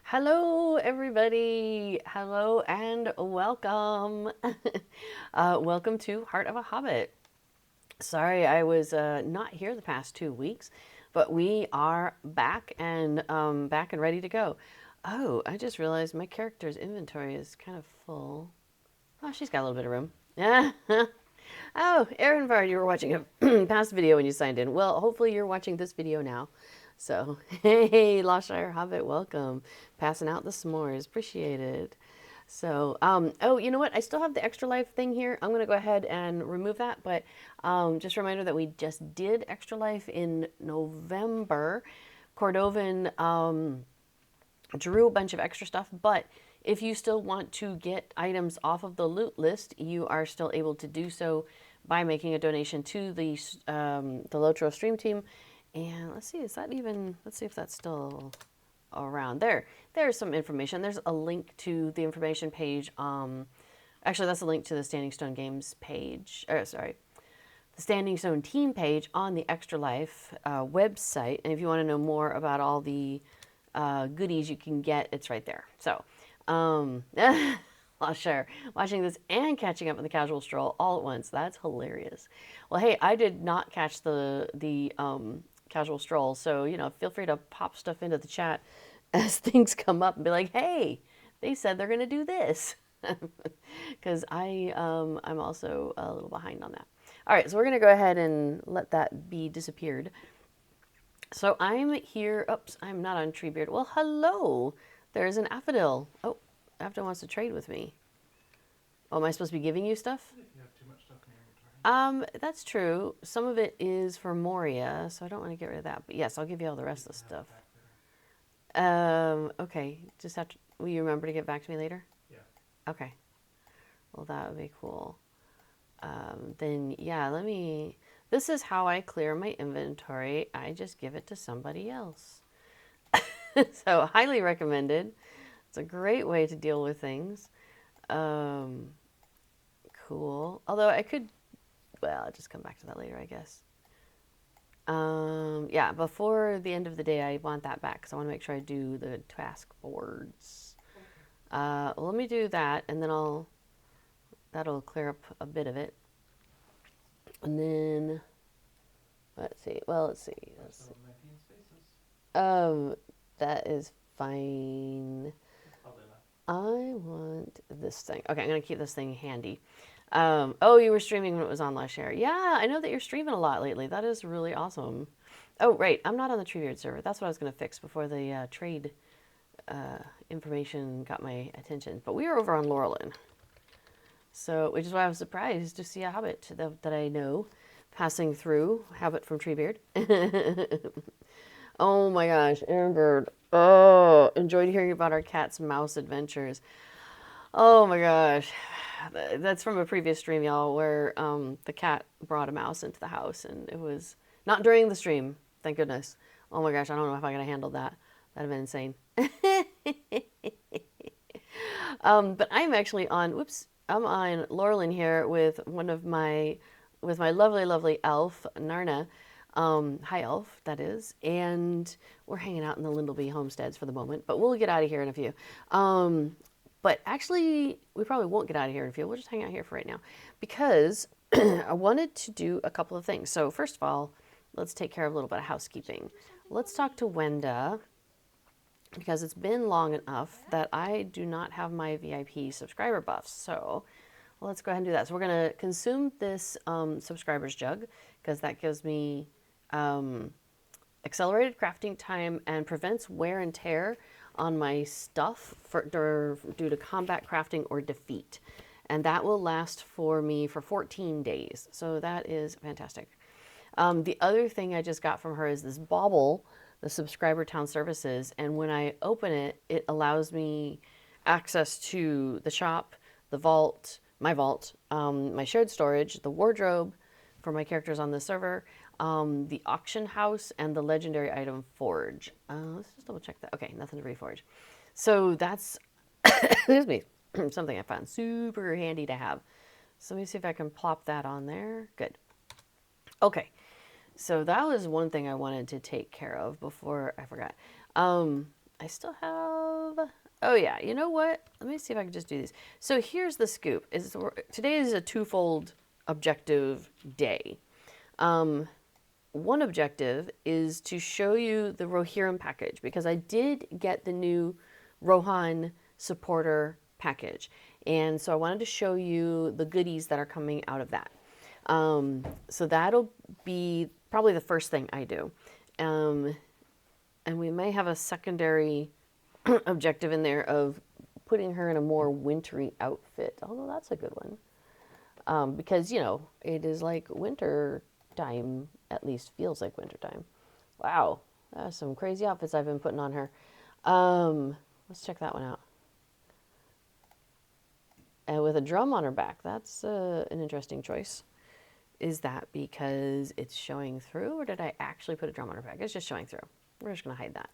Hello, everybody. Hello and welcome. Welcome to Heart of a Hobbit. Sorry, I was not here the past 2 weeks, but we are back and ready to go. Oh, I just realized my character's inventory is kind of full. Oh, she's got a little bit of room. Yeah. Oh, Aaron Vard, you were watching a past video when you signed in. Well, hopefully you're watching this video now. So, hey, Loshire Hobbit, welcome. Passing out the s'mores, appreciate it. So, oh, you know what? I still have the extra life thing here. I'm gonna go ahead and remove that, but just a reminder that we just did extra life in November. Cordovan drew a bunch of extra stuff, but if you still want to get items off of the loot list, you are still able to do so by making a donation to the Lotro stream team. And let's see, is that even? Let's see if that's still around. There's some information. There's a link to the information page. Actually, that's a link to the Standing Stone Games page. Or sorry, the Standing Stone team page on the Extra Life website. And if you want to know more about all the goodies you can get, it's right there. So, I'll share watching this and catching up on the casual stroll all at once. That's hilarious. Well, hey, I did not catch the casual stroll, so feel free to pop stuff into the chat as things come up and be like, hey, they said they're gonna do this, because I'm also a little behind on that. All right, so we're gonna go ahead and let that be disappeared. So I'm here. Oops, I'm not on Treebeard. Well, hello. There's an Affodil. Oh, Affodil wants to trade with me. Oh, am I supposed to be giving you stuff? If you have too much stuff in your inventory. That's true. Some of it is for Moria, so I don't want to get rid of that. But yes, I'll give you all the rest of the stuff. Okay. Just have to. Will you remember to get back to me later? Yeah. Okay. Well, that would be cool. Then yeah, let me. This is how I clear my inventory. I just give it to somebody else. So highly recommended. It's a great way to deal with things. Cool. Although I could, well, I'll just come back to that later, I guess. Yeah, before the end of the day, I want that back because I want to make sure I do the task boards. Well, let me do that, and then that'll clear up a bit of it. And then, let's see. Well, let's see. That is fine. I want this thing. Okay, I'm gonna keep this thing handy. Oh, you were streaming when it was on last year. Yeah, I know that you're streaming a lot lately. That is really awesome. Oh, right. I'm not on the Treebeard server. That's what I was gonna fix before the trade information got my attention. But we are over on Laurelin. So, which is why I was surprised to see a Hobbit that I know passing through. Hobbit from Treebeard. Oh my gosh, Aaron Bird. Oh, enjoyed hearing about our cat's mouse adventures. Oh my gosh. That's from a previous stream, y'all, where the cat brought a mouse into the house, and it was not during the stream, thank goodness. Oh my gosh, I don't know if I could have handled that. That'd have been insane. But I'm actually on, whoops, I'm on Laurelin here with my lovely, lovely elf, Narna. High elf, that is, and we're hanging out in the Lindleby homesteads for the moment, but we'll get out of here in a few. But actually, we probably won't get out of here in a few. We'll just hang out here for right now because I wanted to do a couple of things. So first of all, let's take care of a little bit of housekeeping. Let's talk to Wenda because it's been long enough that I do not have my VIP subscriber buffs. So let's go ahead and do that. So we're going to consume this subscribers jug because that gives me accelerated crafting time and prevents wear and tear on my stuff due to combat, crafting, or defeat. And that will last for me for 14 days. So that is fantastic. The other thing I just got from her is this bauble, the subscriber town services. And when I open it, it allows me access to the shop, the vault, my shared storage, the wardrobe for my characters on the server, the auction house, and the legendary item forge. Let's just double check that. Okay, nothing to reforge. So that's, excuse me, something I found super handy to have. So let me see if I can plop that on there. Good. Okay, so that was one thing I wanted to take care of before I forgot. I still have Oh yeah, you know what? Let me see if I can just do these. So here's the scoop: today is a twofold objective day. Um, One objective is to show you the Rohirrim package because I did get the new Rohan supporter package, and so I wanted to show you the goodies that are coming out of that. So that'll be probably the first thing I do. Um, and we may have a secondary objective in there of putting her in a more wintry outfit, although that's a good one. Because, it is like winter time, at least feels like winter time. Wow, that's some crazy outfits I've been putting on her. Let's check that one out. And with a drum on her back, that's an interesting choice. Is that because it's showing through, or did I actually put a drum on her back? It's just showing through. We're just going to hide that.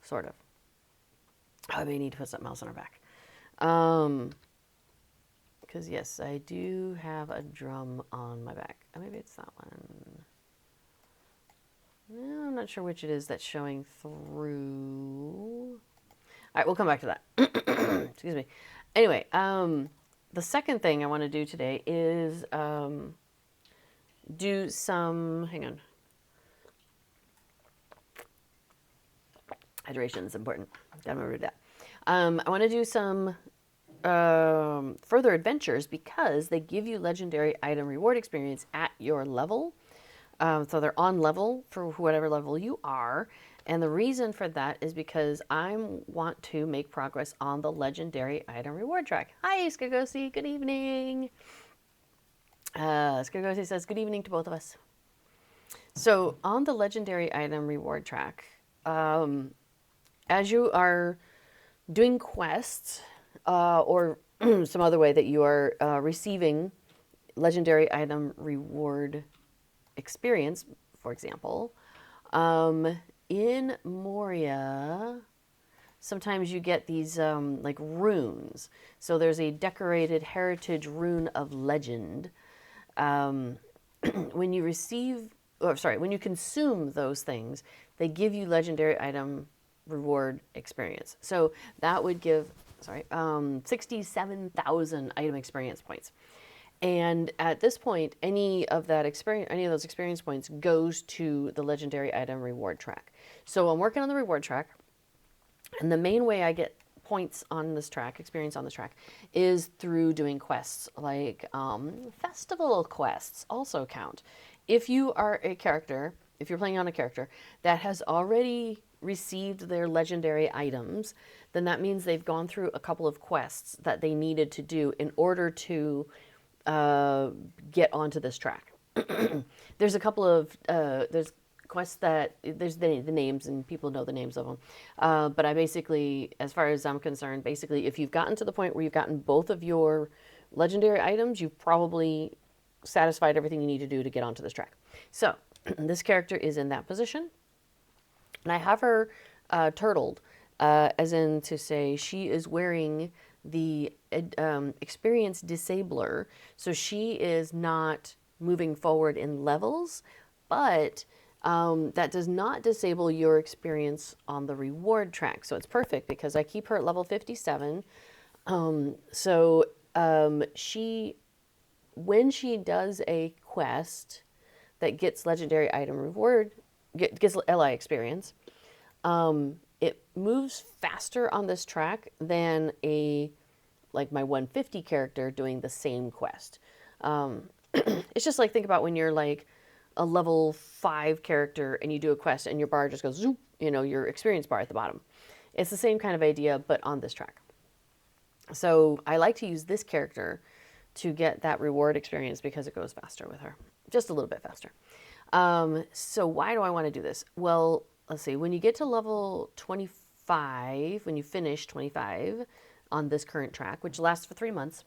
Sort of. I may need to put something else on her back. Because yes, I do have a drum on my back. Oh, maybe it's that one. No, I'm not sure which it is that's showing through. All right, we'll come back to that. Excuse me. Anyway, the second thing I want to do today is do some. Hang on. Hydration is important. Gotta remember that. I want to do some further adventures because they give you legendary item reward experience at your level. So they're on level for whatever level you are. And the reason for that is because I want to make progress on the legendary item reward track. Hi, Skagosi. Good evening. Skagosi says, good evening to both of us. So on the legendary item reward track, as you are doing quests or some other way that you are receiving legendary item reward experience, for example, in Moria, sometimes you get these like runes. So there's a decorated heritage rune of legend. When you when you consume those things, they give you legendary item reward experience. So that would give, 67,000 item experience points. And at this point, any of those experience points goes to the legendary item reward track. So I'm working on the reward track, and the main way I get points on this track, experience on this track, is through doing quests. Like festival quests also count. If you are a character, if you're playing on a character that has already received their legendary items, then that means they've gone through a couple of quests that they needed to do in order to get onto this track. There's a couple of there's quests that there's the names, and people know the names of them. But I basically, as far as I'm concerned, basically, if you've gotten to the point where you've gotten both of your legendary items, you've probably satisfied everything you need to do to get onto this track. So this character is in that position, and I have her turtled, as in to say she is wearing the experience disabler, so she is not moving forward in levels, but that does not disable your experience on the reward track. So it's perfect because I keep her at level 57. She, when she does a quest that gets legendary item reward, gets LI experience, it moves faster on this track than my 150 character doing the same quest. It's just like, think about when you're like a level 5 character and you do a quest and your bar just goes zoop, your experience bar at the bottom. It's the same kind of idea, but on this track. So I like to use this character to get that reward experience because it goes faster with her, just a little bit faster. So why do I want to do this? Well, let's see, when you get to level 25, when you finish 25 on this current track, which lasts for 3 months,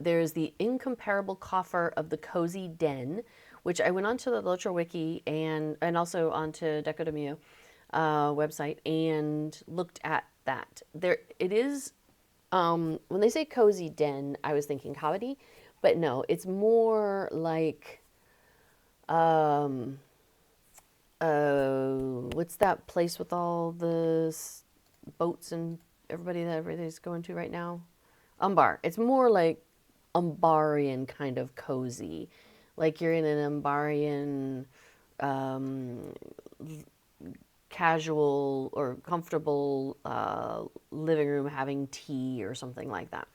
there's the incomparable coffer of the cozy den, which I went onto the Lotra Wiki and also onto Deco de Mio website and looked at that. There it is. When they say cozy den, I was thinking Hobbit, but no, it's more like what's that place with all the boats and everybody's going to right now? Umbar. It's more like Umbarian kind of cozy. Like you're in an Umbarian um, casual or comfortable living room having tea or something like that.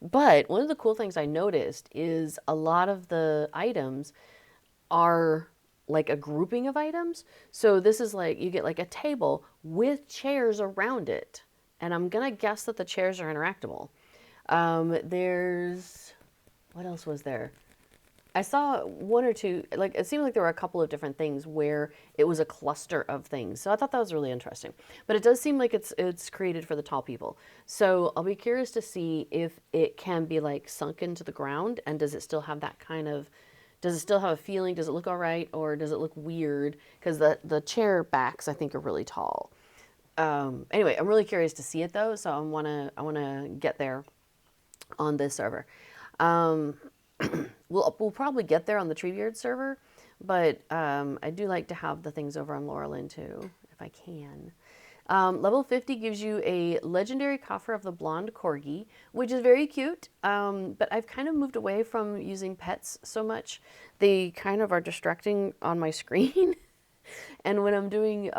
But one of the cool things I noticed is a lot of the items are like a grouping of items. So this is like you get like a table with chairs around it. And I'm gonna guess that the chairs are interactable. There's what else was there? I saw one or two, like it seemed like there were a couple of different things where it was a cluster of things. So I thought that was really interesting. But it does seem like it's created for the tall people. So I'll be curious to see if it can be like sunk into the ground and does it still have that kind of does it still have a feeling? Does it look all right or does it look weird? Because the chair backs I think are really tall. Anyway, I'm really curious to see it though, so I wanna get there on this server. Um, we'll probably get there on the Treebeard server, but I do like to have the things over on Laurelin too, if I can. Level 50 gives you a legendary coffer of the blonde corgi, which is very cute. But I've kind of moved away from using pets so much. They kind of are distracting on my screen. And when I'm doing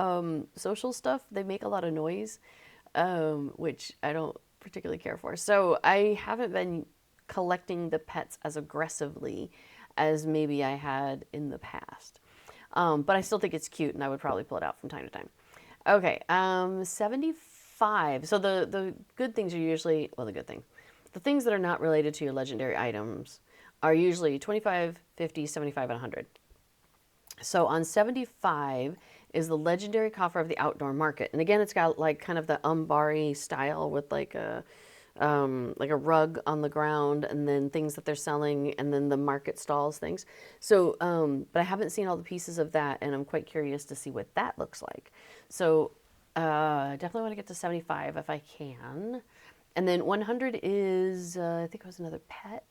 social stuff, they make a lot of noise, which I don't particularly care for. So I haven't been collecting the pets as aggressively as maybe I had in the past. But I still think it's cute, and I would probably pull it out from time to time. Okay, 75. So the good things are usually, well, the good thing. The things that are not related to your legendary items are usually 25, 50, 75, and 100. So on 75 is the legendary coffer of the outdoor market. And again, it's got like kind of the Umbari style with like a rug on the ground and then things that they're selling and then the market stalls things. So, but I haven't seen all the pieces of that and I'm quite curious to see what that looks like. So, definitely want to get to 75 if I can. And then 100 is, I think it was another pet.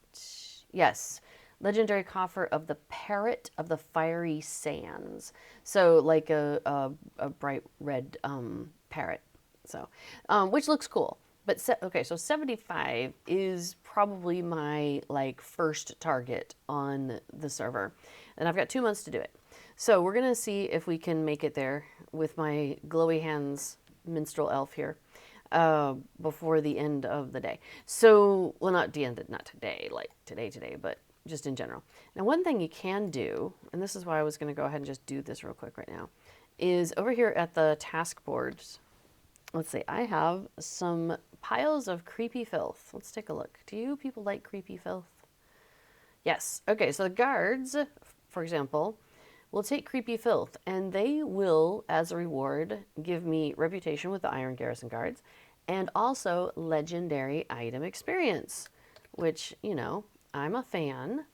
Yes. Legendary coffer of the Parrot of the Fiery Sands. So, like a bright red parrot. So, which looks cool. But okay, so 75 is probably my like first target on the server, and I've got 2 months to do it. So we're gonna see if we can make it there with my glowy hands minstrel elf here before the end of the day. So, well, not the end, not today, like today, but just in general. Now, one thing you can do, and this is why I was gonna go ahead and just do this real quick right now, is over here at the task boards. Let's see, I have some piles of creepy filth. Let's take a look. Do you people like creepy filth? Yes. Okay, so the guards, for example, will take creepy filth and they will, as a reward, give me reputation with the Iron Garrison guards and also legendary item experience, which, you know, I'm a fan.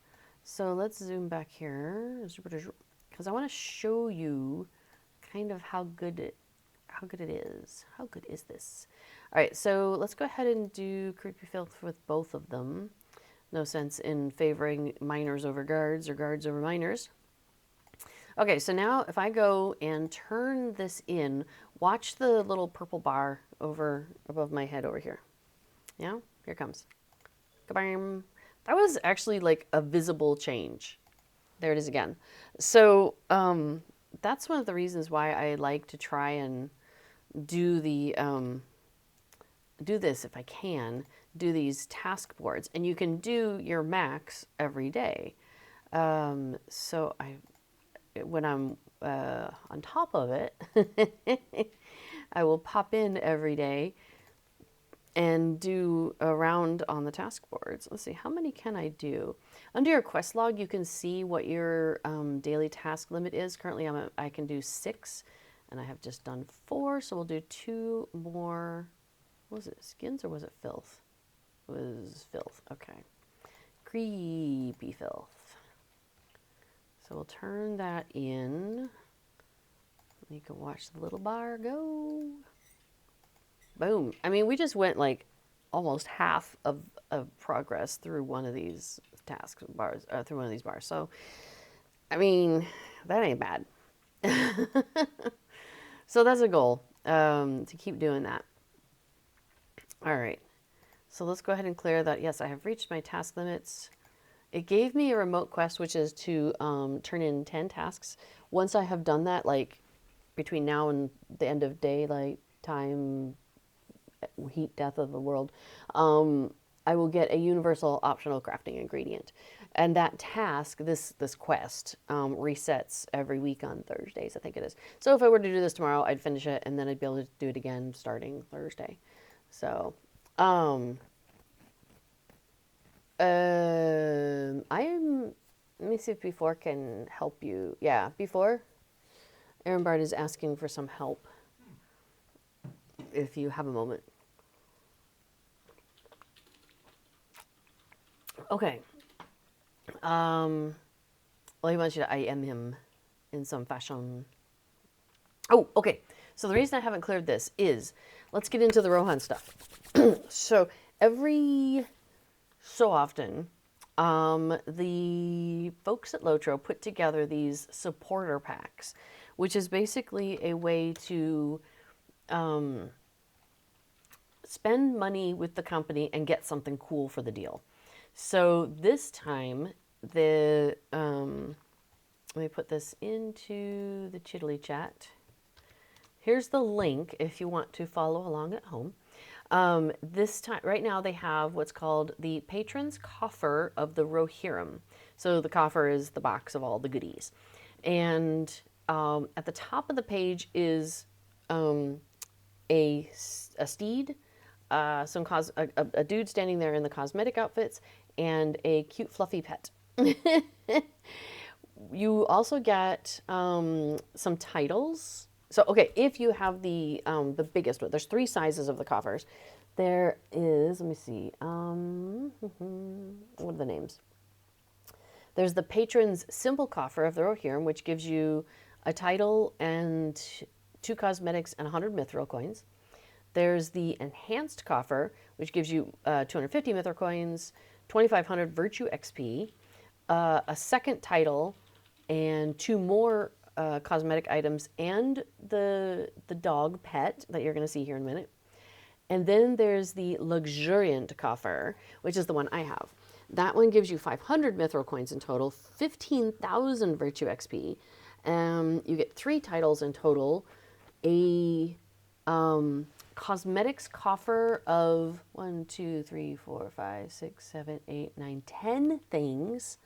So let's zoom back here because I want to show you kind of how good it is. How good is this? All right, so let's go ahead and do creepy filth with both of them. No sense in favoring miners over guards or guards over miners. Okay, so now if I go and turn this in, watch the little purple bar over above my head over here. Yeah, here it comes. Kabam. That was actually like a visible change. There it is again. So that's one of the reasons why I like to try and do the do this if I can, do these task boards, and you can do your max every day. So when I'm on top of it, I will pop in every day and do a round on the task boards. Let's see, how many can I do? Under your quest log, you can see what your daily task limit is. Currently, I can do 6, and I have just done 4, so we'll do 2 more. Was it skins or was it filth? It was filth, okay. Creepy filth. So we'll turn that in. You can watch the little bar go. Boom. I mean, we just went like almost half of progress through one of these task bars, through one of these bars. So, I mean, that ain't bad. So that's a goal, to keep doing that. All right. So let's go ahead and clear that. Yes, I have reached my task limits. It gave me a remote quest, which is to turn in 10 tasks. Once I have done that, like between now and the end of daylight time, heat death of the world, I will get a universal optional crafting ingredient. And that task, this quest, resets every week on Thursdays, I think it is. So if I were to do this tomorrow, I'd finish it and then I'd be able to do it again starting Thursday. So, um, I'm. Let me see if Before can help you. Yeah, Before. Aaron Bard is asking for some help. If you have a moment. Okay. Well, he wants you to IM him in some fashion. Oh, okay. So the reason I haven't cleared this is, let's get into the Rohan stuff. So every so often, the folks at Lotro put together these supporter packs, which is basically a way to spend money with the company and get something cool for the deal. So this time, let me put this into the Chiddly chat. Here's the link if you want to follow along at home. This time, right now, they have what's called the Patron's Coffer of the Rohirrim. So the coffer is the box of all the goodies. And at the top of the page is a steed, a dude standing there in the cosmetic outfits, and a cute fluffy pet. You also get some titles. So okay, if you have the biggest one, there's 3 sizes of the coffers. There is, let me see, what are the names? There's the Patron's Simple Coffer of the Rohirrim, which gives you a title and 2 cosmetics and 100 mithril coins. There's the Enhanced Coffer, which gives you 250 mithril coins, 2,500 Virtue XP, a second title, and 2 more cosmetic items, and the dog pet that you're going to see here in a minute. And then there's the Luxuriant Coffer, which is the one I have. That one gives you 500 mithril coins in total, 15,000 Virtue XP. You get 3 titles in total, a cosmetics coffer of 1, 2, 3, 4, 5, 6, 7, 8, 9, 10 things.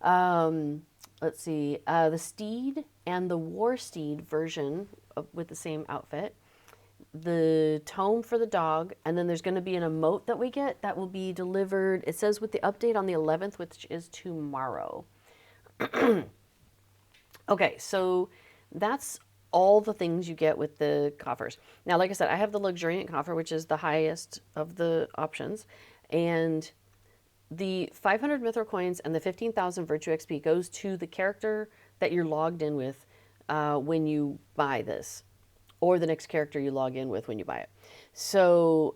Let's see, the steed and the war steed version with the same outfit, the tome for the dog, and then there's going to be an emote that we get that will be delivered, it says with the update on the 11th, which is tomorrow. Okay, so that's all the things you get with the coffers. Now, like I said, I have the Luxuriant Coffer, which is the highest of the options, and the 500 mithril coins and the 15,000 Virtue XP goes to the character that you're logged in with when you buy this, or the next character you log in with when you buy it. So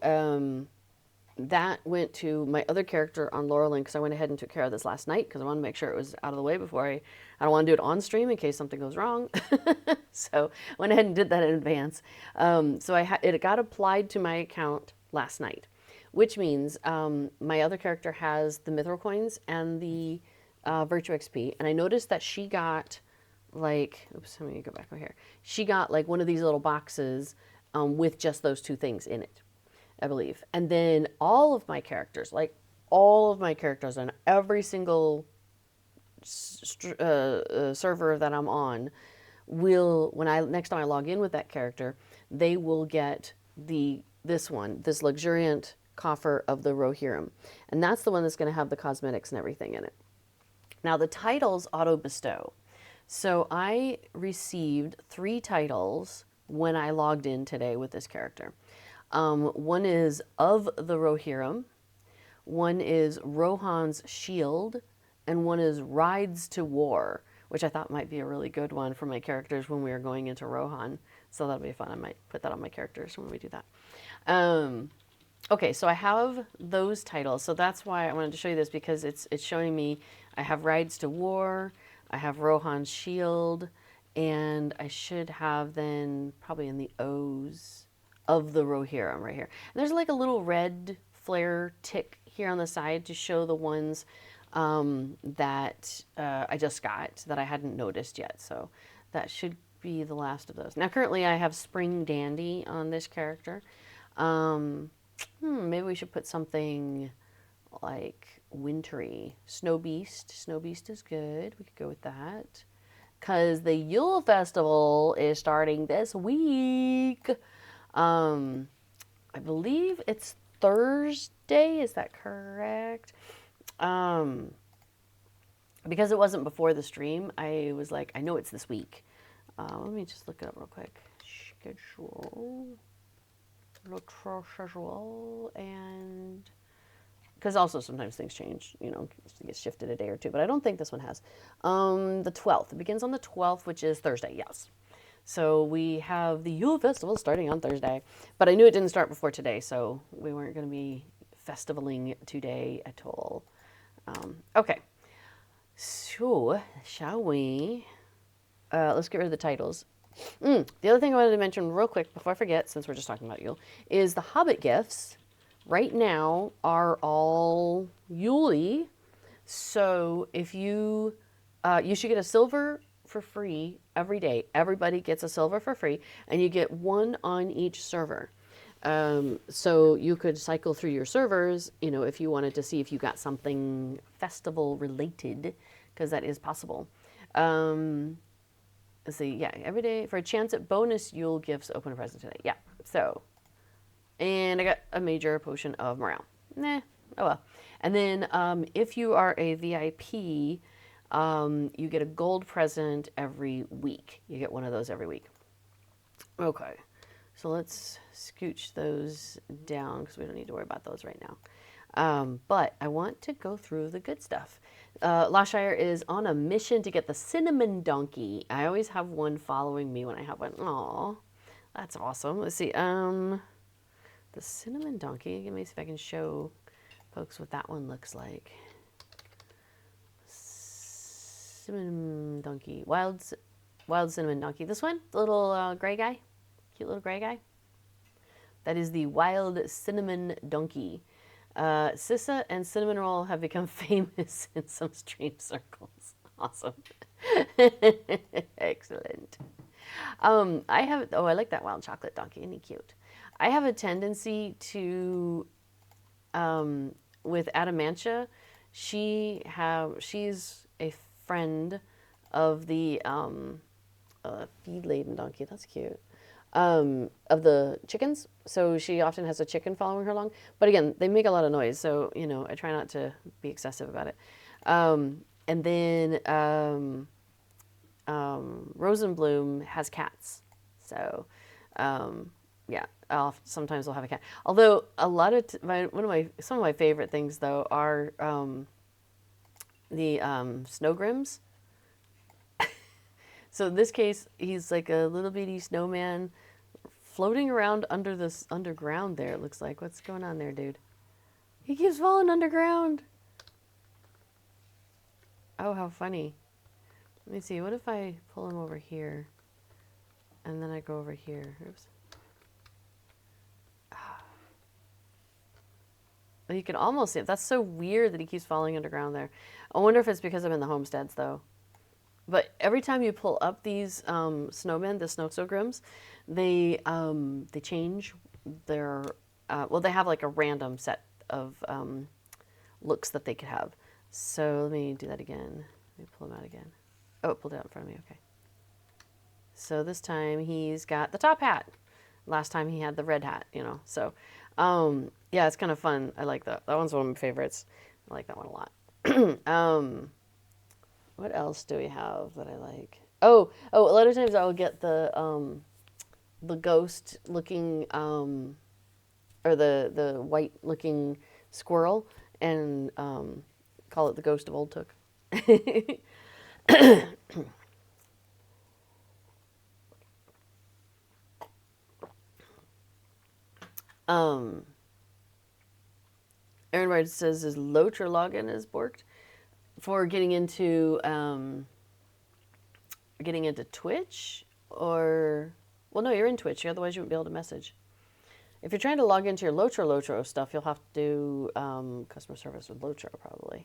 that went to my other character on Laurelin, because I went ahead and took care of this last night because I wanted to make sure it was out of the way before I don't want to do it on stream in case something goes wrong. So I went ahead and did that in advance. So it got applied to my account last night, which means my other character has the mithril coins and the Virtue XP. And I noticed that she got like, oops, let me go back over here. She got like one of these little boxes with just those 2 things in it, I believe. And then all of my characters on every single server that I'm on will, next time I log in with that character, they will get this Luxuriant Coffer of the Rohirrim. And that's the one that's going to have the cosmetics and everything in it. Now the titles auto bestow. So I received 3 titles when I logged in today with this character. One is of the Rohirrim, one is Rohan's Shield, and one is Rides to War, which I thought might be a really good one for my characters when we are going into Rohan. So that'll be fun. I might put that on my characters when we do that. Okay, so I have those titles. So that's why I wanted to show you this, because it's showing me I have Rides to War, I have Rohan's Shield, and I should have then, probably in the O's, of the Rohirrim right here. And there's like a little red flare tick here on the side to show the ones that I just got that I hadn't noticed yet. So that should be the last of those. Now currently I have Spring Dandy on this character. Maybe we should put something like wintry. Snow Beast. Snow Beast is good. We could go with that. Because the Yule Festival is starting this week. I believe it's Thursday. Is that correct? Because it wasn't before the stream, I was like, I know it's this week. Let me just look it up real quick. Schedule. Schedule. And because also sometimes things change, you know, it gets shifted a day or two, but I don't think this one has. The 12th. It begins on the 12th, which is Thursday, yes. So we have the Yule Festival starting on Thursday, but I knew it didn't start before today, so we weren't going to be festivaling today at all. Okay, so shall we? Let's get rid of the titles. The other thing I wanted to mention real quick before I forget, since we're just talking about Yule, is the Hobbit gifts right now are all Yule-y. So if you, you should get a silver for free every day. Everybody gets a silver for free, and you get one on each server. So you could cycle through your servers, you know, if you wanted to see if you got something festival related, because that is possible. Let's see, yeah, every day for a chance at bonus Yule gifts, open a present today. Yeah, so, and I got a major potion of morale. Nah, oh well. And then if you are a VIP, you get a gold present every week. You get one of those every week. Okay, so let's scooch those down because we don't need to worry about those right now. But I want to go through the good stuff. Lashire is on a mission to get the cinnamon donkey. I always have one following me when I have one. Aw, that's awesome. Let's see. The cinnamon donkey. Let me see if I can show folks what that one looks like. Cinnamon donkey. Wild cinnamon donkey. This one? The little gray guy? Cute little gray guy? That is the wild cinnamon donkey. Sissa and Cinnamon Roll have become famous in some stream circles. Awesome. Excellent. I like that wild chocolate donkey. Isn't he cute? I have a tendency to, with Adamantia, she's a friend of the feed-laden donkey. That's cute. Of the chickens. So she often has a chicken following her along. But again, they make a lot of noise. So, you know, I try not to be excessive about it. And then Rosenbloom has cats. So, yeah, sometimes I'll have a cat. Although a lot of some of my favorite things though are the Snowgrims. So in this case, he's like a little bitty snowman floating around under this underground there, it looks like. What's going on there, dude? He keeps falling underground. Oh, how funny. Let me see. What if I pull him over here? And then I go over here. Oops. You can almost see it. That's so weird that he keeps falling underground there. I wonder if it's because I'm in the homesteads, though. But every time you pull up these snowmen, the Snowgrims, they change their, well, they have like a random set of looks that they could have. So let me do that again. Let me pull them out again. Oh, it pulled it out in front of me, okay. So this time he's got the top hat. Last time he had the red hat, you know. So, yeah, it's kind of fun. I like that. That one's one of my favorites. I like that one a lot. What else do we have that I like? Oh, a lot of times I will get the ghost looking, or the white looking squirrel and call it the ghost of Old Took. Aaron Wright says his Lotra login is borked for getting into Twitch, or well, no, you're in Twitch. Otherwise, you wouldn't be able to message. If you're trying to log into your Lotro stuff, you'll have to do customer service with Lotro probably.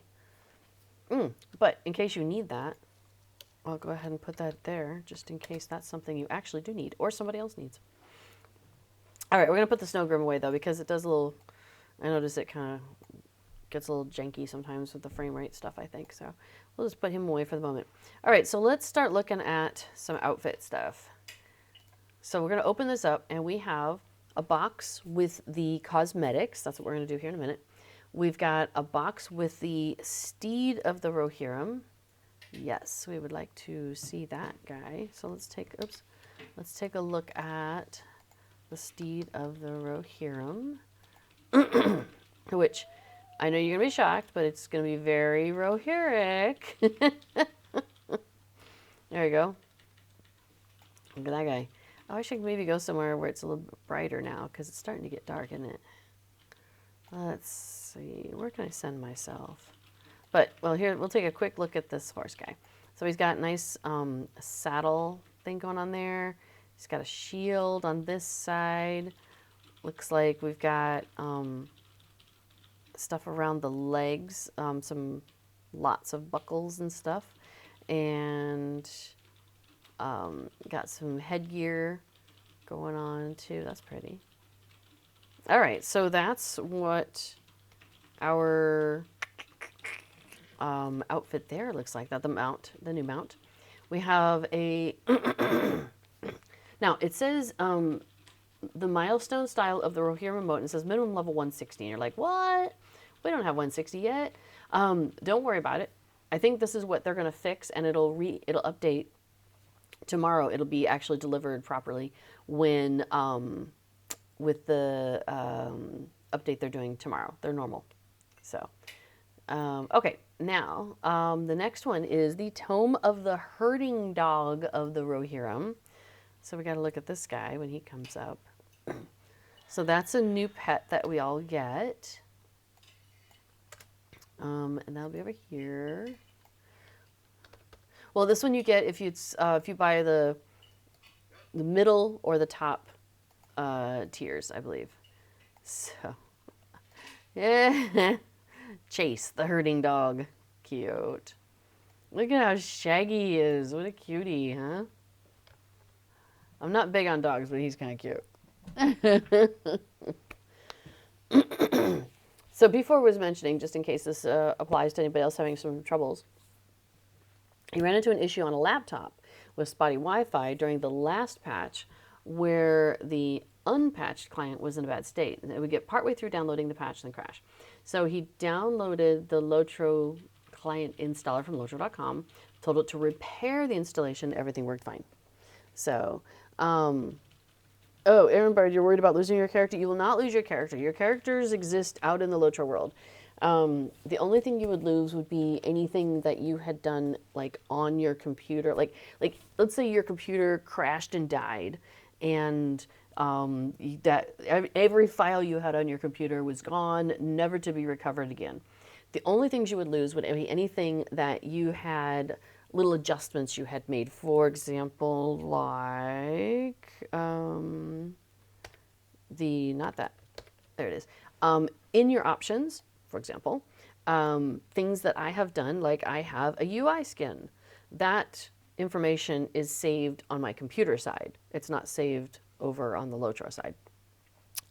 But in case you need that, I'll go ahead and put that there, just in case that's something you actually do need, or somebody else needs. All right, we're going to put the Snow Grim away, though, because it does a little... I notice it kind of gets a little janky sometimes with the frame rate stuff, I think. So we'll just put him away for the moment. All right, so let's start looking at some outfit stuff. So we're going to open this up, and we have a box with the cosmetics. That's what we're going to do here in a minute. We've got a box with the steed of the Rohirrim. Yes, we would like to see that guy. So let's take a look at the steed of the Rohirrim, which I know you're going to be shocked, but it's going to be very Rohirric. There you go. Look at that guy. I wish I could maybe go somewhere where it's a little bit brighter now, because it's starting to get dark, isn't it? Let's see. Where can I send myself? But, well, here, we'll take a quick look at this horse guy. So he's got a nice saddle thing going on there. He's got a shield on this side. Looks like we've got stuff around the legs, lots of buckles and stuff. And got some headgear going on too. That's pretty. All right, so that's what our outfit there looks like. That the new mount. We have a now it says the milestone style of the Rohirrim remote, and it says minimum level 160. And you're like, what? We don't have 160 yet. Don't worry about it. I think this is what they're going to fix, and it'll update tomorrow. It'll be actually delivered properly when with the update they're doing tomorrow. They're normal. So, okay. Now, the next one is the Tome of the Herding Dog of the Rohirrim. So we got to look at this guy when he comes up. So that's a new pet that we all get. And that'll be over here. Well, this one you get if you buy the middle or the top tiers, I believe. So, yeah. Chase, the herding dog. Cute. Look at how shaggy he is. What a cutie, huh? I'm not big on dogs, but he's kind of cute. So before I was mentioning, just in case this applies to anybody else having some troubles, he ran into an issue on a laptop with spotty Wi-Fi during the last patch where the unpatched client was in a bad state. And it would get partway through downloading the patch and then crash. So he downloaded the Lotro client installer from Lotro.com, told it to repair the installation, everything worked fine. So, oh, Aaron Bard, you're worried about losing your character? You will not lose your character. Your characters exist out in the Lotro world. The only thing you would lose would be anything that you had done like on your computer. Like let's say your computer crashed and died, and that every file you had on your computer was gone, never to be recovered again. The only things you would lose would be anything that you had little adjustments you had made. For example, like there it is. In your options, for example, things that I have done, like I have a UI skin. That information is saved on my computer side. It's not saved over on the Lotro side.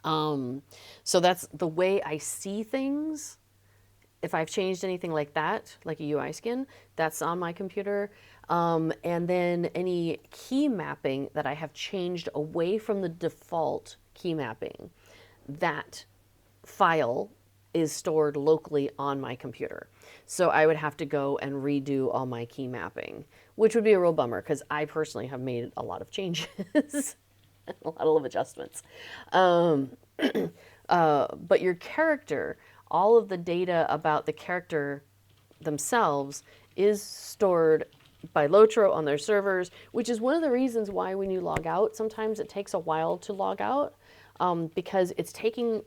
So that's the way I see things. If I've changed anything like that, like a UI skin, that's on my computer. And then any key mapping that I have changed away from the default key mapping, that file is stored locally on my computer. So I would have to go and redo all my key mapping, which would be a real bummer because I personally have made a lot of changes, a lot of adjustments. But your character, all of the data about the character themselves is stored by Lotro on their servers, which is one of the reasons why when you log out, sometimes it takes a while to log out, because it's taking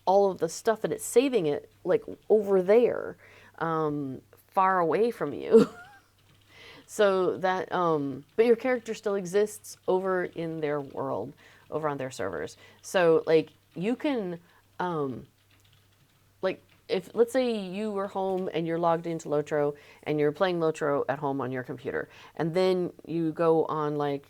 all of the stuff and it's saving it like over there, far away from you. So that, but your character still exists over in their world, over on their servers. So like you can, um, like, if let's say you were home and you're logged into Lotro and you're playing Lotro at home on your computer, and then you go on like,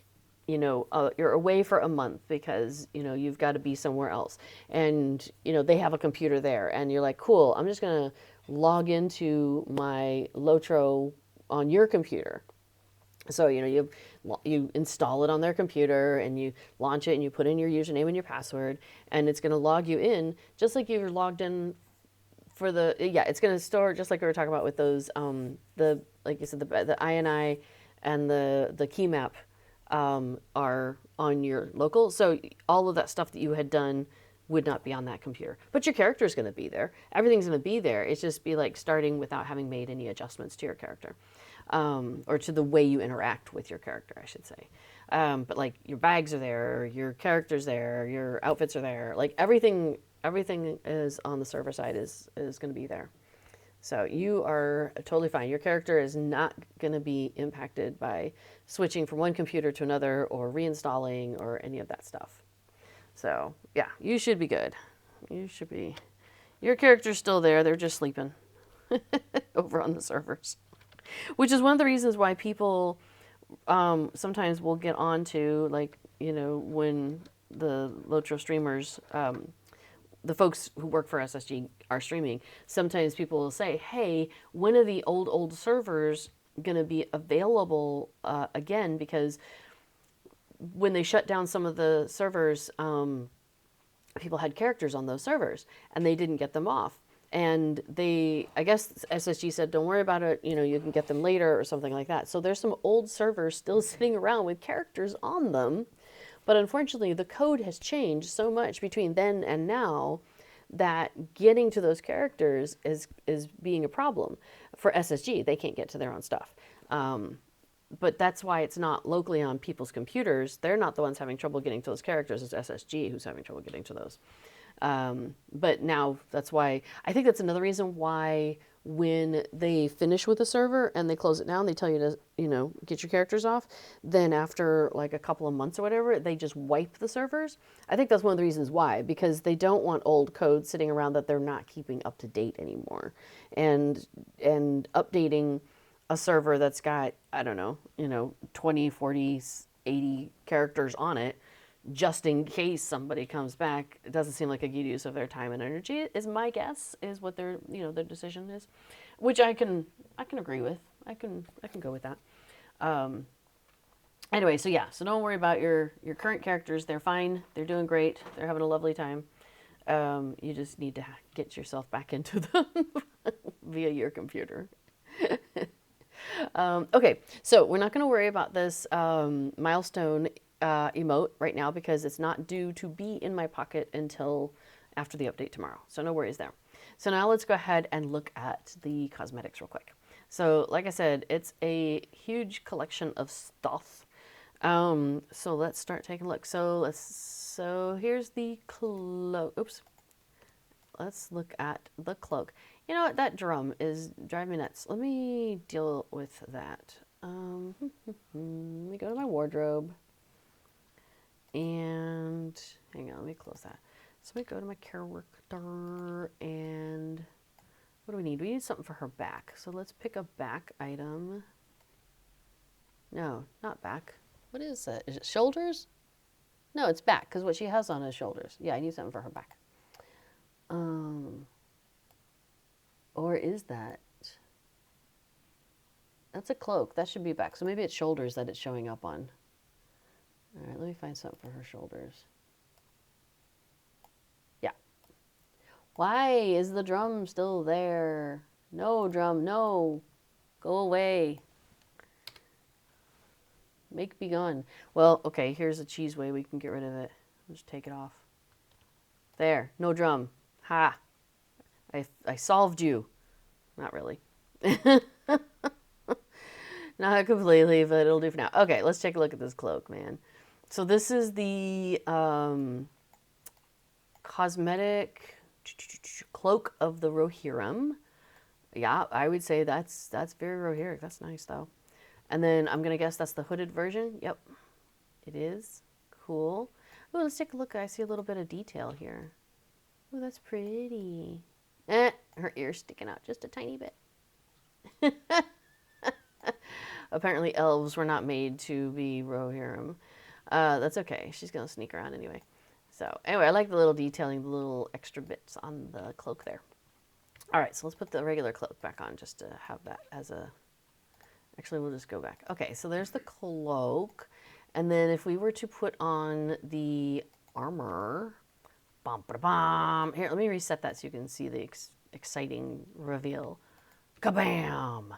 you're away for a month because you've got to be somewhere else, and they have a computer there, and you're like, cool, I'm just gonna log into my Lotro on your computer. So you install it on their computer and you launch it and you put in your username and your password, and it's going to log you in just like you were logged in for the yeah. It's going to store just like we were talking about with those the like you said the INI and the key map are on your local. So all of that stuff that you had done would not be on that computer, but your character is going to be there. Everything's going to be there. It's just be like starting without having made any adjustments to your character, or to the way you interact with your character, I should say. But like your bags are there, your character's there, your outfits are there. Like everything is on the server side is going to be there. So you are totally fine. Your character is not going to be impacted by switching from one computer to another or reinstalling or any of that stuff. So yeah, you should be good. You should be. Your character's still there. They're just sleeping over on the servers, which is one of the reasons why people sometimes will get on to, like, when the Lotro streamers, the folks who work for SSG are streaming, sometimes people will say, hey, when are the old servers going to be available again? Because when they shut down some of the servers, people had characters on those servers and they didn't get them off. And I guess SSG said, don't worry about it, you can get them later or something like that. So there's some old servers still sitting around with characters on them. But unfortunately, the code has changed so much between then and now that getting to those characters is being a problem for SSG. They can't get to their own stuff. But that's why it's not locally on people's computers. They're not the ones having trouble getting to those characters. It's SSG who's having trouble getting to those. But now that's why, I think that's another reason why when they finish with a server and they close it down, they tell you to, get your characters off. Then after like a couple of months or whatever, they just wipe the servers. I think that's one of the reasons why, because they don't want old code sitting around that they're not keeping up to date anymore. And updating a server that's got, I don't know, 20, 40, 80 characters on it, just in case somebody comes back, it doesn't seem like a good use of their time and energy, is my guess, is what their decision is, which I can agree with. I can go with that. Anyway, so yeah, so don't worry about your current characters. They're fine. They're doing great. They're having a lovely time. You just need to get yourself back into them via your computer. Okay, so we're not going to worry about this milestone emote right now because it's not due to be in my pocket until after the update tomorrow. So no worries there. So now let's go ahead and look at the cosmetics real quick. So like I said, it's a huge collection of stuff. So let's start taking a look. So here's the cloak. Oops. Let's look at the cloak. You know what? That drum is driving me nuts. Let me deal with that. Let me go to my wardrobe. And hang on, let me close that. So let me go to my character and what do we need? We need something for her back. So let's pick a back item. No, not back. What is that? Is it shoulders? No, it's back because what she has on is shoulders. Yeah, I need something for her back. Or is that? That's a cloak. That should be back. So maybe it's shoulders that it's showing up on. All right, let me find something for her shoulders. Yeah. Why is the drum still there? No, drum, no. Go away. Make be gone. Well, okay, here's a cheese way we can get rid of it. Just take it off. There, no drum. Ha. I solved you. Not really. Not completely, but it'll do for now. Okay, let's take a look at this cloak, man. So this is the cosmetic cloak of the Rohirrim. Yeah, I would say that's very Rohirric. That's nice, though. And then I'm going to guess that's the hooded version. Yep, it is. Cool. Oh, let's take a look. I see a little bit of detail here. Oh, that's pretty. Her ear's sticking out just a tiny bit. Apparently elves were not made to be Rohirrim. That's okay. She's going to sneak around anyway. So anyway, I like the little detailing, the little extra bits on the cloak there. All right, so let's put the regular cloak back on just to have that as a... Actually, we'll just go back. Okay, so there's the cloak. And then if we were to put on the armor... Bum, ba, bum. Here, let me reset that so you can see the exciting reveal. Kabam!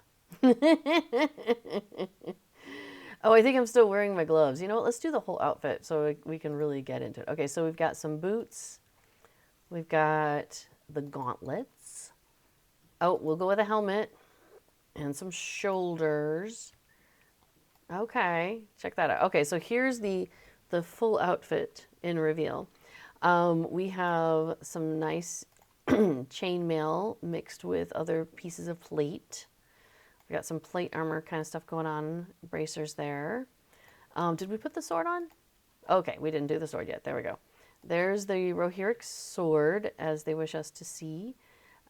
Oh, I think I'm still wearing my gloves. You know what? Let's do the whole outfit so we can really get into it. Okay, so we've got some boots. We've got the gauntlets. Oh, we'll go with a helmet and some shoulders. Okay, check that out. Okay, so here's the full outfit in reveal. We have some nice chainmail mixed with other pieces of plate. We got some plate armor kind of stuff going on. Bracers there. Did we put the sword on? Okay, we didn't do the sword yet. There we go. There's the Rohirric sword, as they wish us to see.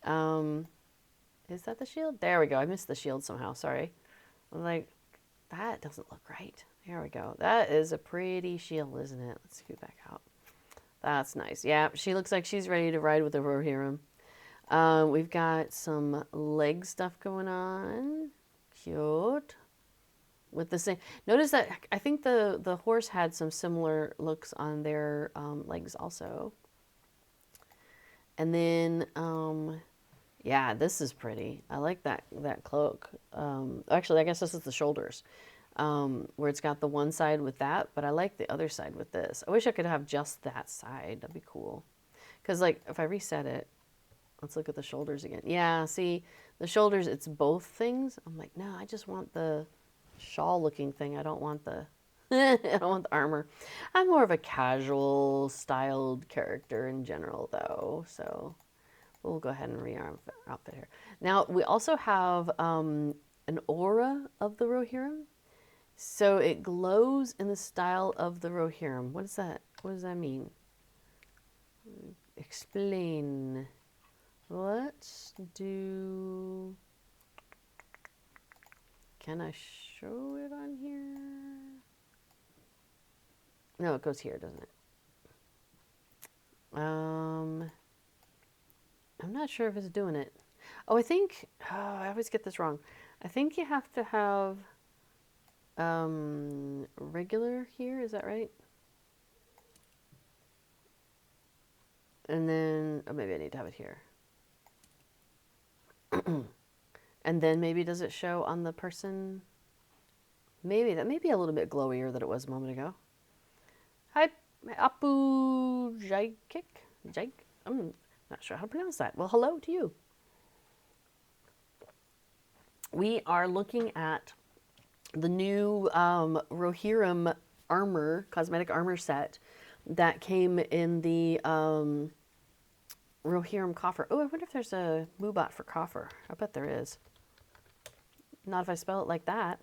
Is that the shield? There we go. I missed the shield somehow. Sorry. I'm like, that doesn't look right. There we go. That is a pretty shield, isn't it? Let's scoot back out. That's nice. Yeah, she looks like she's ready to ride with the Rohirrim. We've got some leg stuff going on. Cute. With the same... Notice that I think the horse had some similar looks on their legs also. And then, yeah, this is pretty. I like that cloak. Actually, I guess this is the shoulders. Where it's got the one side with that, but I like the other side with this. I wish I could have just that side. That'd be cool. Because, like, if I reset it, let's look at the shoulders again. Yeah, see, the shoulders, it's both things. I'm like, no, I just want the shawl-looking thing. I don't want the... I don't want the armor. I'm more of a casual styled character in general, though. So we'll go ahead and re-outfit here. Now, we also have an aura of the Rohirrim. So it glows in the style of the Rohirrim. What is that? What does that mean? Explain. Let's do... Can I show it on here? No, it goes here, doesn't it? I'm not sure if it's doing it. Oh, I think... Oh, I always get this wrong. I think you have to have... regular here, is that right? And then, oh, maybe I need to have it here. And then maybe does it show on the person? Maybe that may be a little bit glowier than it was a moment ago. Hi, Apu Jaikik? Jake? I'm not sure how to pronounce that. Well, hello to you. We are looking at the new Rohirrim armor, cosmetic armor set that came in the Rohirrim coffer. Oh, I wonder if there's a Moobot for coffer. I bet there is. Not if I spell it like that.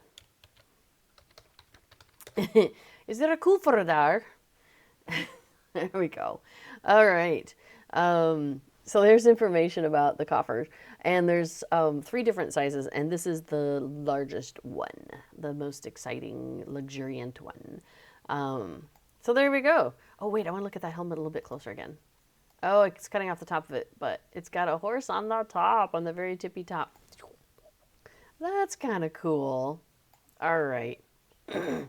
Is there a coffer there? There we go. All right. So there's information about the coffers. And there's 3 different sizes. And this is the largest one. The most exciting, luxuriant one. So there we go. Oh, wait. I want to look at that helmet a little bit closer again. Oh, it's cutting off the top of it. But it's got a horse on the top, on the very tippy top. That's kind of cool. All right. Well,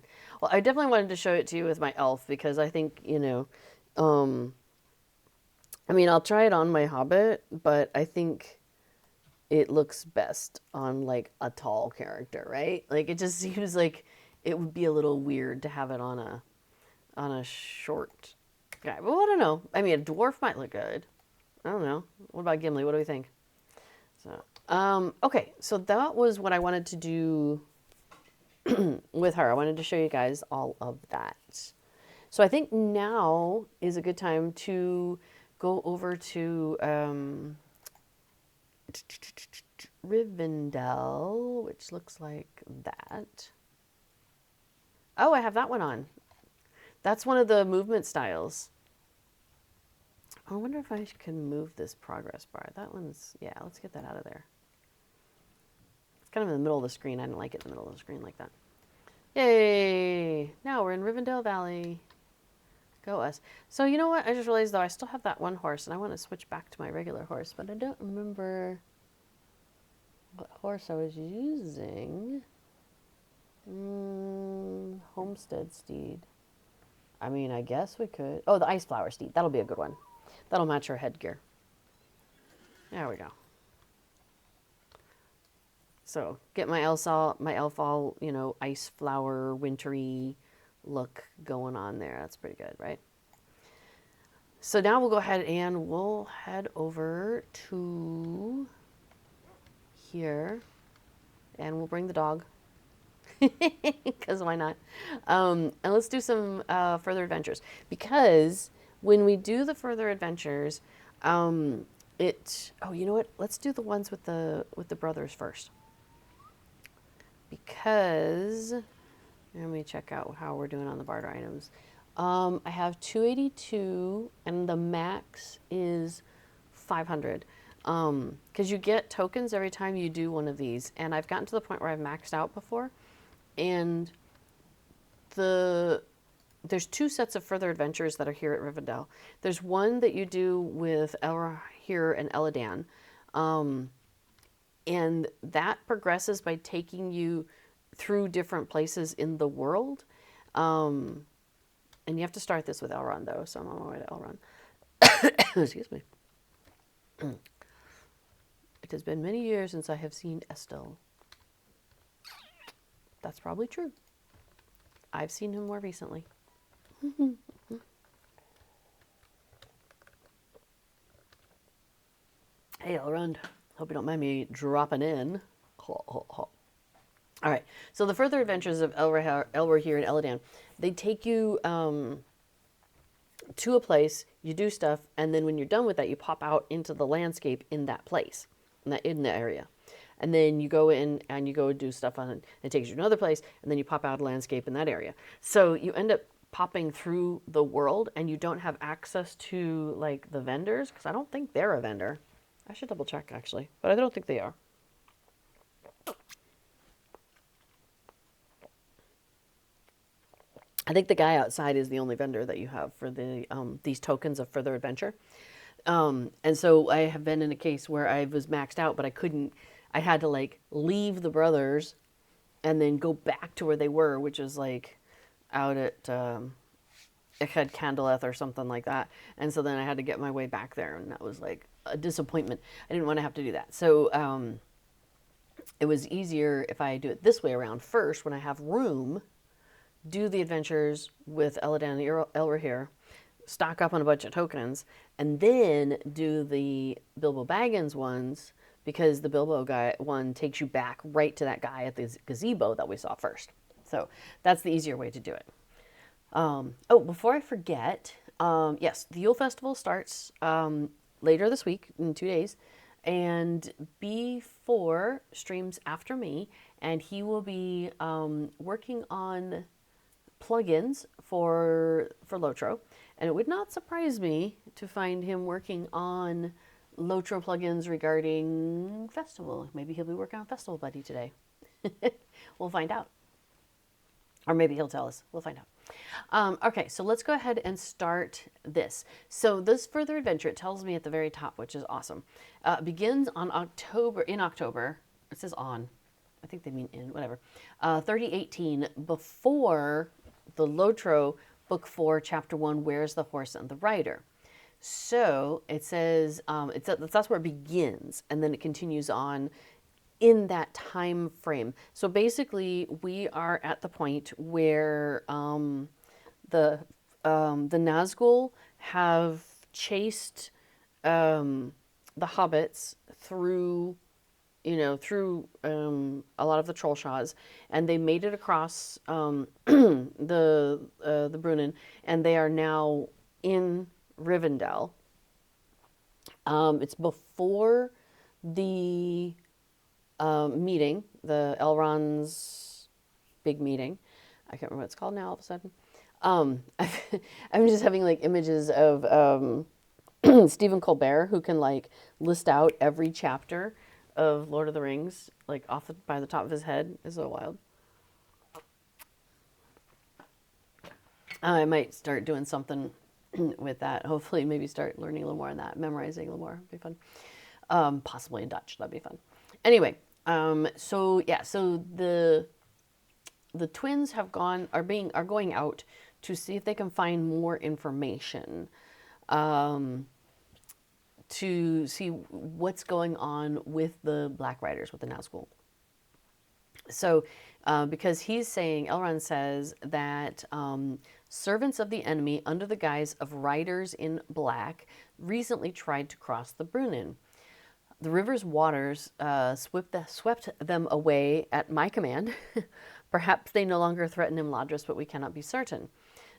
I definitely wanted to show it to you with my elf because I think, you know, I mean, I'll try it on my Hobbit, but I think it looks best on like a tall character, right? Like it just seems like it would be a little weird to have it on a short guy. But I don't know. I mean, a dwarf might look good. I don't know. What about Gimli? What do we think? So, okay, so that was what I wanted to do with her. I wanted to show you guys all of that. So I think now is a good time to go over to Rivendell, which looks like that. Oh, I have that one on. That's one of the movement styles. I wonder if I can move this progress bar. That one's, yeah, let's get that out of there. It's kind of in the middle of the screen. I don't like it in the middle of the screen like that. Yay! Now we're in Rivendell Valley. Go us. So you know what? I just realized though I still have that one horse and I want to switch back to my regular horse, but I don't remember what horse I was using. Homestead steed. I mean, I guess we could. Oh, the ice flower steed. That'll be a good one. That'll match our headgear. There we go. So get my elf all, ice flower, wintry look going on there. That's pretty good, right? So now we'll go ahead and we'll head over to here and we'll bring the dog. Because why not? And let's do some further adventures. Because when we do the further adventures, oh, you know what? Let's do the ones with the brothers first. Because let me check out how we're doing on the barter items. I have 282, and the max is 500. Because you get tokens every time you do one of these, and I've gotten to the point where I've maxed out before, and there's two sets of further adventures that are here at Rivendell. There's one that you do with Rohirric and Eladan, and that progresses by taking you through different places in the world. And you have to start this with Elrond, though, so I'm on my way to Elrond. Excuse me. It has been many years since I have seen Estelle. That's probably true. I've seen him more recently. Hey, Elrond. Hope you don't mind me dropping in. All right. So the further adventures of Elrohir and Eladan, they take you to a place, you do stuff, and then when you're done with that, you pop out into the landscape in that place, in the area. And then you go in and you go do stuff on it. It takes you to another place, and then you pop out a landscape in that area. So you end up popping through the world, and you don't have access to like the vendors, because I don't think they're a vendor. I should double check actually, but I don't think they are. I think the guy outside is the only vendor that you have for the these tokens of further adventure. And so I have been in a case where I was maxed out, but I couldn't. I had to like leave the brothers and then go back to where they were, which is like out at Eched Candleth or something like that. And so then I had to get my way back there, and that was like a disappointment. I didn't want to have to do that. So it was easier if I do it this way around first when I have room. Do the adventures with Eladan and Elrohir, stock up on a bunch of tokens, and then do the Bilbo Baggins ones, because the Bilbo guy one takes you back right to that guy at the gazebo that we saw first. So that's the easier way to do it. Oh, before I forget, yes, the Yule Festival starts later this week, in 2 days, and B4 streams after me, and he will be working on plugins for Lotro, and it would not surprise me to find him working on Lotro plugins regarding Festival. Maybe he'll be working on Festival Buddy today. We'll find out. Or maybe he'll tell us. We'll find out. Okay, so let's go ahead and start this. So this further adventure, it tells me at the very top, which is awesome, begins in October. It says on. I think they mean in, whatever. 3018, before the Lotro Book 4, Chapter 1, Where's the Horse and the Rider? So it says, that's where it begins, and then it continues on in that time frame. So basically, we are at the point where the Nazgul have chased the hobbits through a lot of the Trollshaws, and they made it across the Brunnen, and they are now in Rivendell. It's before the meeting, the Elrond's big meeting. I can't remember what it's called now all of a sudden. I'm just having like images of Stephen Colbert, who can like list out every chapter of Lord of the Rings, like by the top of his head, is so wild. I might start doing something with that. Hopefully, maybe start learning a little more on that, memorizing a little more. It'd be fun. Possibly in Dutch. That'd be fun. Anyway, so yeah, so the twins are going out to see if they can find more information, um, to see what's going on with the Black Riders, with the Nazgul. So, because he's saying, Elrond says that servants of the enemy under the guise of riders in black recently tried to cross the Brunnen. The river's waters swept them away at my command. Perhaps they no longer threaten Imladris, but we cannot be certain.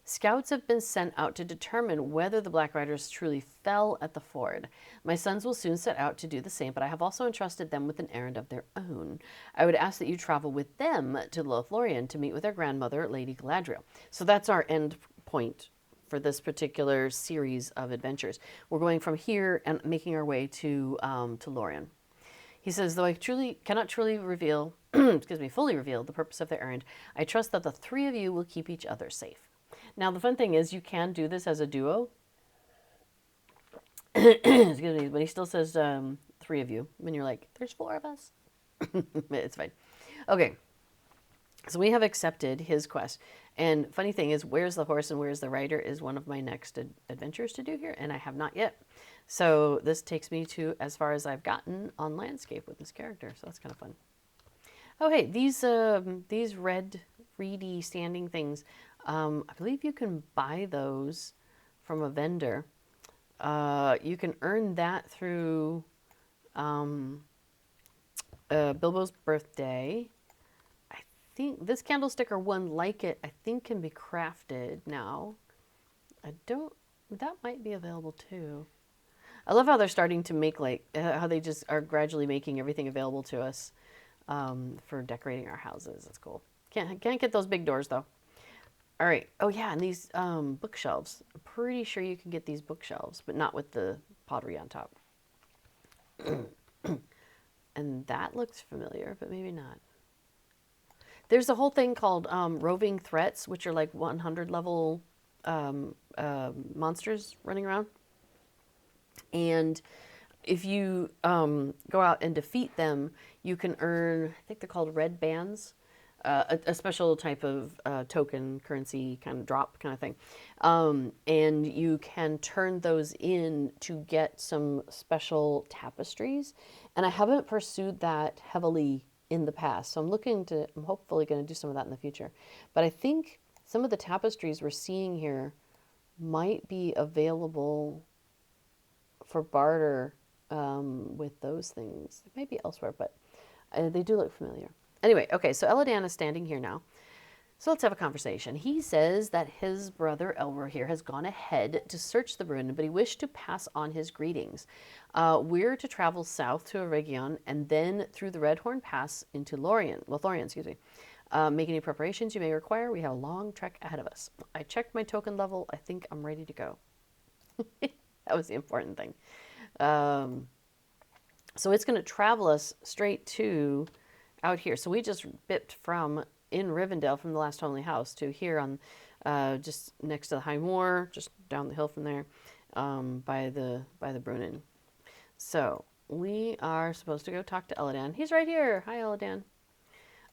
Scouts have been sent out to determine whether the Black Riders truly fell at the ford. My sons will soon set out to do the same, but I have also entrusted them with an errand of their own. I would ask that you travel with them to Lothlorien to meet with their grandmother, Lady Galadriel. So that's our end point for this particular series of adventures. We're going from here and making our way to Lorien. He says, though I cannot truly reveal, fully reveal the purpose of their errand, I trust that the three of you will keep each other safe. Now, the fun thing is you can do this as a duo. Excuse me, but he still says three of you. When you're like, there's four of us. It's fine. Okay. So we have accepted his quest. And funny thing is, where's the horse and where's the rider is one of my next adventures to do here, and I have not yet. So this takes me to as far as I've gotten on landscape with this character. So that's kind of fun. Oh, hey, these red, reedy standing things, I believe you can buy those from a vendor. You can earn that through Bilbo's birthday. I think this candlestick or one like it, I think can be crafted now. That might be available too. I love how they're starting to make how they just are gradually making everything available to us for decorating our houses. It's cool. Can't get those big doors though. All right. Oh yeah, and these bookshelves. I'm pretty sure you can get these bookshelves, but not with the pottery on top. And that looks familiar, but maybe not. There's a whole thing called roving threats, which are like 100 level monsters running around. And if you go out and defeat them, you can earn, I think they're called red bands, a special type of token currency kind of drop kind of thing. And you can turn those in to get some special tapestries. And I haven't pursued that heavily in the past. So I'm hopefully going to do some of that in the future. But I think some of the tapestries we're seeing here might be available for barter with those things. It may be elsewhere, but they do look familiar. Anyway, okay, so Eladan is standing here now. So let's have a conversation. He says that his brother Elrohir has gone ahead to search the Brunnen, but he wished to pass on his greetings. We're to travel south to Eregion and then through the Redhorn Pass into Lothlorien, make any preparations you may require. We have a long trek ahead of us. I checked my token level. I think I'm ready to go. That was the important thing. So it's going to travel us straight to out here. So we just bipped from in Rivendell from the last Homely House to here on just next to the High Moor, just down the hill from there, by the Brunnen. So we are supposed to go talk to Eladan. He's right here. Hi, Eladan.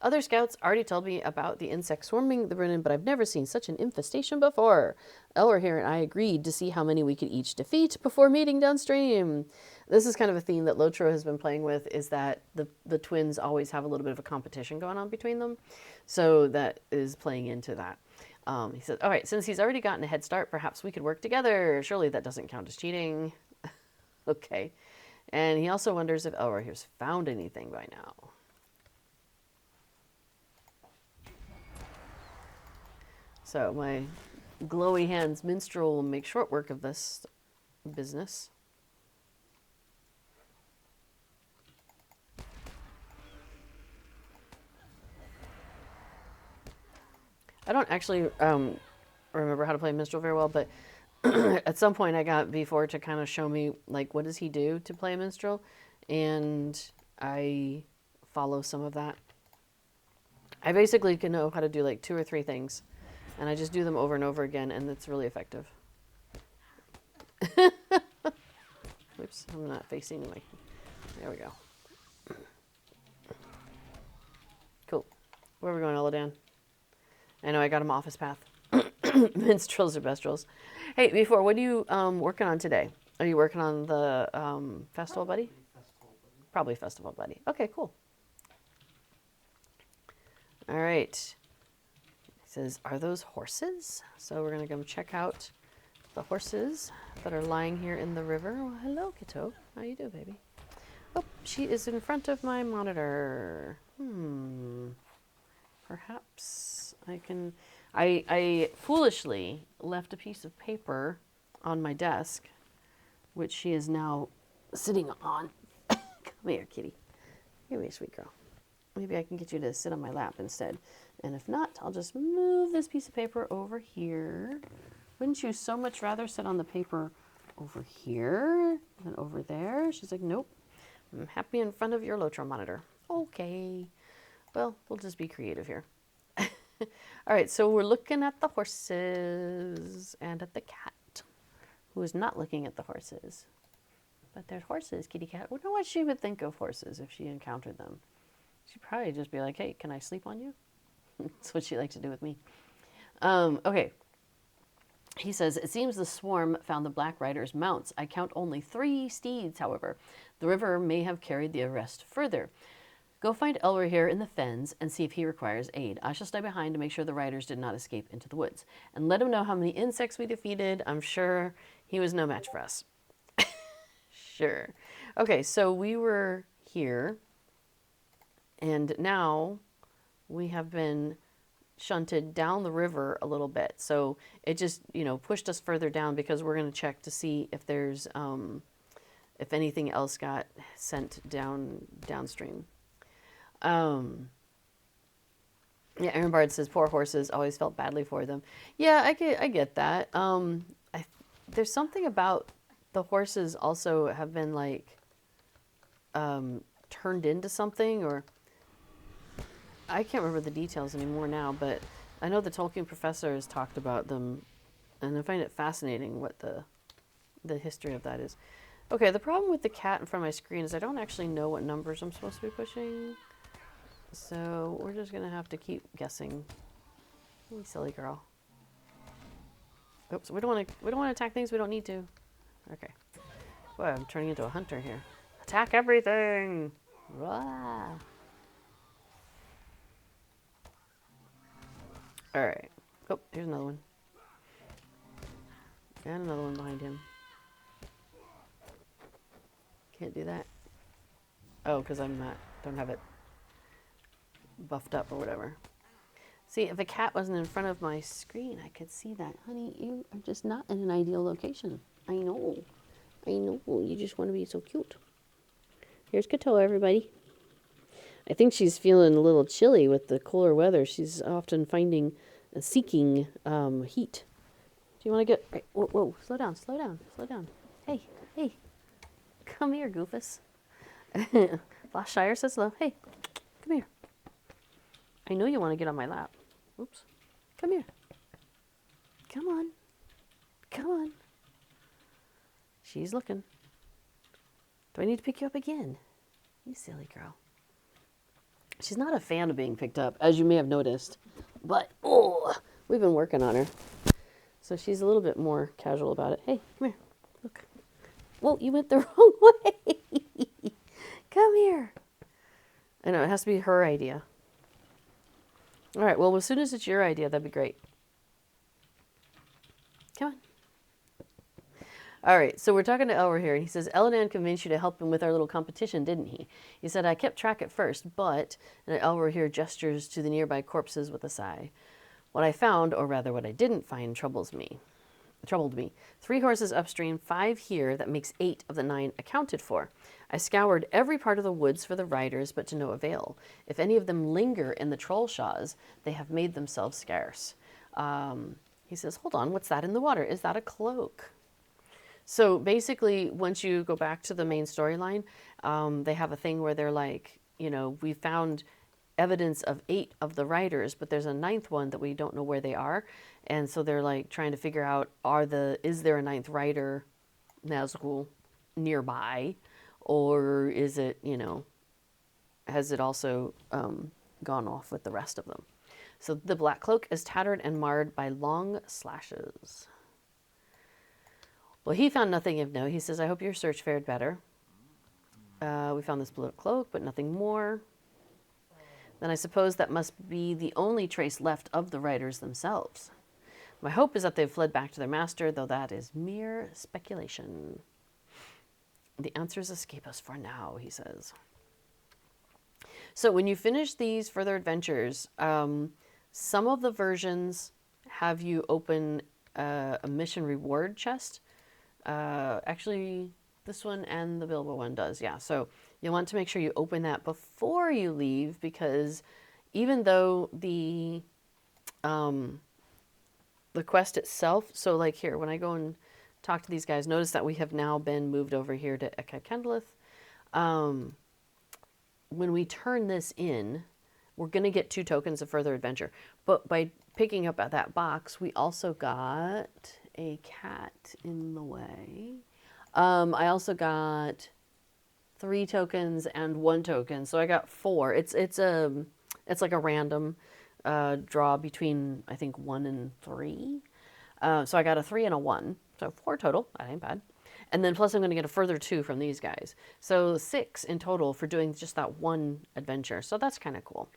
Other scouts already told me about the insects swarming the Brunnen, but I've never seen such an infestation before. Elrohir and I agreed to see how many we could each defeat before meeting downstream. This is kind of a theme that Lotro has been playing with, is that the twins always have a little bit of a competition going on between them. So that is playing into that. He said, all right, since he's already gotten a head start, perhaps we could work together. Surely that doesn't count as cheating. Okay. And he also wonders if Elrohir's found anything by now. So my glowy hands minstrel will make short work of this business. I don't actually remember how to play minstrel very well, but At some point I got V4 to kind of show me, like, what does he do to play a minstrel? And I follow some of that. I basically can know how to do like 2 or 3 things, and I just do them over and over again, and it's really effective. Oops, I'm not facing like. There we go. Cool. Where are we going, Eladan? I know I got him off his path. Minstrels or bestrels. Hey, before, what are you working on today? Are you working on the festival buddy? Probably festival buddy. Okay, cool. All right. He says, are those horses? So we're going to go check out the horses that are lying here in the river. Well, hello, Kito. How you doing, baby? Oh, she is in front of my monitor. Perhaps I can... I foolishly left a piece of paper on my desk, which she is now sitting on. Come here, kitty. Come here, sweet girl. Maybe I can get you to sit on my lap instead. And if not, I'll just move this piece of paper over here. Wouldn't you so much rather sit on the paper over here than over there? She's like, nope. I'm happy in front of your Lotro monitor. Okay. Well, we'll just be creative here. All right, so we're looking at the horses and at the cat, who is not looking at the horses. But there's horses, kitty cat. I wonder what she would think of horses if she encountered them. She'd probably just be like, hey, can I sleep on you? That's what she likes to do with me. Okay. He says, it seems the swarm found the Black Riders' mounts. I count only 3 steeds, however. The river may have carried the arrest further. Go find Elrohir in the fens and see if he requires aid. I shall stay behind to make sure the riders did not escape into the woods. And let him know how many insects we defeated. I'm sure he was no match for us. Sure. Okay, so we were here. And now we have been shunted down the river a little bit. So it just, pushed us further down because we're going to check to see if there's, if anything else got sent downstream. Yeah, Aaron Bard says, poor horses, always felt badly for them. Yeah, I get that. There's something about the horses also have been like, turned into something, or I can't remember the details anymore now, but I know the Tolkien professor has talked about them, and I find it fascinating what the history of that is. Okay, the problem with the cat in front of my screen is I don't actually know what numbers I'm supposed to be pushing. So we're just gonna have to keep guessing. You silly girl. Oops, we don't want to attack things we don't need to. Okay. Boy, I'm turning into a hunter here. Attack everything! Rah. Alright. Oh, here's another one. And another one behind him. Can't do that. Oh, because I'm not, don't have it buffed up or whatever. See, if a cat wasn't in front of my screen, I could see that. Honey, you are just not in an ideal location. I know. I know. You just want to be so cute. Here's Kato, everybody. I think she's feeling a little chilly with the cooler weather. She's often seeking heat. Do you want to get... Right, whoa, slow down. Hey. Come here, Goofus. Loshire says hello. Hey, come here. I know you want to get on my lap. Oops. Come here. Come on. She's looking. Do I need to pick you up again? You silly girl. She's not a fan of being picked up, as you may have noticed. But, we've been working on her. So she's a little bit more casual about it. Hey, come here. Look. Whoa, you went the wrong way. Come here. I know, it has to be her idea. All right, well, as soon as it's your idea, that'd be great. Come on. All right, so we're talking to Elrohir here, and he says, Eladan convinced you to help him with our little competition, didn't he? He said, I kept track at first, but... And Elrohir here gestures to the nearby corpses with a sigh. What I found, or rather what I didn't find, troubled me. 3 horses upstream, 5 here, that makes 8 of the 9 accounted for. I scoured every part of the woods for the riders, but to no avail. If any of them linger in the troll shaws, they have made themselves scarce. He says, hold on, what's that in the water? Is that a cloak? So basically, once you go back to the main storyline, they have a thing where they're like, we found evidence of 8 of the riders, but there's a 9th one that we don't know where they are. And so they're like trying to figure out, is there a 9th rider, Nazgul, nearby? Or is it, has it also gone off with the rest of them? So the black cloak is tattered and marred by long slashes. Well, he found nothing of note. He says, I hope your search fared better. We found this blue cloak, but nothing more. Then I suppose that must be the only trace left of the riders themselves. My hope is that they've fled back to their master, though that is mere speculation. The answers escape us for now, he says. So when you finish these further adventures, some of the versions have you open a mission reward chest. Actually, this one and the Bilbo one does, yeah. So you'll want to make sure you open that before you leave, because even though the quest itself, so like here, when I go and talk to these guys, notice that we have now been moved over here to Ecad Kendleth. When we turn this in, we're going to get 2 tokens of further adventure. But by picking up at that box, we also got a cat in the way. I also got 3 tokens and 1 token, so I got 4. It's like a random draw between, I think, 1 and 3. So I got a 3 and a 1, so 4 total. That ain't bad. And then plus I'm going to get a further 2 from these guys. So 6 in total for doing just that 1 adventure. So that's kind of cool.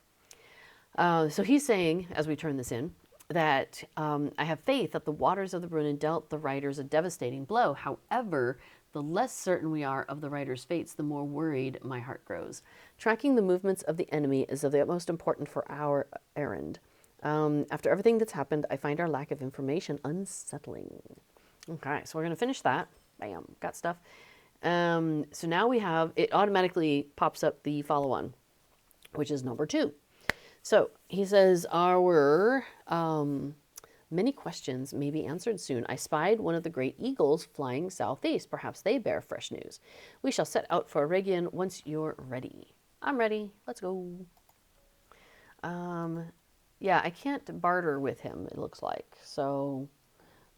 So he's saying, as we turn this in, that I have faith that the waters of the Brunnen dealt the riders a devastating blow. However, the less certain we are of the riders' fates, the more worried my heart grows. Tracking the movements of the enemy is of the utmost importance for our errand. After everything that's happened, I find our lack of information unsettling. Okay, so we're going to finish that. Bam, got stuff. So now we have, it automatically pops up the follow-on, which is number 2. So he says, our many questions may be answered soon. I spied one of the great eagles flying southeast. Perhaps they bear fresh news. We shall set out for Aragian once you're ready. I'm ready. Let's go. Yeah, I can't barter with him, it looks like. So,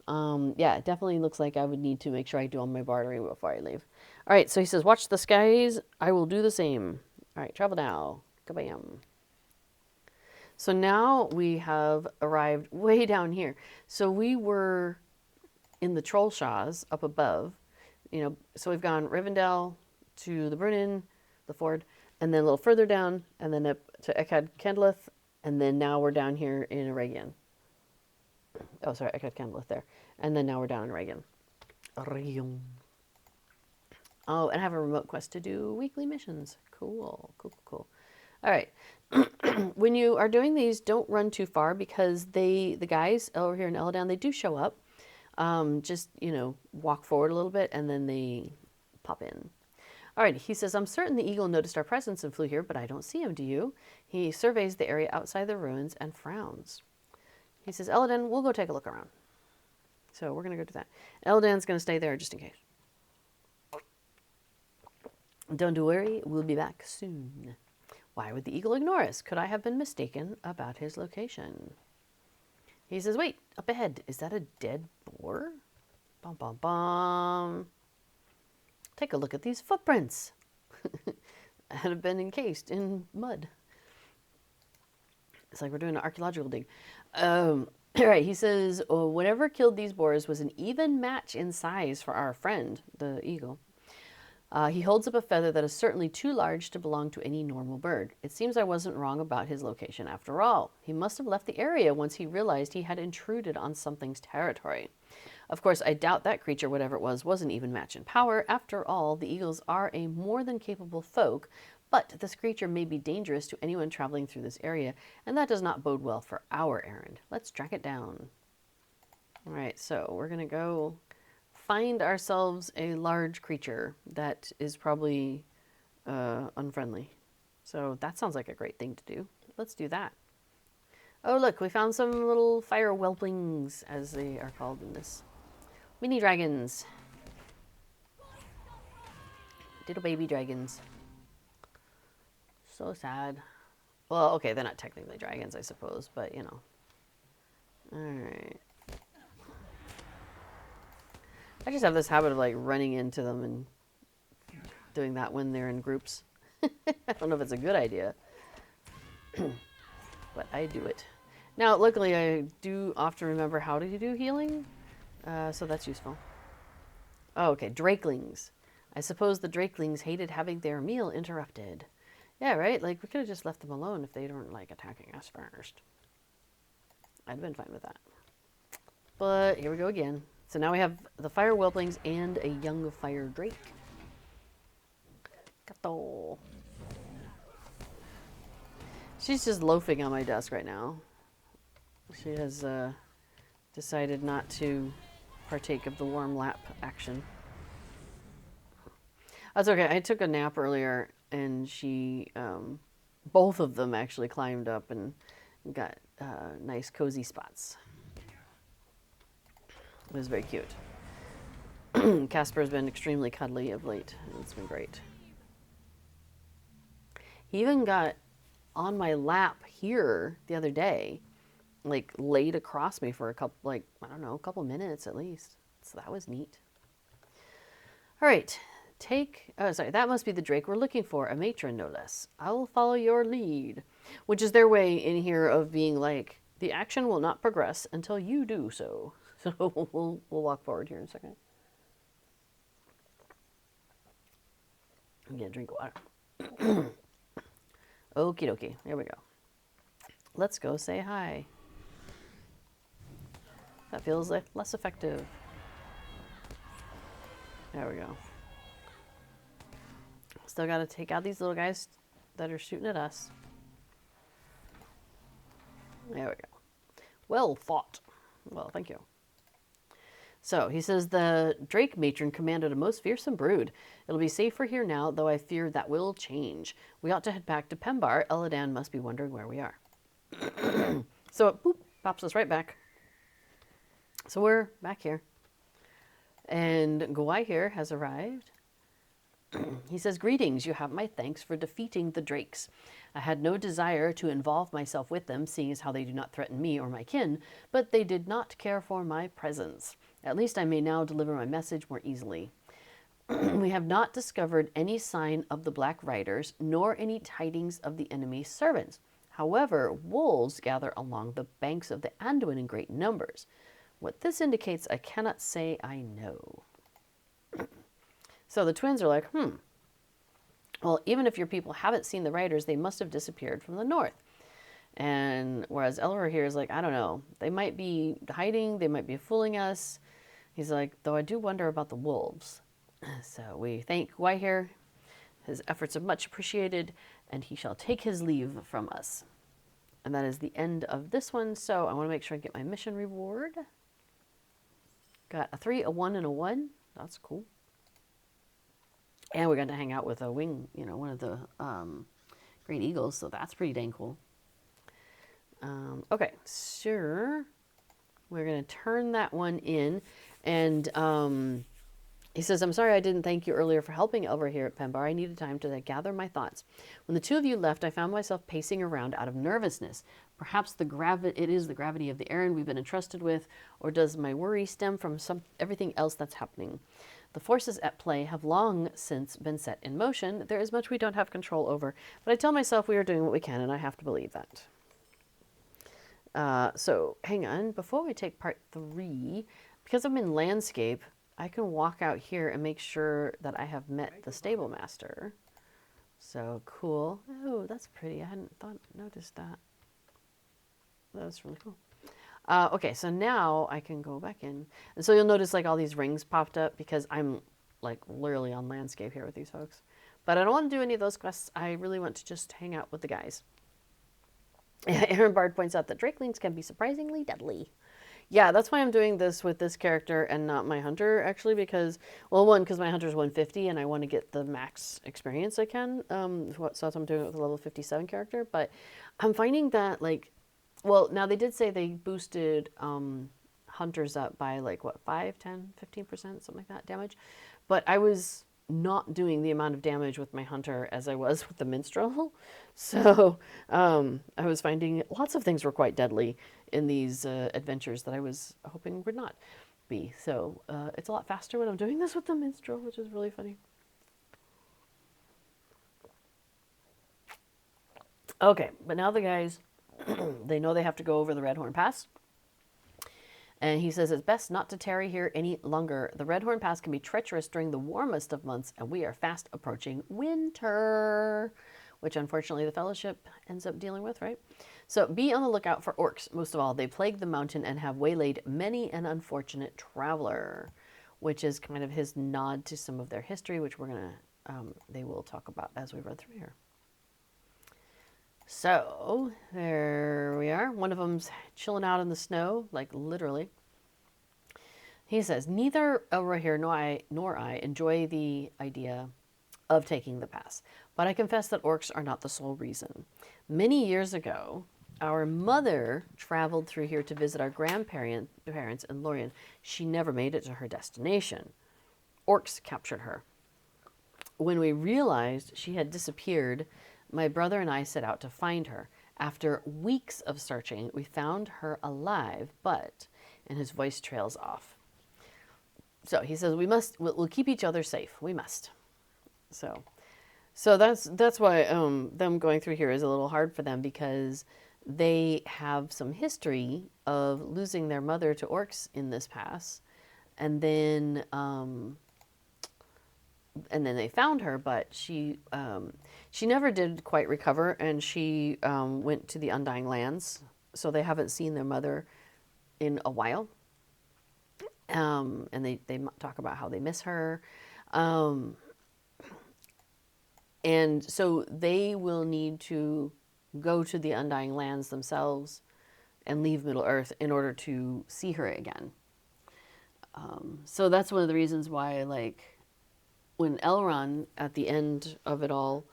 yeah, it definitely looks like I would need to make sure I do all my bartering before I leave. All right, so he says, watch the skies. I will do the same. All right, travel now. Kabam. So now we have arrived way down here. So we were in the Trollshaws up above, so we've gone Rivendell to the Brunnen, the ford, and then a little further down, and then up to Ecad Kendleth, and then now we're down here in Aragian. Oh, sorry, Ecad Kendleth there. And then now we're down in Aragian. Aragian. Oh, and I have a remote quest to do weekly missions. Cool, cool, cool, cool. All right. When you are doing these, don't run too far, because the guys over here in Elladan, they do show up. Just, walk forward a little bit and then they pop in. All right, he says, I'm certain the eagle noticed our presence and flew here, but I don't see him, do you? He surveys the area outside the ruins and frowns. He says, Elladan, we'll go take a look around. So we're going to go do that. Elladan's going to stay there just in case. Don't worry, we'll be back soon. Why would the eagle ignore us? Could I have been mistaken about his location? He says, wait, up ahead. Is that a dead boar? Bum, bum, bum. Take a look at these footprints. that have been encased in mud. It's like we're doing an archaeological dig. All right, he says, oh, whatever killed these boars was an even match in size for our friend, the eagle. He holds up a feather that is certainly too large to belong to any normal bird. It seems I wasn't wrong about his location after all. He must have left the area once he realized he had intruded on something's territory. Of course, I doubt that creature, whatever it was, wasn't even match in power. After all, the eagles are a more than capable folk, but this creature may be dangerous to anyone traveling through this area, and that does not bode well for our errand. Let's track it down. All right, so we're going to go find ourselves a large creature that is probably unfriendly. So that sounds like a great thing to do. Let's do that. Oh, look, we found some little fire whelplings, as they are called in this. Mini dragons. Little baby dragons. So sad. Well, okay, they're not technically dragons, I suppose, but you know. Alright. I just have this habit of like running into them and doing that when they're in groups. I don't know if it's a good idea, but I do it. Now, luckily, I do often remember how to do healing, so that's useful. Oh, okay, drakelings. I suppose the drakelings hated having their meal interrupted. Yeah, right? Like, we could have just left them alone if they weren't, like, attacking us first. I'd have been fine with that. But here we go again. So now we have the fire whelplings and a young fire drake. Kato. She's just loafing on my desk right now. She has decided not to partake of the warm lap action. That's okay. I took a nap earlier, and she, both of them actually climbed up and got nice cozy spots. It was very cute. Casper's been extremely cuddly of late. It's been great. He even got on my lap here the other day, like laid across me for a couple, like, I don't know, a couple minutes at least. So that was neat. All right. That must be the drake we're looking for, a matron no less. I will follow your lead, which is their way in here of being like, the action will not progress until you do so. So we'll walk forward here in a second. I'm gonna drink water. Okie dokie, here we go. Let's go say hi. That feels like less effective. There we go. Still got to take out these little guys that are shooting at us. There we go. Well fought. Well, thank you. So, he says, the Drake matron commanded a most fearsome brood. It'll be safer here now, though I fear that will change. We ought to head back to Pembar. Eladan must be wondering where we are. So it boop, pops us right back. So we're back here. And Gwai here has arrived. He says, greetings, you have my thanks for defeating the drakes. I had no desire to involve myself with them, seeing as how they do not threaten me or my kin, but they did not care for my presence. At least I may now deliver my message more easily. We have not discovered any sign of the Black Riders, nor any tidings of the enemy's servants. However, wolves gather along the banks of the Anduin in great numbers. What this indicates, I cannot say I know. So the twins are like, well, even if your people haven't seen the riders, they must have disappeared from the north. And whereas Elror here is like, I don't know, they might be hiding, they might be fooling us. He's like, though I do wonder about the wolves. So we thank Gwai here. His efforts are much appreciated, and he shall take his leave from us. And that is the end of this one. So I want to make sure I get my mission reward. Got a 3, a 1, and a 1. That's cool. And we're going to hang out with a wing, one of the great eagles. So that's pretty dang cool. Okay, sure. We're going to turn that one in. And he says, I'm sorry I didn't thank you earlier for helping over here at Pembar. I needed time to gather my thoughts. When the two of you left, I found myself pacing around out of nervousness. Perhaps it is the gravity of the errand we've been entrusted with, or does my worry stem from everything else that's happening? The forces at play have long since been set in motion. There is much we don't have control over, but I tell myself we are doing what we can, and I have to believe that. So, hang on. Before we take part 3, because I'm in landscape, I can walk out here and make sure that I have met the stable master. So, cool. Oh, that's pretty. I hadn't noticed that. That's really cool. Okay, so now I can go back in. And so you'll notice like all these rings popped up because I'm like literally on landscape here with these folks. But I don't want to do any of those quests. I really want to just hang out with the guys. Aaron Bard points out that drakelings can be surprisingly deadly. Yeah, that's why I'm doing this with this character and not my hunter, actually, because, well, one, because my hunter's 150 and I want to get the max experience I can. So that's why I'm doing it with a level 57 character. But I'm finding that, like, Well, now they did say they boosted hunters up by like what, 5, 10, 15%, something like that damage. But I was not doing the amount of damage with my hunter as I was with the minstrel. So I was finding lots of things were quite deadly in these adventures that I was hoping would not be. So it's a lot faster when I'm doing this with the minstrel, which is really funny. Okay, but now the guys, they know they have to go over the Redhorn Pass. And he says it's best not to tarry here any longer. The Redhorn Pass can be treacherous during the warmest of months, and we are fast approaching winter, which unfortunately the Fellowship ends up dealing with, right? So be on the lookout for orcs, most of all. They plague the mountain and have waylaid many an unfortunate traveler, which is kind of his nod to some of their history, which we're going to, they will talk about as we run through here. So there we are. One of them's chilling out in the snow, like literally. He says, neither Rohirric nor I enjoy the idea of taking the pass, but I confess that orcs are not the sole reason. Many years ago, our mother traveled through here to visit our grandparents in Lorien. She never made it to her destination. Orcs captured her. When we realized she had disappeared, my brother and I set out to find her. After weeks of searching, we found her alive, but, and his voice trails off. So he says, we'll keep each other safe. We must. So that's why them going through here is a little hard for them, because they have some history of losing their mother to orcs in this pass, and then they found her, but she never did quite recover, and she went to the Undying Lands, so they haven't seen their mother in a while. And they talk about how they miss her. And so they will need to go to the Undying Lands themselves and leave Middle-earth in order to see her again. So that's one of the reasons why, like, when Elrond, at the end of it all,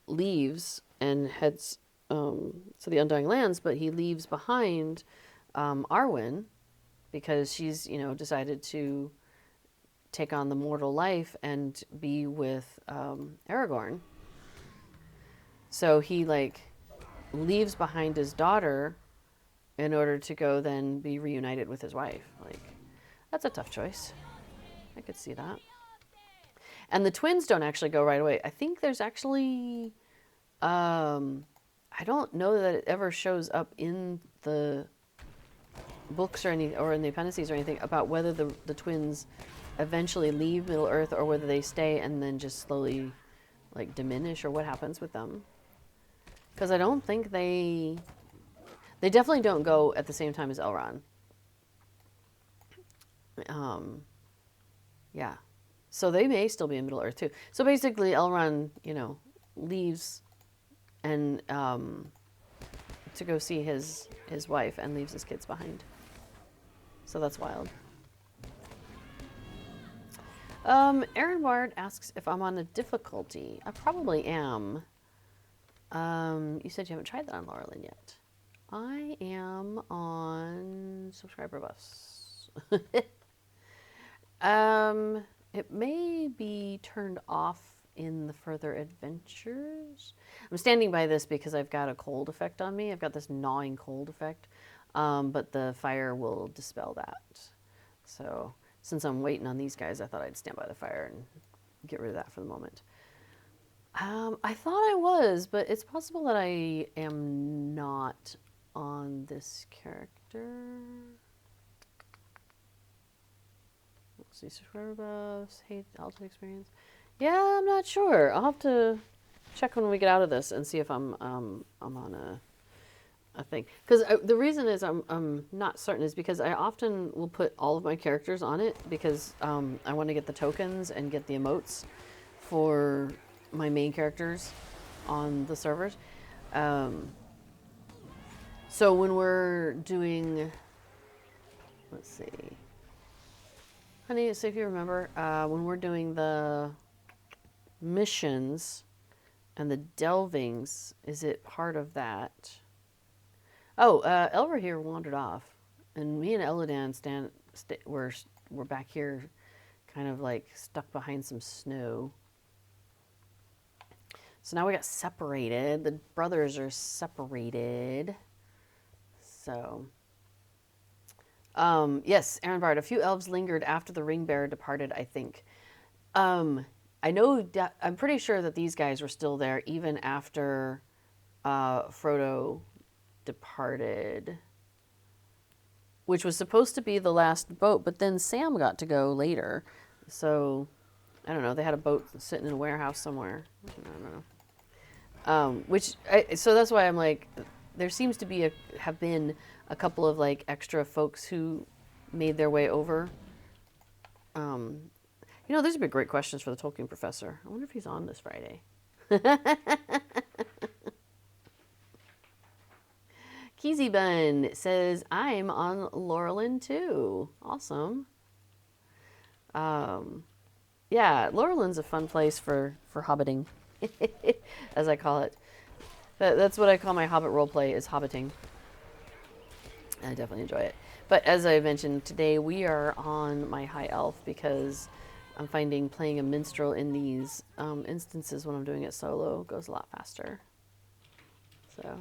leaves and heads to the Undying Lands, but he leaves behind Arwen, because she's, decided to take on the mortal life and be with Aragorn. So he, like, leaves behind his daughter in order to go then be reunited with his wife. Like, that's a tough choice. I could see that. And the twins don't actually go right away. I think there's actually, I don't know that it ever shows up in the books or in the appendices or anything about whether the twins eventually leave Middle-earth or whether they stay and then just slowly, like, diminish, or what happens with them. Because I don't think they definitely don't go at the same time as Elrond. Yeah. So they may still be in Middle-earth too. So basically Elrond, leaves and to go see his wife, and leaves his kids behind. So that's wild. Aaron Ward asks if I'm on a difficulty. I probably am. You said you haven't tried that on Laurelyn yet. I am on subscriber bus. It may be turned off in the further adventures. I'm standing by this because I've got a cold effect on me. I've got this gnawing cold effect, but the fire will dispel that. So since I'm waiting on these guys, I thought I'd stand by the fire and get rid of that for the moment. I thought I was, but it's possible that I am not on this character. Let's see, subscriber buffs, hate altitude experience. Yeah, I'm not sure. I'll have to check when we get out of this and see if I'm on a thing. Because the reason is I'm not certain is because I often will put all of my characters on it because I want to get the tokens and get the emotes for my main characters on the servers. So when we're doing, let's see, honey, so if you remember, when we're doing the missions and the Delvings, is it part of that? Oh, Elver here wandered off, and me and Eladan were back here, kind of like stuck behind some snow. So now we got separated. The brothers are separated. So, yes, Aaron Bard. A few elves lingered after the ring bearer departed, I think. Um, I know. I'm pretty sure that these guys were still there even after Frodo departed, which was supposed to be the last boat, but then Sam got to go later. So I don't know. They had a boat sitting in a warehouse somewhere. I don't know. So that's why I'm like, there seems to be have been a couple of like extra folks who made their way over. These would be great questions for the Tolkien professor. I wonder if he's on this Friday. Keezy Bun says, I'm on Laurelin too. Awesome. Yeah, Laurelin's a fun place for hobbiting, as I call it. That's what I call my Hobbit roleplay, is hobbiting. I definitely enjoy it. But as I mentioned, today we are on my high elf because I'm finding playing a minstrel in these instances when I'm doing it solo goes a lot faster. So,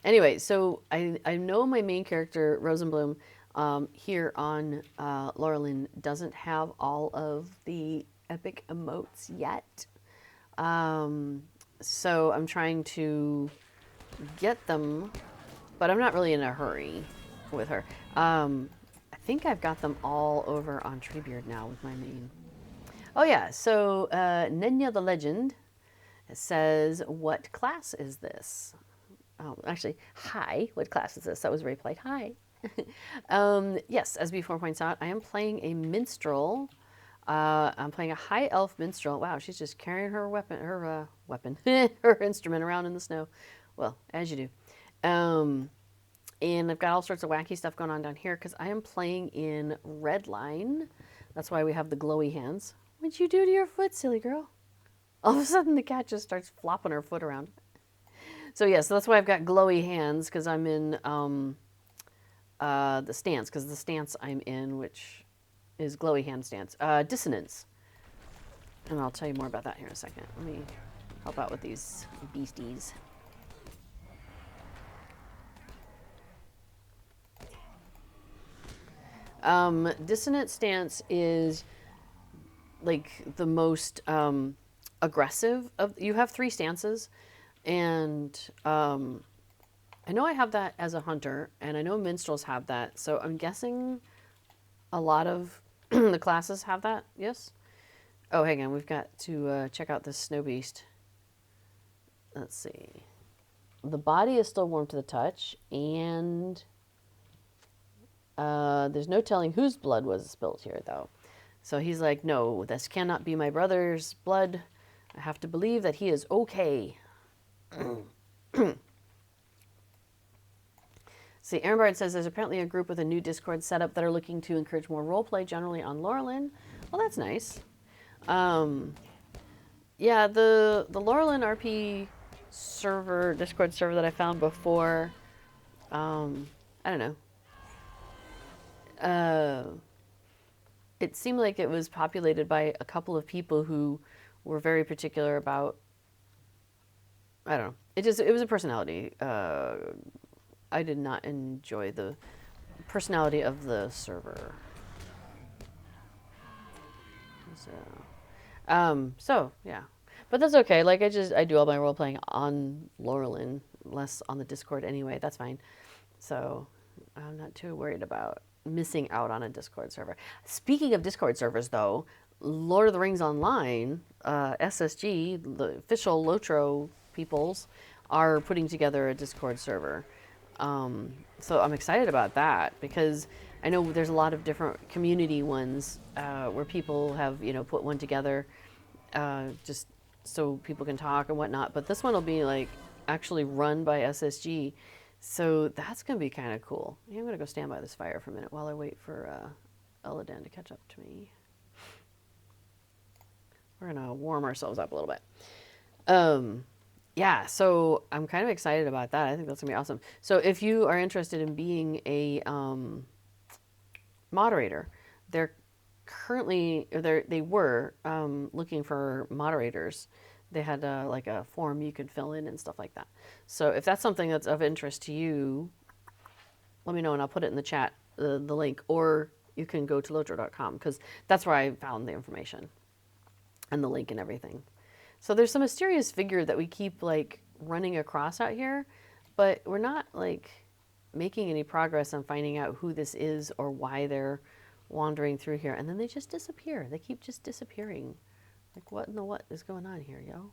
anyway, so I know my main character, Rosenbloom, here on Laurelin doesn't have all of the epic emotes yet. So I'm trying to get them, but I'm not really in a hurry with her. I think I've got them all over on Treebeard now with my main. Oh yeah, so Nenya the Legend says, what class is this? Oh, actually, hi, what class is this? That was very polite. Hi. Yes, as before points out, I am playing a minstrel. I'm playing a high elf minstrel. Wow, she's just carrying her her instrument around in the snow. Well, as you do. And I've got all sorts of wacky stuff going on down here because I am playing in Redline. That's why we have the glowy hands. What'd you do to your foot, silly girl? All of a sudden, the cat just starts flopping her foot around. So yeah, so that's why I've got glowy hands, because I'm in the stance, because the stance I'm in, which is glowy hand stance, dissonance. And I'll tell you more about that here in a second. Let me help out with these beasties. Dissonant stance is like the most aggressive of. You have 3 stances, and I know I have that as a hunter, and I know minstrels have that. So I'm guessing a lot of the classes have that. Yes. Oh, hang on. We've got to check out this snow beast. Let's see. The body is still warm to the touch, and there's no telling whose blood was spilled here, though. So he's like, no, this cannot be my brother's blood. I have to believe that he is okay. See, Aaron Bard says there's apparently a group with a new Discord setup that are looking to encourage more roleplay generally on Laurelin. Well, that's nice. Yeah, the Laurelin RP server, Discord server that I found before, I don't know. It seemed like it was populated by a couple of people who were very particular about, I don't know. It was a personality. I did not enjoy the personality of the server. So yeah, but that's okay. Like I do all my role playing on Laurelin, less on the Discord anyway. That's fine. So I'm not too worried about missing out on a Discord server. Speaking of Discord servers, though, Lord of the Rings Online, SSG, the official Lotro peoples, are putting together a Discord server. So I'm excited about that because I know there's a lot of different community ones where people have put one together just so people can talk and whatnot. But this one will be like actually run by SSG. So that's going to be kind of cool. Yeah, I'm going to go stand by this fire for a minute while I wait for Eladan to catch up to me. We're going to warm ourselves up a little bit. yeah, so I'm kind of excited about that. I think that's gonna be awesome. So if you are interested in being a moderator, they're currently, or they were looking for moderators. They had like a form you could fill in and stuff like that. So if that's something that's of interest to you, let me know and I'll put it in the chat, the link, or you can go to lotro.com because that's where I found the information and the link and everything. So there's some mysterious figure that we keep like running across out here, but we're not like making any progress on finding out who this is or why they're wandering through here. And then they just disappear. They keep just disappearing. Like what in the what is going on here, yo?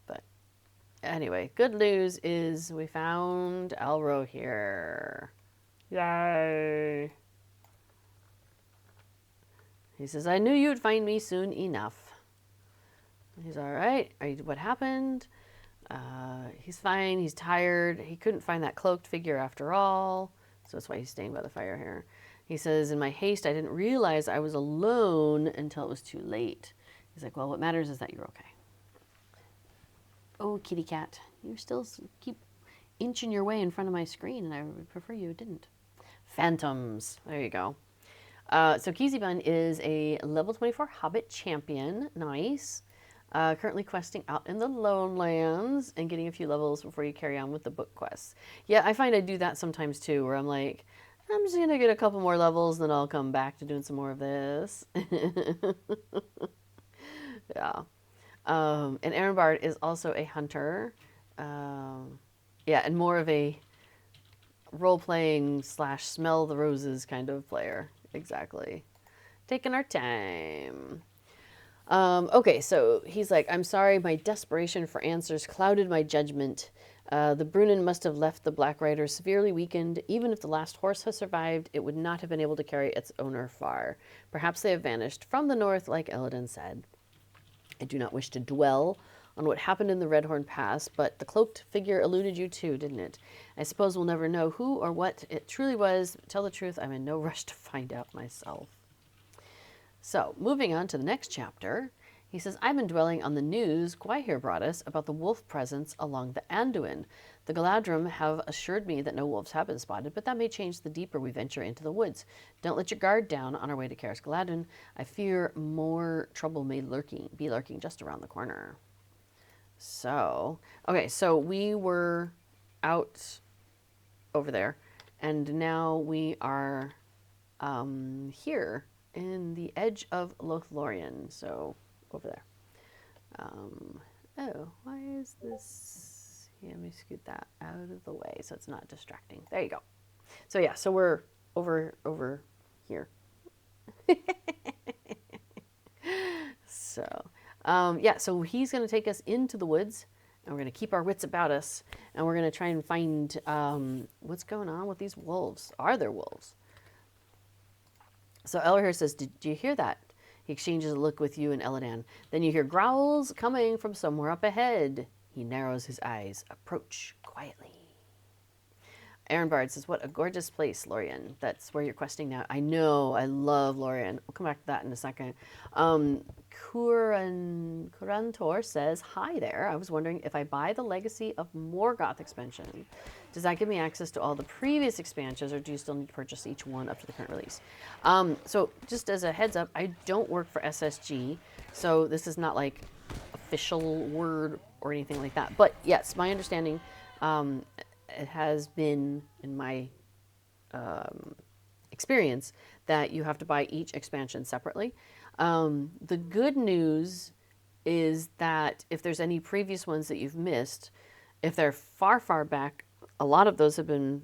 But anyway, good news is we found Elro here. Yay. He says, I knew you'd find me soon enough. He's all right. What happened? He's fine. He's tired. He couldn't find that cloaked figure after all. So that's why he's staying by the fire here. He says, in my haste, I didn't realize I was alone until it was too late. He's like, well, what matters is that you're okay. Oh, kitty cat. You still keep inching your way in front of my screen, and I would prefer you didn't. Phantoms. There you go. So Kizibun is a level 24 Hobbit champion. Nice. Currently questing out in the Lowlands and getting a few levels before you carry on with the book quests. Yeah, I find I do that sometimes too, where I'm like, I'm just going to get a couple more levels, then I'll come back to doing some more of this. Yeah. And Aaron Bard is also a hunter. Yeah, and more of a role-playing / smell the roses kind of player. Exactly. Taking our time. Okay, so he's like, I'm sorry, my desperation for answers clouded my judgment. The Brunnen must have left the Black Rider severely weakened. Even if the last horse has survived, it would not have been able to carry its owner far. Perhaps they have vanished from the north, like Elladan said. I do not wish to dwell on what happened in the Redhorn Pass, but the cloaked figure eluded you too, didn't it? I suppose we'll never know who or what it truly was. But tell the truth, I'm in no rush to find out myself. So, moving on to the next chapter, he says, I've been dwelling on the news Gwaihir brought us about the wolf presence along the Anduin. The Galadrim have assured me that no wolves have been spotted, but that may change the deeper we venture into the woods. Don't let your guard down on our way to Caras Galadhun. I fear more trouble may be lurking just around the corner. So, okay, so we were out over there, and now we are here in the edge of Lothlorien, so over there. Oh, why is this? Yeah, let me scoot that out of the way so it's not distracting. There you go. So yeah, so we're over here. So, yeah, so he's going to take us into the woods, and we're going to keep our wits about us, and we're going to try and find what's going on with these wolves. Are there wolves? So Elrohir says, did you hear that? He exchanges a look with you and Elladan. Then you hear growls coming from somewhere up ahead. He narrows his eyes. Approach quietly. Erenbard says, what a gorgeous place, Lorien. That's where you're questing now. I know. I love Lorien. We'll come back to that in a second. Kurantor says, hi there. I was wondering if I buy the Legacy of Morgoth expansion, does that give me access to all the previous expansions, or do you still need to purchase each one up to the current release? So just as a heads up, I don't work for SSG, so this is not like official word or anything like that. But yes, my understanding, it has been in my experience that you have to buy each expansion separately. The good news is that if there's any previous ones that you've missed, if they're far back, a lot of those have been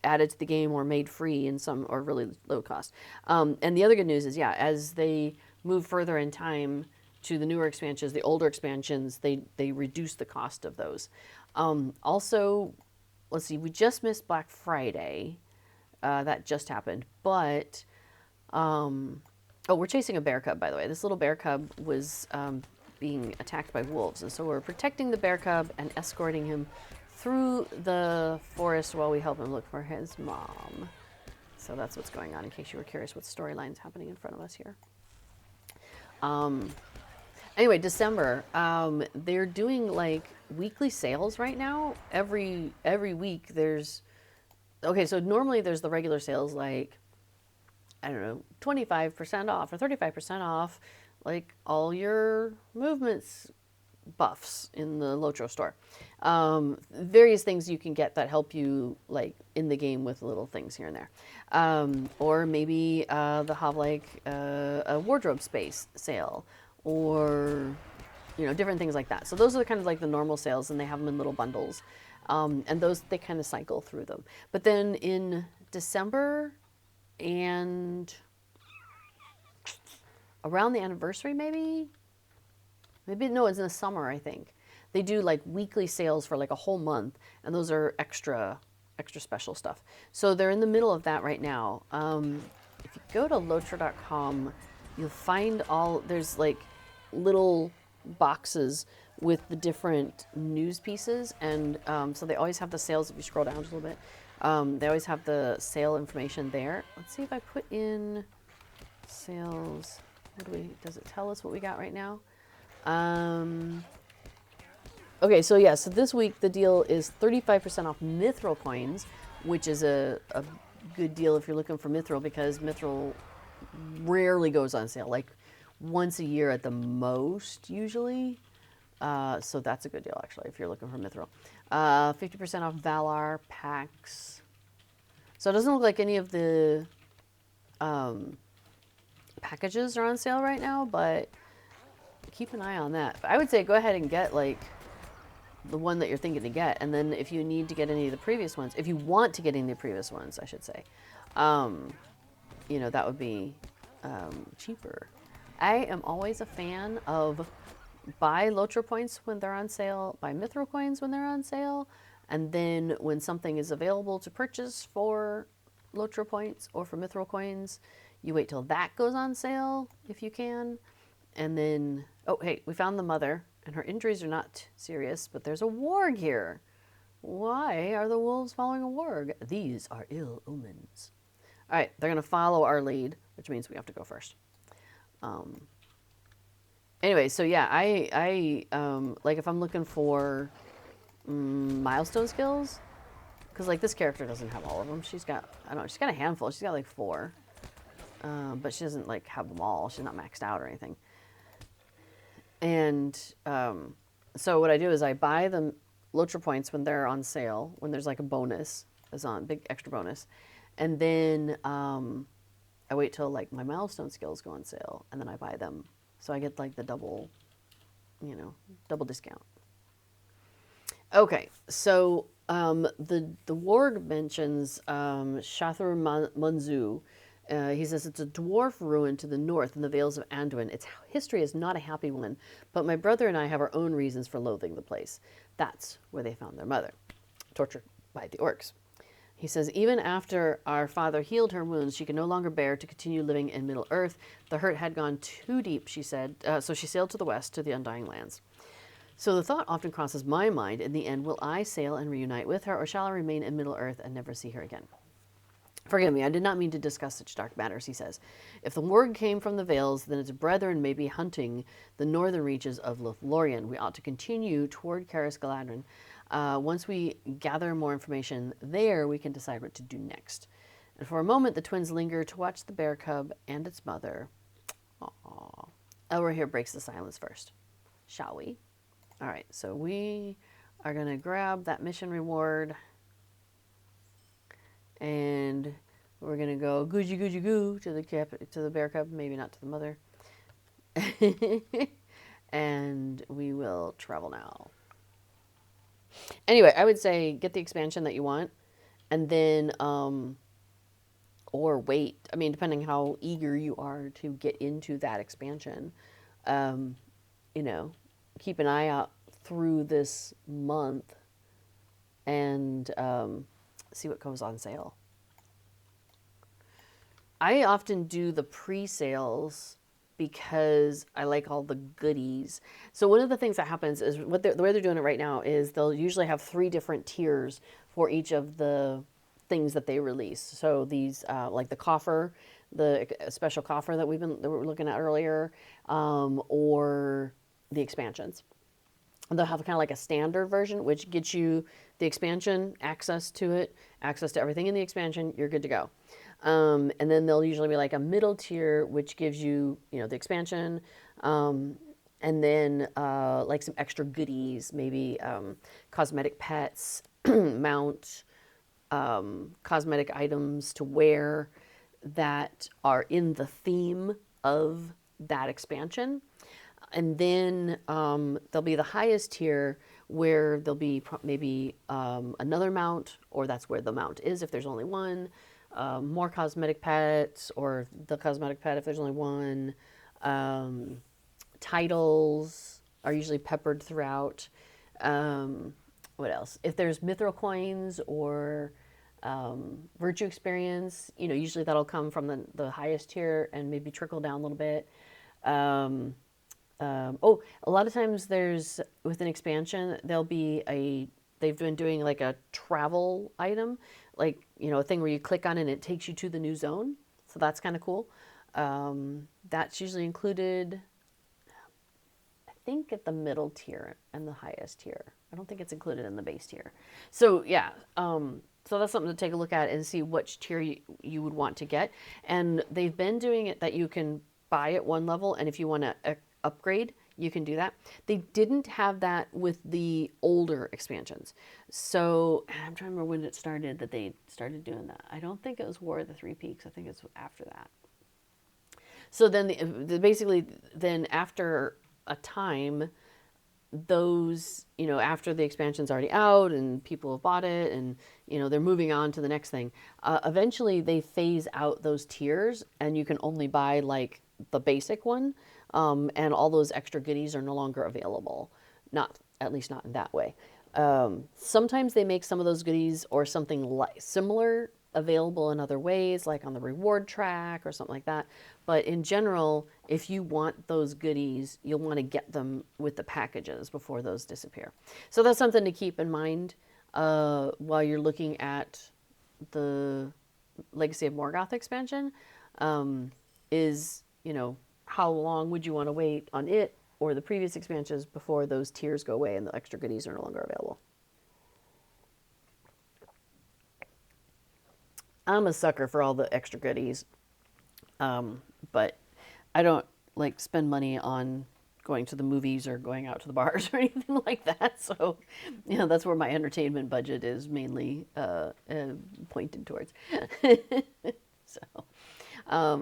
added to the game or made free in some, or really low cost. And the other good news is, yeah, as they move further in time to the newer expansions, the older expansions, they reduce the cost of those. Also, let's see, we just missed Black Friday. That just happened. But, oh, we're chasing a bear cub, by the way. This little bear cub was being attacked by wolves. And so we're protecting the bear cub and escorting him through the forest while we help him look for his mom. So that's what's going on, in case you were curious what storyline's happening in front of us here. Anyway, December, they're doing like weekly sales right now. Every week there's okay. So normally there's the regular sales like I don't know, 25% off or 35% off, like all your movements buffs in the Lotro store. Various things you can get that help you like in the game with little things here and there. Or maybe the have like a wardrobe space sale or different things like that. So those are kind of like the normal sales, and they have them in little bundles, and those they kind of cycle through them. But then in December and around the anniversary, maybe no, it's in the summer, I think. They do like weekly sales for like a whole month, and those are extra special stuff. So they're in the middle of that right now. If you go to Lotro.com, you'll find there's like little boxes with the different news pieces, and so they always have the sales. If you scroll down just a little bit, they always have the sale information there. Let's see if I put in sales. Does it tell us what we got right now? Okay, so yeah, so this week the deal is 35% off Mithril coins, which is a good deal if you're looking for Mithril, because Mithril rarely goes on sale, like once a year at the most, usually. So that's a good deal, actually, if you're looking for Mithril. 50% off Valar packs. So it doesn't look like any of the packages are on sale right now, but keep an eye on that. I would say go ahead and get like the one that you're thinking to get, and then if you need to get any of the previous ones, if you want to get any of the previous ones, I should say, that would be cheaper. I am always a fan of buy Lotro points when they're on sale, buy Mithril coins when they're on sale, and then when something is available to purchase for Lotro points or for Mithril coins, you wait till that goes on sale if you can. And then, oh, hey, we found the mother, and her injuries are not serious, but there's a warg here. Why are the wolves following a warg? These are ill omens. All right, they're going to follow our lead, which means we have to go first. Anyway, so yeah, I like if I'm looking for milestone skills, because like this character doesn't have all of them. She's got, I don't know, she's got a handful. She's got like 4, but she doesn't like have them all. She's not maxed out or anything. And so what I do is I buy the Lotro points when they're on sale, when there's like a bonus is on, big extra bonus. And then I wait till like my milestone skills go on sale, and then I buy them. So I get like the double discount. Okay, so the warg mentions Shathur Munzu. He says it's a dwarf ruin to the north in the Vales of Anduin. Its history is not a happy one, but my brother and I have our own reasons for loathing the place. That's where they found their mother, tortured by the orcs. He says, even after our father healed her wounds, she could no longer bear to continue living in Middle Earth. The hurt had gone too deep, she said, so she sailed to the west, to the Undying Lands. So the thought often crosses my mind, in the end, will I sail and reunite with her, or shall I remain in Middle Earth and never see her again? Forgive me, I did not mean to discuss such dark matters, he says. If the warg came from the Vales, then its brethren may be hunting the northern reaches of Lothlorien. We ought to continue toward Caris Galadrin. Once we gather more information there, we can decide what to do next. And for a moment, the twins linger to watch the bear cub and its mother. Aww. Rohirric breaks the silence first. Shall we? All right, so we are going to grab that mission reward. And we're going to go googie googie goo to the bear cub, maybe not to the mother. And we will travel now. Anyway, I would say get the expansion that you want, and then, or wait. I mean, depending how eager you are to get into that expansion, keep an eye out through this month and see what goes on sale. I often do the pre-sales because I like all the goodies. So one of the things that happens is the way they're doing it right now is they'll usually have 3 different tiers for each of the things that they release. So these like the coffer, the special coffer that we were looking at earlier, or the expansions. They'll have kind of like a standard version, which gets you the expansion, access to it, access to everything in the expansion. You're good to go. And then there'll usually be like a middle tier, which gives you, the expansion, and then like some extra goodies, maybe cosmetic pets, mount, cosmetic items to wear that are in the theme of that expansion. And then there'll be the highest tier where there'll be maybe another mount, or that's where the mount is if there's only one, more cosmetic pets, or the cosmetic pet if there's only one. Titles are usually peppered throughout. What else? If there's mithril coins or virtue experience, usually that'll come from the highest tier and maybe trickle down a little bit. A lot of times there's, with an expansion, they've been doing like a travel item, like, a thing where you click on it and it takes you to the new zone. So that's kind of cool. That's usually included, I think, at the middle tier and the highest tier. I don't think it's included in the base tier. So yeah, so that's something to take a look at and see which tier you would want to get. And they've been doing it that you can buy at one level, and if you want to upgrade, you can do that. They didn't have that with the older expansions. So I'm trying to remember when it started that they started doing that. I don't think it was War of the Three Peaks. I think it's after that. So then basically then after a time, those, after the expansion's already out and people have bought it and, they're moving on to the next thing, eventually they phase out those tiers and you can only buy like the basic one, and all those extra goodies are no longer available. Not, at least not in that way. Sometimes they make some of those goodies or something similar available in other ways, like on the reward track or something like that. But in general, if you want those goodies, you'll want to get them with the packages before those disappear. So that's something to keep in mind while you're looking at the Legacy of Morgoth expansion. Is, how long would you want to wait on it or the previous expansions before those tiers go away and the extra goodies are no longer available? I'm a sucker for all the extra goodies, but I don't like spend money on going to the movies or going out to the bars or anything like that. So, that's where my entertainment budget is mainly pointed towards. So,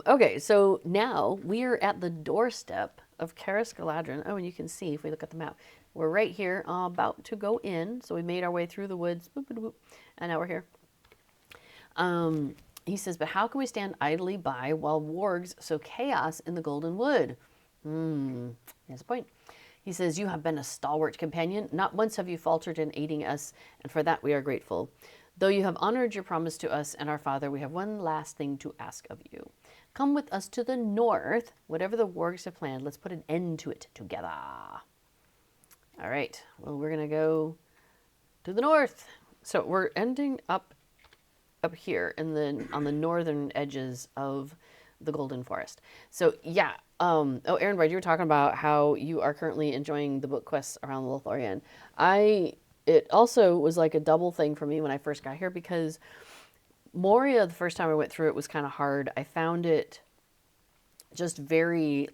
okay, so now we are at the doorstep of Karis Galadrin. Oh, and you can see if we look at the map, we're right here, about to go in. So we made our way through the woods, boop, boop, boop, and now we're here. He says, but how can we stand idly by while wargs sow chaos in the Golden Wood? He has a point. He says, you have been a stalwart companion. Not once have you faltered in aiding us, and for that we are grateful. Though you have honored your promise to us and our father, we have one last thing to ask of you. Come with us to the north. Whatever the wargs have planned, let's put an end to it together. All right. Well, we're going to go to the north. So we're ending up here on the northern edges of the Golden Forest. So yeah. Aaron, you were talking about how you are currently enjoying the book quests around Lothlorien. It also was like a double thing for me when I first got here, because Moria, the first time I went through it, was kind of hard. I found it just very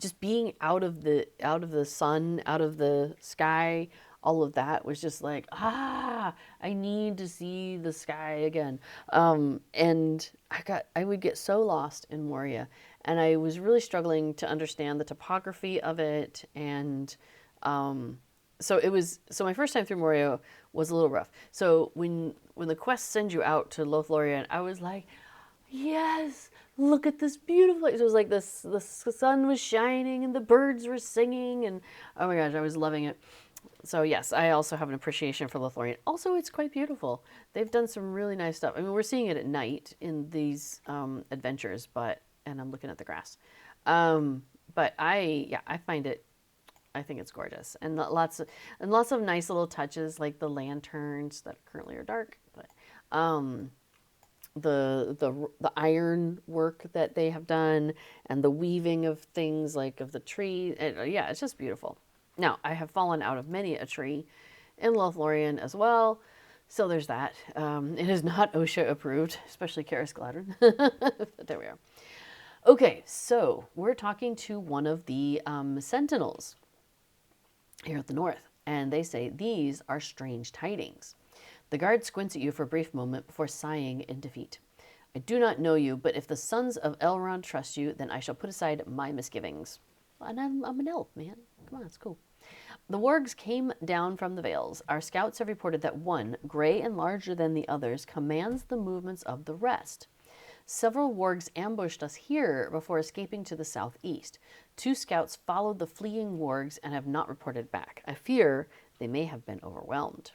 just being out of the sun, out of the sky, all of that was just like, I need to see the sky again. And I would get so lost in Moria, and I was really struggling to understand the topography of it. And so my first time through Moria was a little rough. So when the quest sends you out to Lothlorien, I was like, yes, look at this beautiful. It was like the sun was shining and the birds were singing, and oh my gosh, I was loving it. So yes, I also have an appreciation for Lothlorien. Also, it's quite beautiful. They've done some really nice stuff. I mean, we're seeing it at night in these adventures, and I'm looking at the grass. But I find it. I think it's gorgeous, and lots of nice little touches, like the lanterns that currently are dark, but the iron work that they have done and the weaving of things like of the tree. Yeah, it's just beautiful. Now, I have fallen out of many a tree in Lothlorien as well. So there's that. It is not OSHA approved, especially Karis Gladron. But there we are. Okay, so we're talking to one of the sentinels here at the north, and they say, "These are strange tidings." The guard squints at you for a brief moment before sighing in defeat. "I do not know you, but if the sons of Elrond trust you, then I shall put aside my misgivings." And I'm an elf, man. Come on, it's cool. "The wargs came down from the vales. Our scouts have reported that one, gray and larger than the others, commands the movements of the rest. Several wargs ambushed us here before escaping to the southeast. 2 scouts followed the fleeing wargs and have not reported back. I fear they may have been overwhelmed."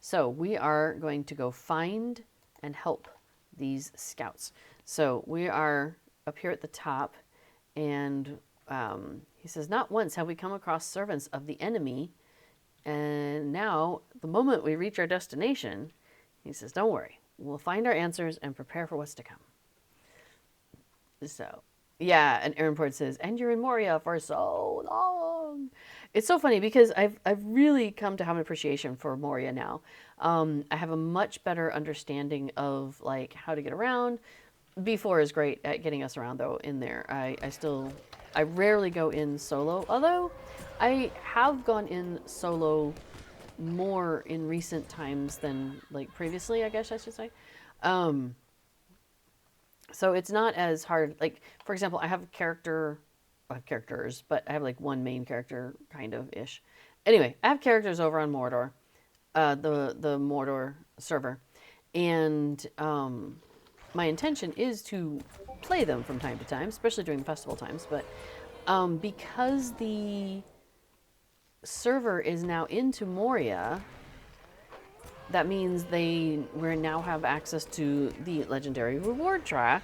So we are going to go find and help these scouts. So we are up here at the top, and he says, "Not once have we come across servants of the enemy. And now, the moment we reach our destination," he says, "don't worry. We'll find our answers and prepare for what's to come." So, yeah, and Aaronport says, "And you're in Moria for so long." It's so funny because I've really come to have an appreciation for Moria now. I have a much better understanding of like how to get around. B4 is great at getting us around though in there. I rarely go in solo, although I have gone in solo more in recent times than like previously, I guess I should say. So it's not as hard. Like, for example, I have characters, but I have like one main character kind of ish. Anyway, I have characters over on Mordor, the Mordor server, and my intention is to play them from time to time, especially during festival times. But because the server is now into Moria, that means we now have access to the legendary reward track,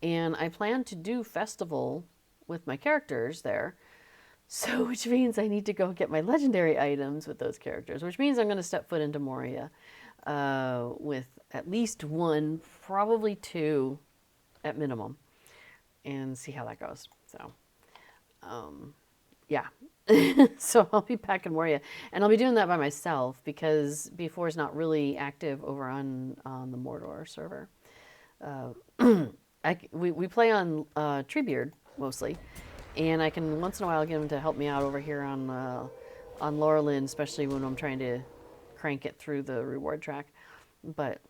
and I plan to do festival with my characters there. So, which means I need to go get my legendary items with those characters, which means I'm going to step foot into Moria with at least 1, probably 2 at minimum, and see how that goes. So, yeah. So I'll be back in Moria, and I'll be doing that by myself because B4 is not really active over on the Mordor server. We play on Treebeard mostly, and I can once in a while get him to help me out over here on Laurelin, especially when I'm trying to crank it through the reward track. But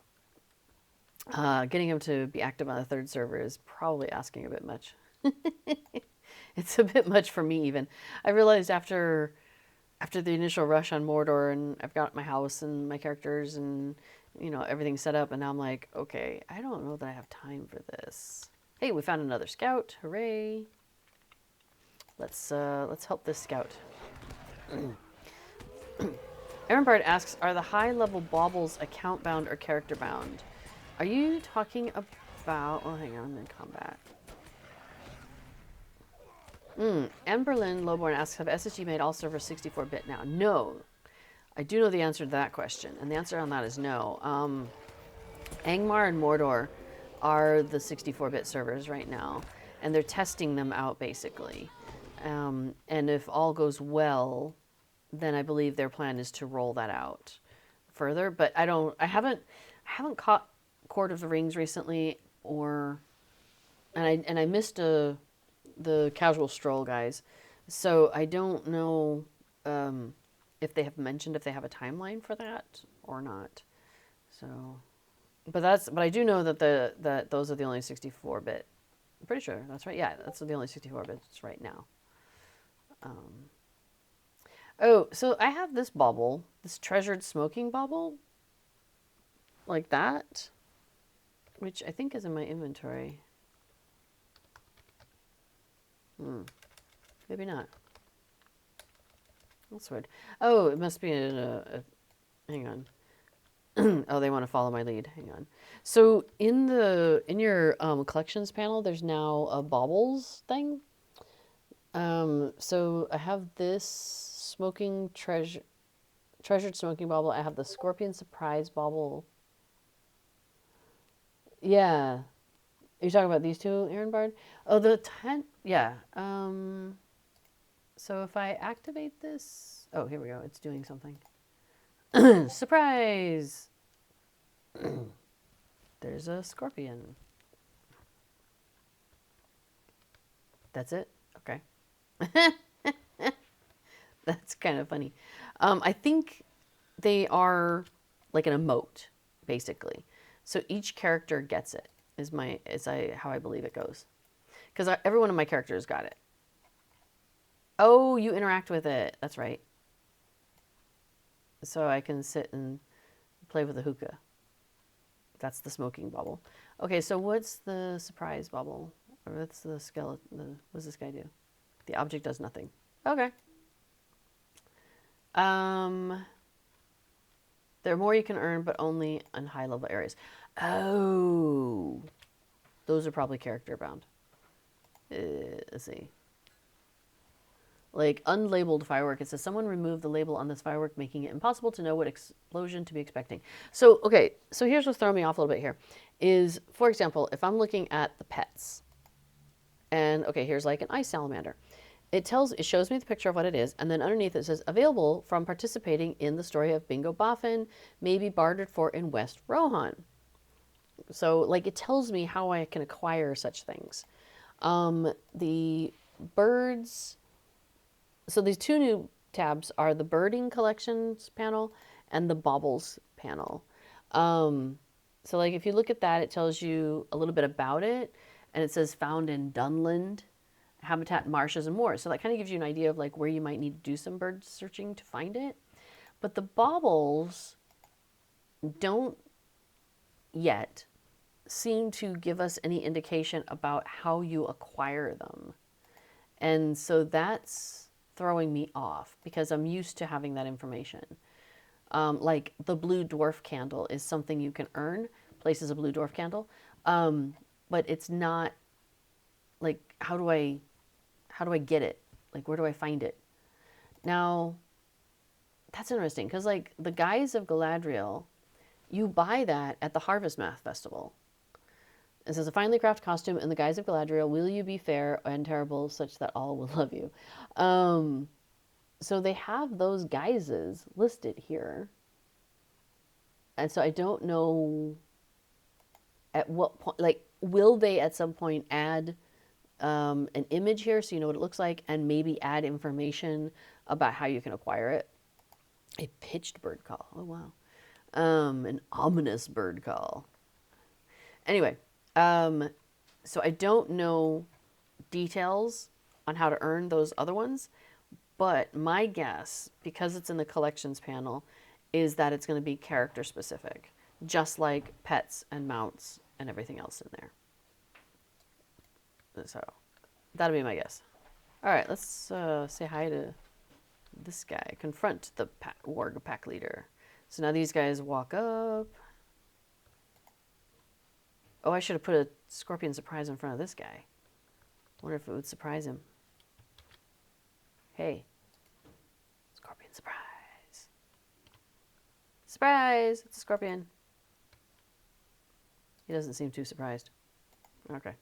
getting him to be active on the 3rd server is probably asking a bit much. It's a bit much for me even. I realized after the initial rush on Mordor, and I've got my house and my characters and everything set up, and now I'm like, okay, I don't know that I have time for this. Hey, we found another scout! Hooray! Let's help this scout. Aaronbard asks, "Are the high-level baubles account bound or character bound?" Are you talking about? Oh, hang on, I'm in combat. Amberlyn Lowborn asks, "Have SSG made all servers 64-bit now?" No. I do know the answer to that question, and the answer on that is no. Angmar and Mordor are the 64-bit servers right now, and they're testing them out basically. And if all goes well, then I believe their plan is to roll that out further. But I haven't caught Court of the Rings recently, and I missed the casual stroll guys, so I don't know if they have mentioned if they have a timeline for that or not. So, but I do know that those are the only 64-bit. I'm pretty sure that's right. Yeah, that's the only 64 bits right now. Oh, so I have this bauble, this treasured smoking bauble, like that, which I think is in my inventory. Maybe not. That's weird. Oh, it must be hang on. Oh, they want to follow my lead. Hang on. So in your collections panel, there's now a baubles thing. So I have this treasured smoking bauble. I have the Scorpion Surprise bauble. Yeah. Are you talking about these two, Aaron Bard? Oh, the tent. Yeah. So if I activate this, oh, here we go. It's doing something. Surprise! There's a scorpion. That's it. Okay. That's kind of funny. I think they are like an emote, basically. So each character gets it. How I believe it goes. Because every one of my characters got it. Oh, you interact with it. That's right. So I can sit and play with the hookah. That's the smoking bubble. Okay, so what's the surprise bubble? Or what's the skeleton? What does this guy do? The object does nothing. Okay. Um, there are more you can earn, but only on high level areas. Oh, those are probably character bound. Let's see. Like unlabeled firework. It says someone removed the label on this firework, making it impossible to know what explosion to be expecting. So, okay, so here's what's throwing me off a little bit here is, for example, if I'm looking at the pets, and okay, here's like an ice salamander. It shows me the picture of what it is, and then underneath it says available from participating in the story of Bingo Boffin, may be bartered for in West Rohan. So, like, it tells me how I can acquire such things. The birds. So these two new tabs are the birding collections panel and the baubles panel. So like if you look at that, it tells you a little bit about it, and it says found in Dunland habitat, marshes, and more. So that kind of gives you an idea of like where you might need to do some bird searching to find it. But the baubles don't yet seem to give us any indication about how you acquire them. And so that's throwing me off because I'm used to having that information. Like the blue dwarf candle is something you can earn, places a blue dwarf candle. But it's not like how do I get it? Like where do I find it? Now, that's interesting because like the Guise of Galadriel, you buy that at the Harvest Math Festival. It says a finely crafted costume in the Guise of Galadriel. Will you be fair and terrible such that all will love you? So they have those guises listed here. And so I don't know at what point, like, will they at some point add an image here so you know what it looks like and maybe add information about how you can acquire it? A pitched bird call. Oh, wow. An ominous bird call. Anyway, so I don't know details on how to earn those other ones, but my guess, because it's in the collections panel, is that it's going to be character specific, just like pets and mounts and everything else in there. So that'll be my guess. All right, let's say hi to this guy. Confront the warg pack leader. So now these guys walk up. Oh, I should have put a scorpion surprise in front of this guy. Wonder if it would surprise him. Hey, scorpion surprise. Surprise! It's a scorpion. He doesn't seem too surprised. Okay.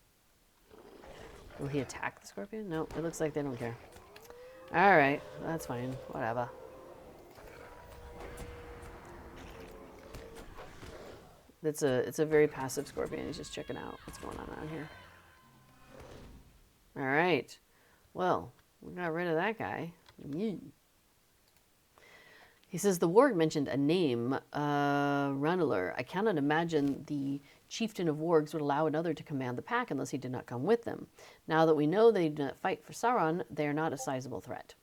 Will he attack the scorpion? No, it looks like they don't care. Alright, that's fine. Whatever. It's a very passive scorpion. He's just checking out what's going on out here. Alright. Well, we got rid of that guy. He says, the warg mentioned a name, Ranelagh. I cannot imagine the chieftain of wargs would allow another to command the pack unless he did not come with them. Now that we know they do not fight for Sauron, they are not a sizable threat.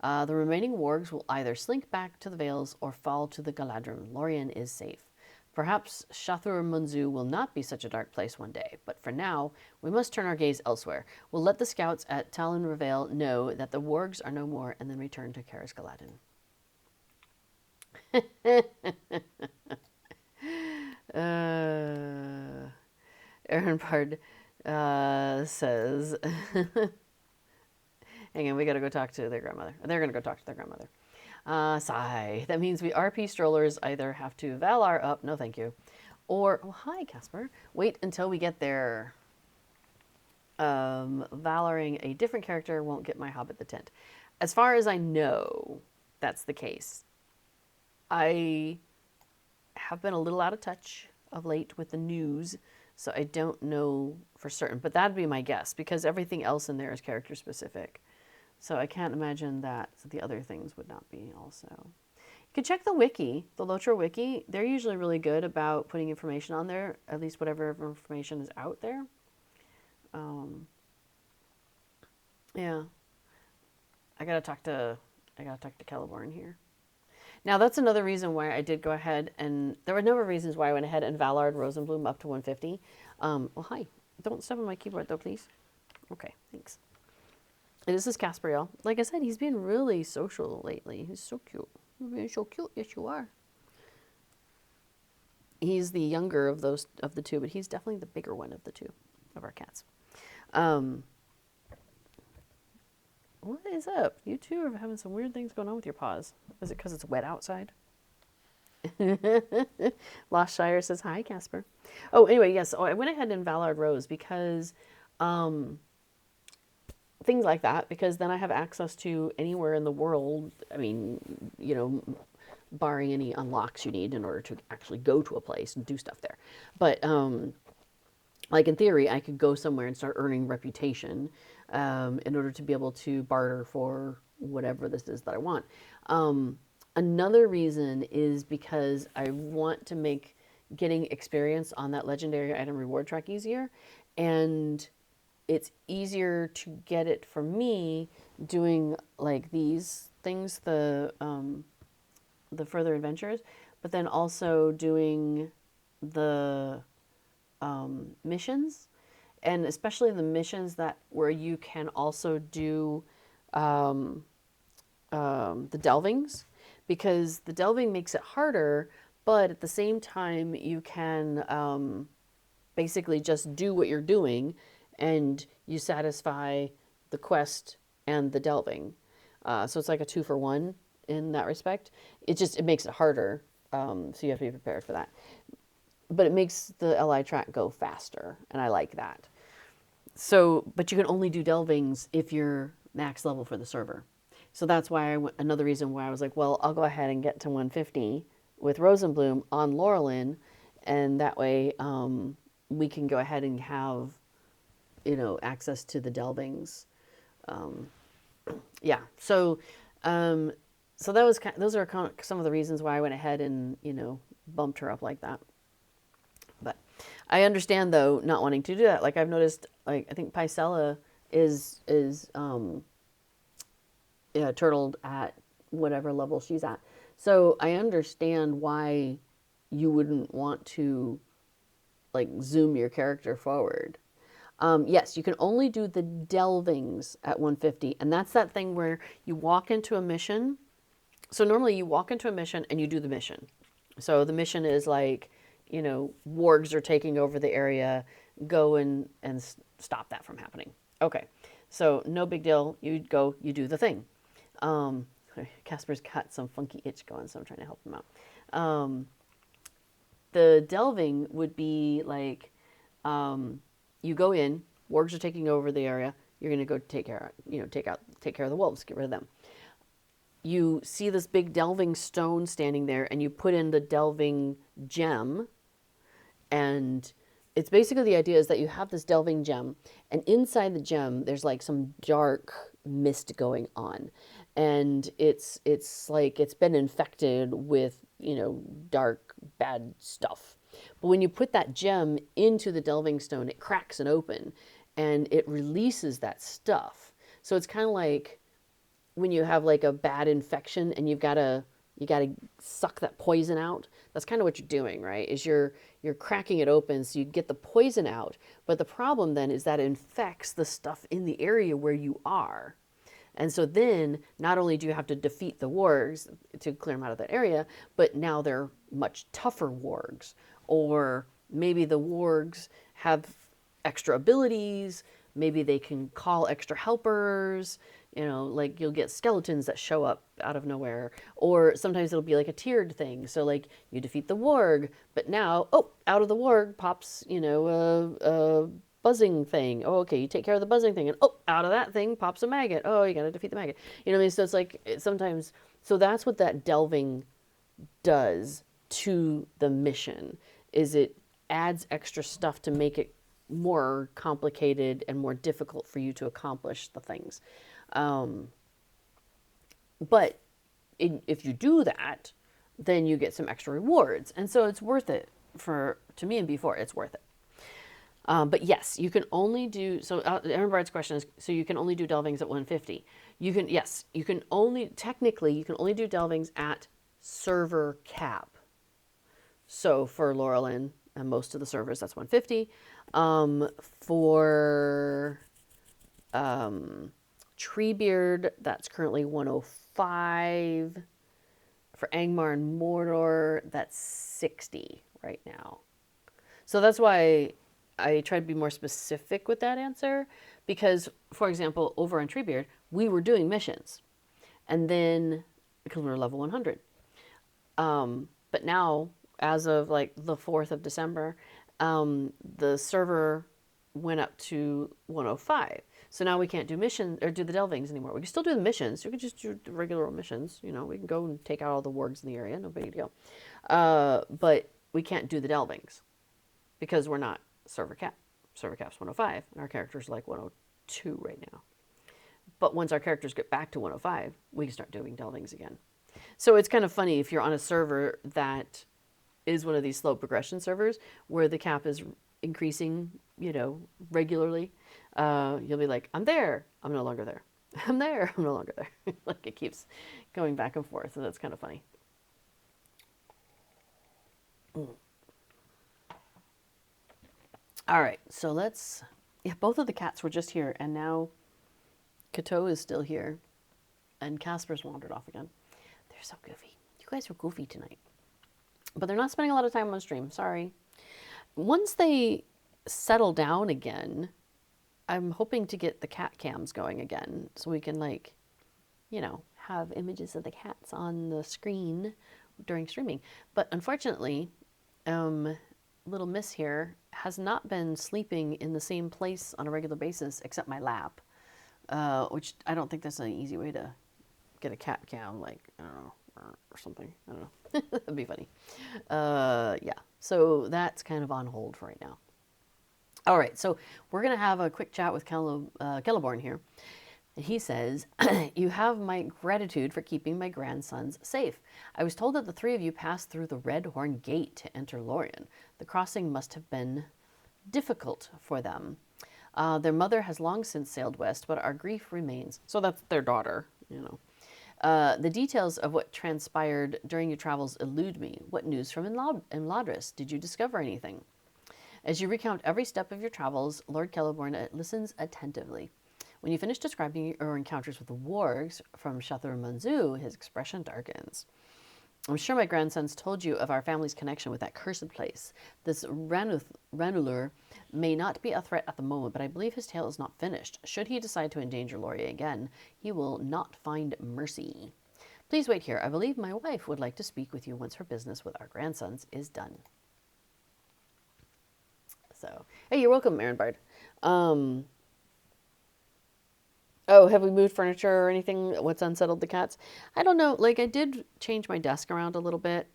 The remaining wargs will either slink back to the Vales or fall to the Galadrim. Lorien is safe. Perhaps Shathur Munzu will not be such a dark place one day, but for now, we must turn our gaze elsewhere. We'll let the scouts at Talon Reveal know that the wargs are no more and then return to Caras Galadin. Aaron Bard says, hang on, we gotta go talk to their grandmother. They're gonna go talk to their grandmother. Sigh. That means we RP strollers either have to Valar up, no thank you, Or, oh, hi, Casper. Wait until we get there. Valoring a different character won't get my Hobbit the tent. As far as I know, that's the case. I have been a little out of touch of late with the news, so I don't know for certain. But that'd be my guess because everything else in there is character specific. So I can't imagine that the other things would not be also. You can check the wiki, the Lotro wiki. They're usually really good about putting information on there, at least whatever information is out there. Yeah, I gotta talk to Celeborn here. Now that's another reason why I did go ahead and there were a number of reasons why I went ahead and Valard Rosenblum up to 150. Well, hi. Don't step on my keyboard though, please. Okay, thanks. And this is Casperiel. Like I said, he's been really social lately. He's so cute. You're being so cute. Yes, you are. He's the younger of the two, but he's definitely the bigger one of the two of our cats. What is up? You two are having some weird things going on with your paws. Is it because it's wet outside? Lost Shire says, hi, Casper. Oh, anyway, yes. I went ahead and Valard Rose because things like that, because then I have access to anywhere in the world. I mean, barring any unlocks you need in order to actually go to a place and do stuff there. But like in theory, I could go somewhere and start earning reputation in order to be able to barter for whatever this is that I want. Another reason is because I want to make getting experience on that legendary item reward track easier, and it's easier to get it for me doing like these things, the further adventures, but then also doing the missions, and especially the missions that where you can also do the delvings, because the delving makes it harder, but at the same time you can basically just do what you're doing and you satisfy the quest and the delving. So it's like a 2-for-1 in that respect. It makes it harder, so you have to be prepared for that. But it makes the LI track go faster, and I like that. So, but you can only do delvings if you're max level for the server. So that's why another reason why I was like, well, I'll go ahead and get to 150 with Rosenblum on Laurelin, and that way we can go ahead and have, access to the delvings. Yeah. So, so those are kind of some of the reasons why I went ahead and bumped her up like that. But I understand though not wanting to do that. Like I've noticed, like I think Picella is turtled at whatever level she's at. So I understand why you wouldn't want to like zoom your character forward. Yes, you can only do the delvings at 150, and that's that thing where you walk into a mission. So normally you walk into a mission and you do the mission. So the mission is like, wargs are taking over the area, go and stop that from happening. Okay, so no big deal. You go, you do the thing. Casper's got some funky itch going, so I'm trying to help him out. The delving would be like, you go in, wargs are taking over the area. You're gonna go take care of the wolves, get rid of them. You see this big delving stone standing there, and you put in the delving gem, and it's basically the idea is that you have this delving gem, and inside the gem there's like some dark mist going on, and it's like it's been infected with dark bad stuff. But when you put that gem into the delving stone, it cracks it open and it releases that stuff. So it's kind of like when you have like a bad infection and you gotta suck that poison out. That's kind of what you're doing, right? Is you're cracking it open so you get the poison out. But the problem then is that it infects the stuff in the area where you are. And so then not only do you have to defeat the wargs to clear them out of that area, but now they're much tougher wargs. Or maybe the wargs have extra abilities, maybe they can call extra helpers, You know, like you'll get skeletons that show up out of nowhere, or sometimes it'll be like a tiered thing. So like you defeat the warg, but now, oh, out of the warg pops, a buzzing thing. Oh, okay, you take care of the buzzing thing, and oh, out of that thing pops a maggot. Oh, you gotta defeat the maggot. You know what I mean? So it's like sometimes, so that's what that delving does to the mission, is it adds extra stuff to make it more complicated and more difficult for you to accomplish the things. Um, but if you do that, then you get some extra rewards, and so it's worth it to me and before it's worth it. But yes, you can only do so. Aaron Bard's question is: so you can only do delvings at 150. You can only technically you can only do delvings at server cap. So for Laurelin and most of the servers, that's 150. For Treebeard, that's currently 105. For Angmar and Mordor, that's 60 right now. So that's why I tried to be more specific with that answer, because, for example, over on Treebeard, we were doing missions, and then because we were level 100. But now, as of like the 4th of December, the server went up to 105. So now we can't do missions or do the delvings anymore. We can still do the missions. You can just do the regular missions. You know, we can go and take out all the wargs in the area. No big deal. But we can't do the delvings because we're not server cap. Server cap's 105, and our character's like 102 right now. But once our characters get back to 105, we can start doing delvings again. So it's kind of funny if you're on a server that is one of these slow progression servers where the cap is increasing, regularly. You'll be like, I'm there, I'm no longer there. I'm there, I'm no longer there. Like it keeps going back and forth, so that's kind of funny. All right, so both of the cats were just here, and now Kato is still here, and Casper's wandered off again. They're so goofy. You guys are goofy tonight. But they're not spending a lot of time on stream, sorry. Once they settle down again, I'm hoping to get the cat cams going again so we can have images of the cats on the screen during streaming. But unfortunately, little Miss here has not been sleeping in the same place on a regular basis except my lap, which I don't think that's an easy way to get a cat cam, like, I don't know, or something. I don't know. That'd be funny. Yeah, so that's kind of on hold for right now. All right, so we're going to have a quick chat with Celeborn here. He says, you have my gratitude for keeping my grandsons safe. I was told that the three of you passed through the Red Horn Gate to enter Lorien. The crossing must have been difficult for them. Their mother has long since sailed west, but our grief remains. So that's their daughter, The details of what transpired during your travels elude me. What news from Imladris? Did you discover anything? As you recount every step of your travels, Lord Celeborn listens attentively. When you finish describing your encounters with the wargs from Shathur Manzu, his expression darkens. I'm sure my grandsons told you of our family's connection with that cursed place. This Ranulur may not be a threat at the moment, but I believe his tale is not finished. Should he decide to endanger Laurier again, he will not find mercy. Please wait here. I believe my wife would like to speak with you once her business with our grandsons is done. So, hey, you're welcome, Aaron Bard. Oh, have we moved furniture or anything? What's unsettled the cats? I don't know. Like, I did change my desk around a little bit,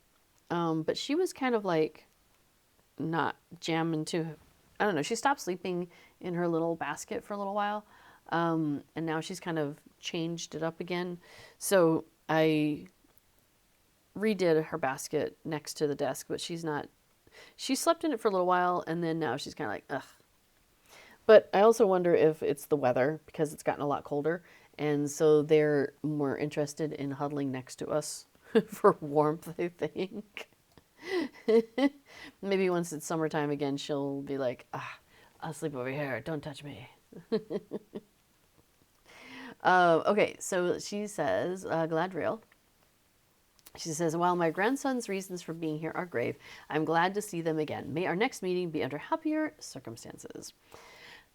but she was kind of like not jamming to. I don't know. She stopped sleeping in her little basket for a little while, and now she's kind of changed it up again. So I redid her basket next to the desk, but she's not. She slept in it for a little while, and then now she's kind of like, ugh. But I also wonder if it's the weather, because it's gotten a lot colder, and so they're more interested in huddling next to us for warmth, I think. Maybe once it's summertime again, she'll be like, I'll sleep over here, don't touch me. Okay, so she says, Gladriel. She says, while my grandson's reasons for being here are grave, I'm glad to see them again. May our next meeting be under happier circumstances.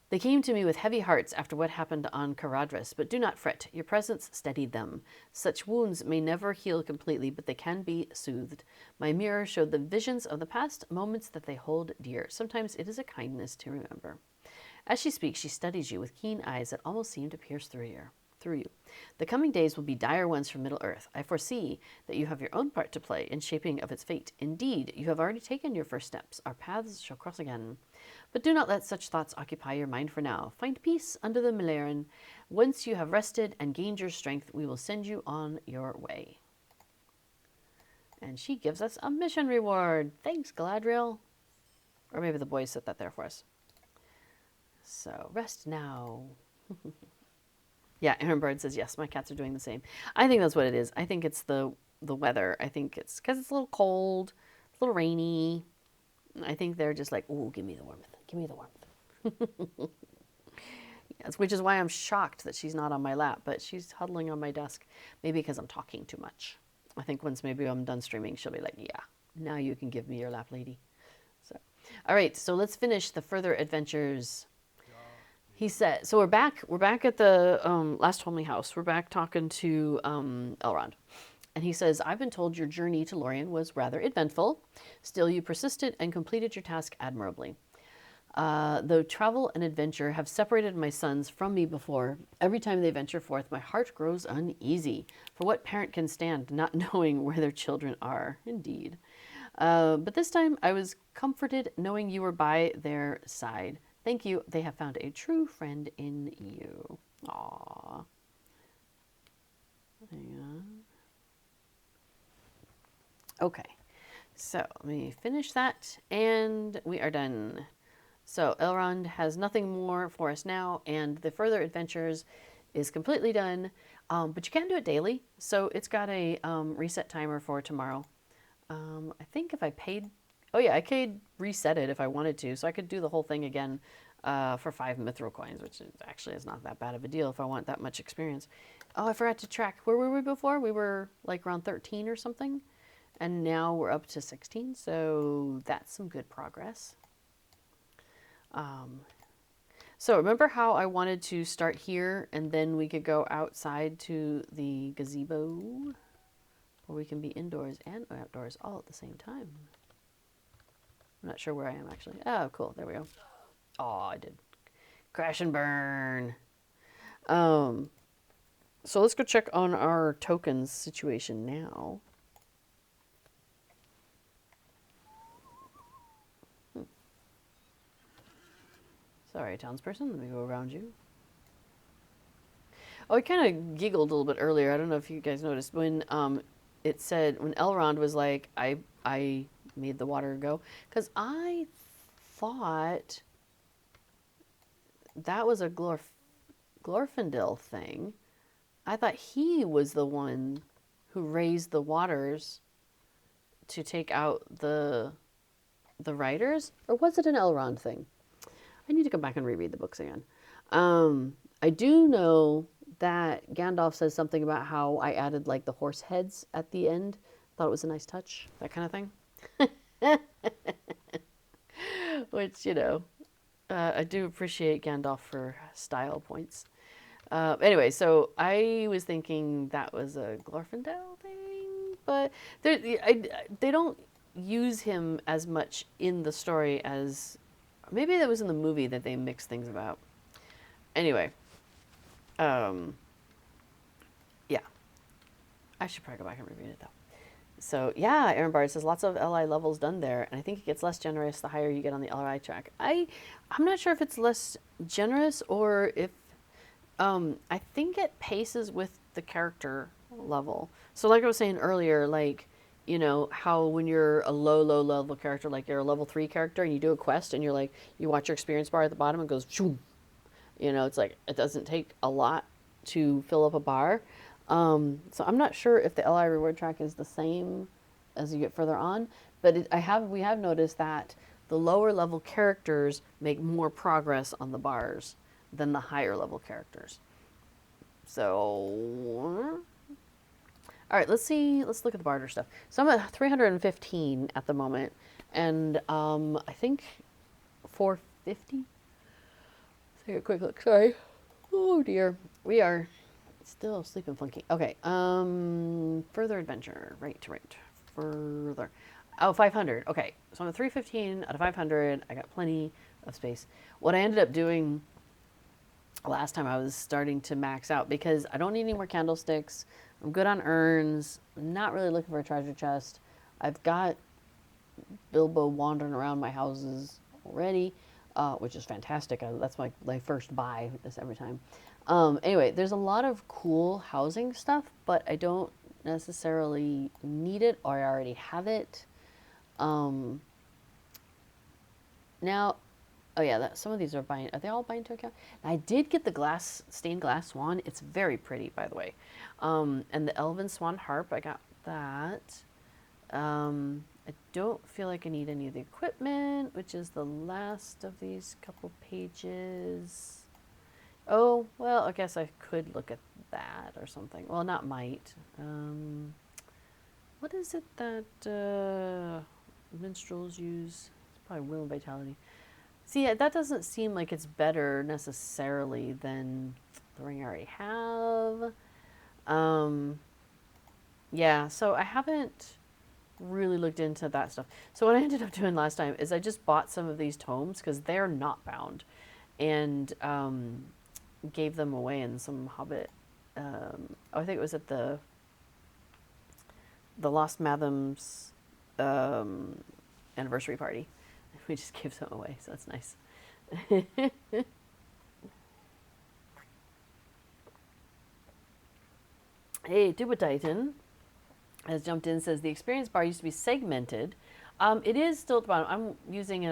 They came to me with heavy hearts after what happened on Caradhras, but do not fret. Your presence steadied them. Such wounds may never heal completely, but they can be soothed. My mirror showed the visions of the past, moments that they hold dear. Sometimes it is a kindness to remember. As she speaks, she studies you with keen eyes that almost seem to pierce through you. The coming days will be dire ones for Middle-earth. I foresee that you have your own part to play in shaping of its fate. Indeed, you have already taken your first steps. Our paths shall cross again. But do not let such thoughts occupy your mind for now. Find peace under the Melaran. Once you have rested and gained your strength, we will send you on your way. And she gives us a mission reward. Thanks, Galadriel. Or maybe the boys set that there for us. So, rest now. Yeah, Aaron Bird says, yes, my cats are doing the same. I think that's what it is. I think it's the weather. I think it's because it's a little cold, a little rainy. I think they're just like, ooh, give me the warmth. Give me the warmth. Yes, which is why I'm shocked that she's not on my lap, but she's huddling on my desk. Maybe because I'm talking too much. I think once maybe I'm done streaming, she'll be like, yeah, now you can give me your lap, lady. So, all right, so let's finish the further adventures. He said, so we're back at the last homely house. We're back talking to Elrond. And he says, I've been told your journey to Lorien was rather eventful. Still, you persisted and completed your task admirably. Though travel and adventure have separated my sons from me before, every time they venture forth, my heart grows uneasy. For what parent can stand not knowing where their children are? Indeed. But this time I was comforted knowing you were by their side. Thank you. They have found a true friend in you. Aww. Hang on. Okay. So let me finish that and we are done. So Elrond has nothing more for us now and the further adventures is completely done. But you can do it daily. So it's got a reset timer for tomorrow. I think if I paid... Oh yeah, I could reset it if I wanted to. So I could do the whole thing again for 5 mithril coins, which actually is not that bad of a deal if I want that much experience. Oh, I forgot to track. Where were we before? We were like around 13 or something. And now we're up to 16. So that's some good progress. So remember how I wanted to start here and then we could go outside to the gazebo? Or we can be indoors and outdoors all at the same time. I'm not sure where I am actually. Oh, cool. There we go. Oh, I did. Crash and burn. So let's go check on our tokens situation now. Sorry, townsperson. Let me go around you. Oh, I kind of giggled a little bit earlier. I don't know if you guys noticed when it said when Elrond was like, I made the water go, because I thought that was a Glorfindel thing. I thought he was the one who raised the waters to take out the riders, or was it an Elrond thing? I need to go back and reread the books again. I do know that Gandalf says something about how I added like the horse heads at the end. Thought it was a nice touch, that kind of thing. Which, you know, I do appreciate Gandalf for style points. Anyway, so I was thinking that was a Glorfindel thing, but they don't use him as much in the story as... Maybe that was in the movie that they mixed things about. Anyway. Yeah. I should probably go back and reread it, though. So, yeah, Aaron Bard says lots of LI levels done there, and I think it gets less generous the higher you get on the LI track. I'm not sure if it's less generous or if... I think it paces with the character level. So like I was saying earlier, like... You know, how when you're a low level character, like you're a level 3 character and you do a quest and you're like, you watch your experience bar at the bottom and goes, shoo. You know, it's like, it doesn't take a lot to fill up a bar. So I'm not sure if the LI reward track is the same as you get further on, but we have noticed that the lower level characters make more progress on the bars than the higher level characters. So... All right, let's see. Let's look at the barter stuff. So I'm at 315 at the moment, and I think 450. Take a quick look. Sorry. Oh dear. We are still sleeping funky. Okay. Further adventure. Right to right. Further. Oh, 500. Okay. So I'm at 315 out of 500. I got plenty of space. What I ended up doing last time, I was starting to max out because I don't need any more candlesticks. I'm good on urns. I'm not really looking for a treasure chest. I've got Bilbo wandering around my houses already, which is fantastic. That's my first buy this every time. Anyway, there's a lot of cool housing stuff, but I don't necessarily need it or I already have it. Now, oh yeah, some of these are buying. Are they all buying to account? I did get the stained glass swan. It's very pretty, by the way. And the elven swan harp. I got that. I don't feel like I need any of the equipment, which is the last of these couple pages. Oh, well, I guess I could look at that or something. Well, not might. What is it that minstrels use? It's probably will and vitality. See, that doesn't seem like it's better necessarily than the ring I already have. Yeah, so I haven't really looked into that stuff. So what I ended up doing last time is I just bought some of these tomes because they're not bound, and gave them away in some Hobbit. I think it was at the Lost Matham's anniversary party. We just gave some away, so that's nice. Hey, Tuba Titan has jumped in, says the experience bar used to be segmented. It is still at the bottom. I'm using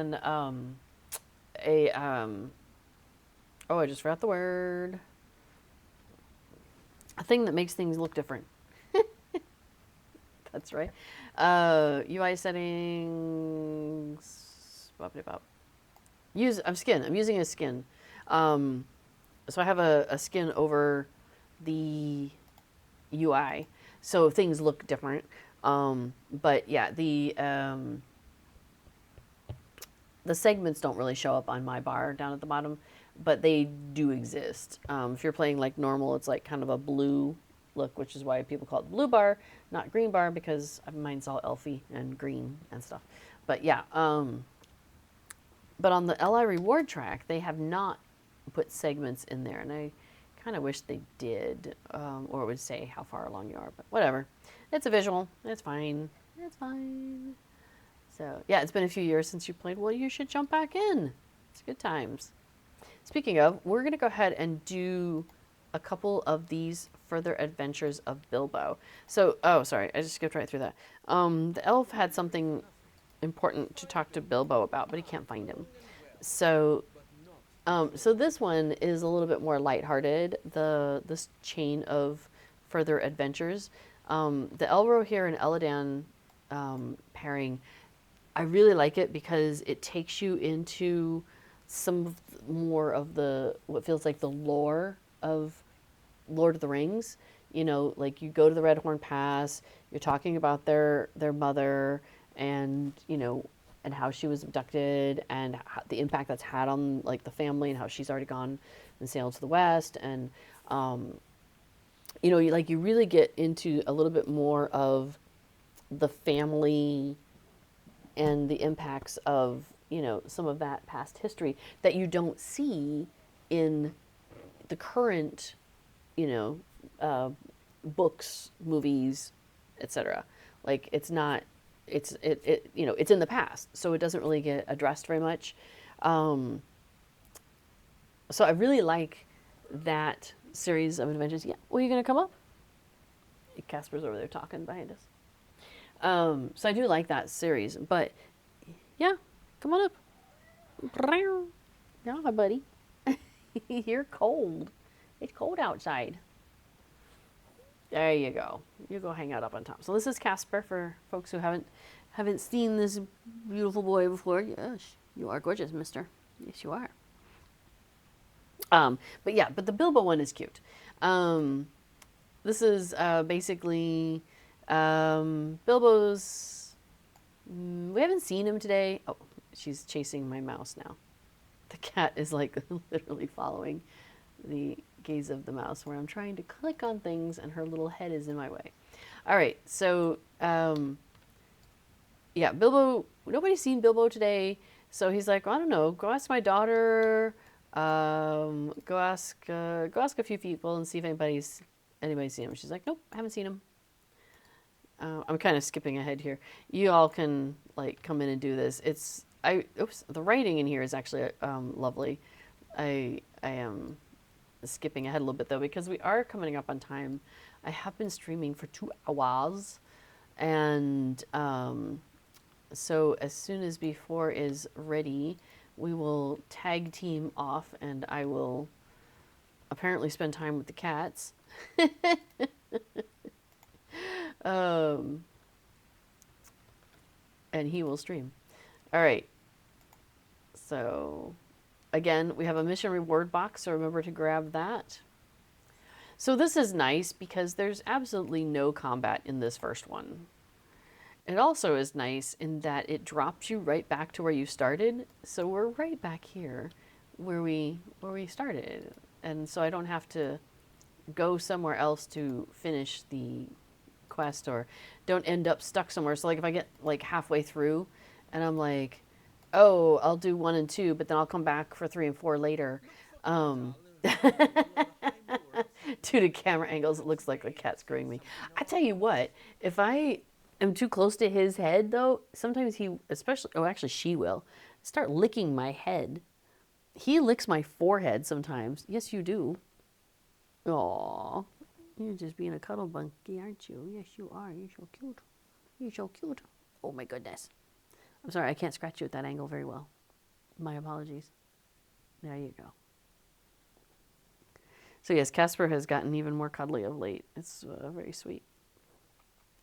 oh, I just forgot the word. A thing that makes things look different. That's right. UI settings. I'm using a skin. So I have a skin over the UI, so things look different. But yeah, the segments don't really show up on my bar down at the bottom, but they do exist. If you're playing like normal, it's like kind of a blue look, which is why people call it blue bar, not green bar, because mine's all elfy and green and stuff. But yeah, but on the LI reward track, they have not put segments in there, and I kind of wish they did, or it would say how far along you are, but whatever. It's a visual. It's fine. It's fine. So yeah, it's been a few years since you played. Well, you should jump back in. It's good times. Speaking of, we're going to go ahead and do a couple of these further adventures of Bilbo. So, oh, sorry, I just skipped right through that. The elf had something important to talk to Bilbo about, but he can't find him. So, so this one is a little bit more lighthearted. This chain of further adventures, the El Rohir and Eladan pairing, I really like it because it takes you into some more of what feels like the lore of Lord of the Rings. You know, like you go to the Red Horn Pass, you're talking about their mother, and and how she was abducted, and the impact that's had on like the family, and how she's already gone and sailed to the west, and you really get into a little bit more of the family and the impacts of some of that past history that you don't see in the current books, movies, etc. Like it's not, it's in the past, so it doesn't really get addressed very much. So I really like that series of adventures. Yeah, well, you gonna come up? Casper's over there talking behind us. So I do like that series, but yeah, come on up. Yeah, hi, buddy. You're cold. It's cold outside. There you go. You go hang out up on top. So this is Casper for folks who haven't seen this beautiful boy before. Yes, you are gorgeous, mister. Yes, you are. But the Bilbo one is cute. This is basically Bilbo's. We haven't seen him today. Oh, she's chasing my mouse now. The cat is like literally following the gaze of the mouse where I'm trying to click on things and her little head is in my way. All right, so yeah, Bilbo, nobody's seen Bilbo today. So he's like, well, I don't know, go ask my daughter, go ask a few people and see if anybody's seen him. She's like, nope, haven't seen him. I'm kind of skipping ahead here. You all can like come in and do this. Oops, the writing in here is actually lovely. I am skipping ahead a little bit though because we are coming up on time. I have been streaming for 2 hours, and so as soon as B4 is ready, we will tag team off, and I will apparently spend time with the cats. um, and he will stream. All right. So, again, we have a mission reward box, so remember to grab that. So this is nice because there's absolutely no combat in this first one. It also is nice in that it drops you right back to where you started. So we're right back here where we started. And so I don't have to go somewhere else to finish the quest or don't end up stuck somewhere. So like if I get like halfway through and I'm like, oh, I'll do 1 and 2, but then I'll come back for 3 and 4 later. Due to camera angles, it looks like the cat's screwing me. I tell you what, if I am too close to his head, though, sometimes actually she will, start licking my head. He licks my forehead sometimes. Yes, you do. Aw, you're just being a cuddle bunky, aren't you? Yes, you are. You're so cute. You're so cute. Oh, my goodness. I'm sorry, I can't scratch you at that angle very well. My apologies. There you go. So yes, Casper has gotten even more cuddly of late. It's very sweet.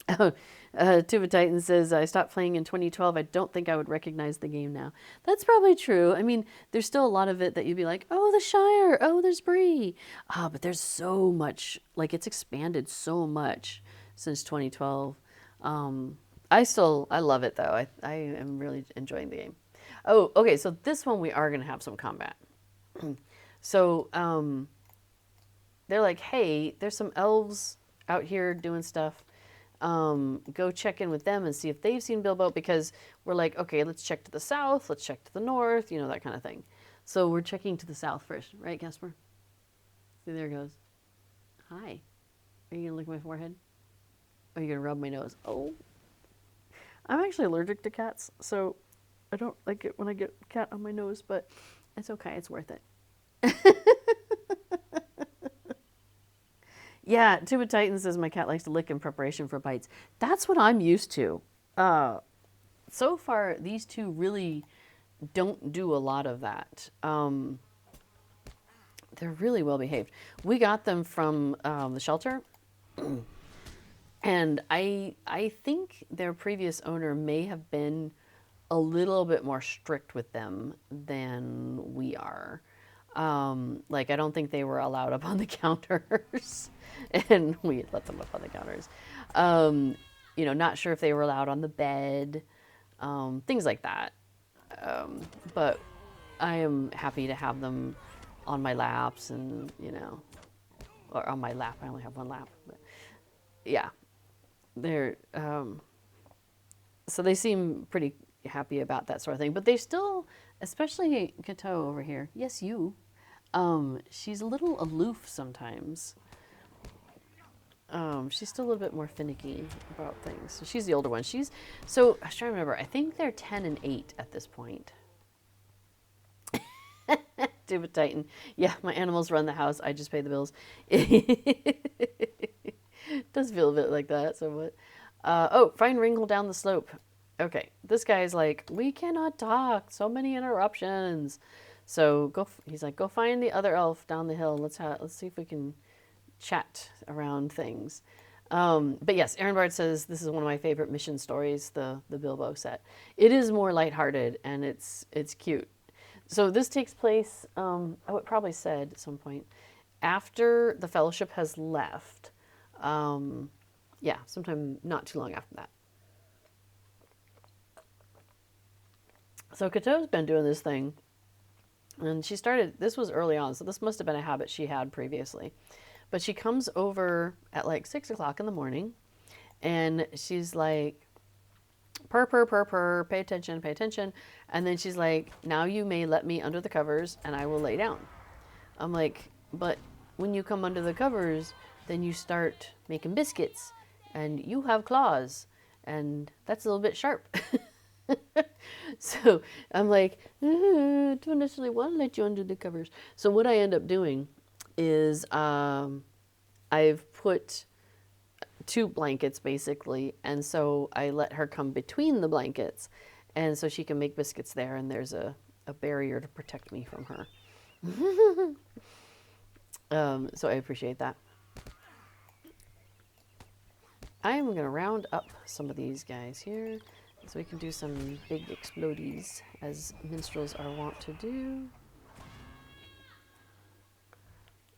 Tuba Titan says, I stopped playing in 2012. I don't think I would recognize the game now. That's probably true. I mean, there's still a lot of it that you'd be like, oh, the Shire. Oh, there's Bree. But there's so much. Like, it's expanded so much since 2012. I love it, though. I am really enjoying the game. Oh, okay, so this one we are going to have some combat. So, they're like, hey, there's some elves out here doing stuff. Go check in with them and see if they've seen Bilbo, because we're like, okay, let's check to the south, let's check to the north, you know, that kind of thing. So we're checking to the south first, right, Casper? See, there it goes. Hi. Are you going to lick my forehead? Or are you going to rub my nose? Oh. I'm actually allergic to cats, so I don't like it when I get cat on my nose, but it's okay, it's worth it. Yeah, Tuba Titan says my cat likes to lick in preparation for bites. That's what I'm used to. So far, these two really don't do a lot of that. They're really well behaved. We got them from the shelter, and I think their previous owner may have been a little bit more strict with them than we are. Like, I don't think they were allowed up on the counters, and we let them up on the counters. You know, not sure if they were allowed on the bed, things like that. But I am happy to have them on my laps, and you know, or on my lap. I only have one lap, but yeah, they're so they seem pretty happy about that sort of thing. But they still, especially Kato over here. Yes, you. She's a little aloof sometimes. She's still a little bit more finicky about things. So she's the older one. So I was trying to remember. I think they're 10 and 8 at this point. Tuba Titan. Yeah, my animals run the house. I just pay the bills. It does feel a bit like that somewhat. Oh, find Ringle down the slope. Okay, this guy's like, we cannot talk. So many interruptions. So he's like, go find the other elf down the hill. Let's see if we can chat around things. But yes, Aaron Bard says this is one of my favorite mission stories, the Bilbo set. It is more lighthearted and it's cute. So this takes place, I would probably said at some point, after the Fellowship has left. Yeah, sometime not too long after that. So Kato's been doing this thing And she started, this was early on, so this must have been a habit she had previously. But she comes over at like 6 o'clock in the morning and she's like, purr, purr, purr, purr, pay attention, pay attention. And then she's like, now you may let me under the covers and I will lay down. I'm like, but when you come under the covers, then you start making biscuits and you have claws and that's a little bit sharp. So I'm like, I don't necessarily want to let you under the covers. So what I end up doing is I've put two blankets basically, and so I let her come between the blankets, and so she can make biscuits there, and there's a barrier to protect me from her. So I appreciate that. I am going to round up some of these guys here so we can do some big explodies as minstrels are wont to do.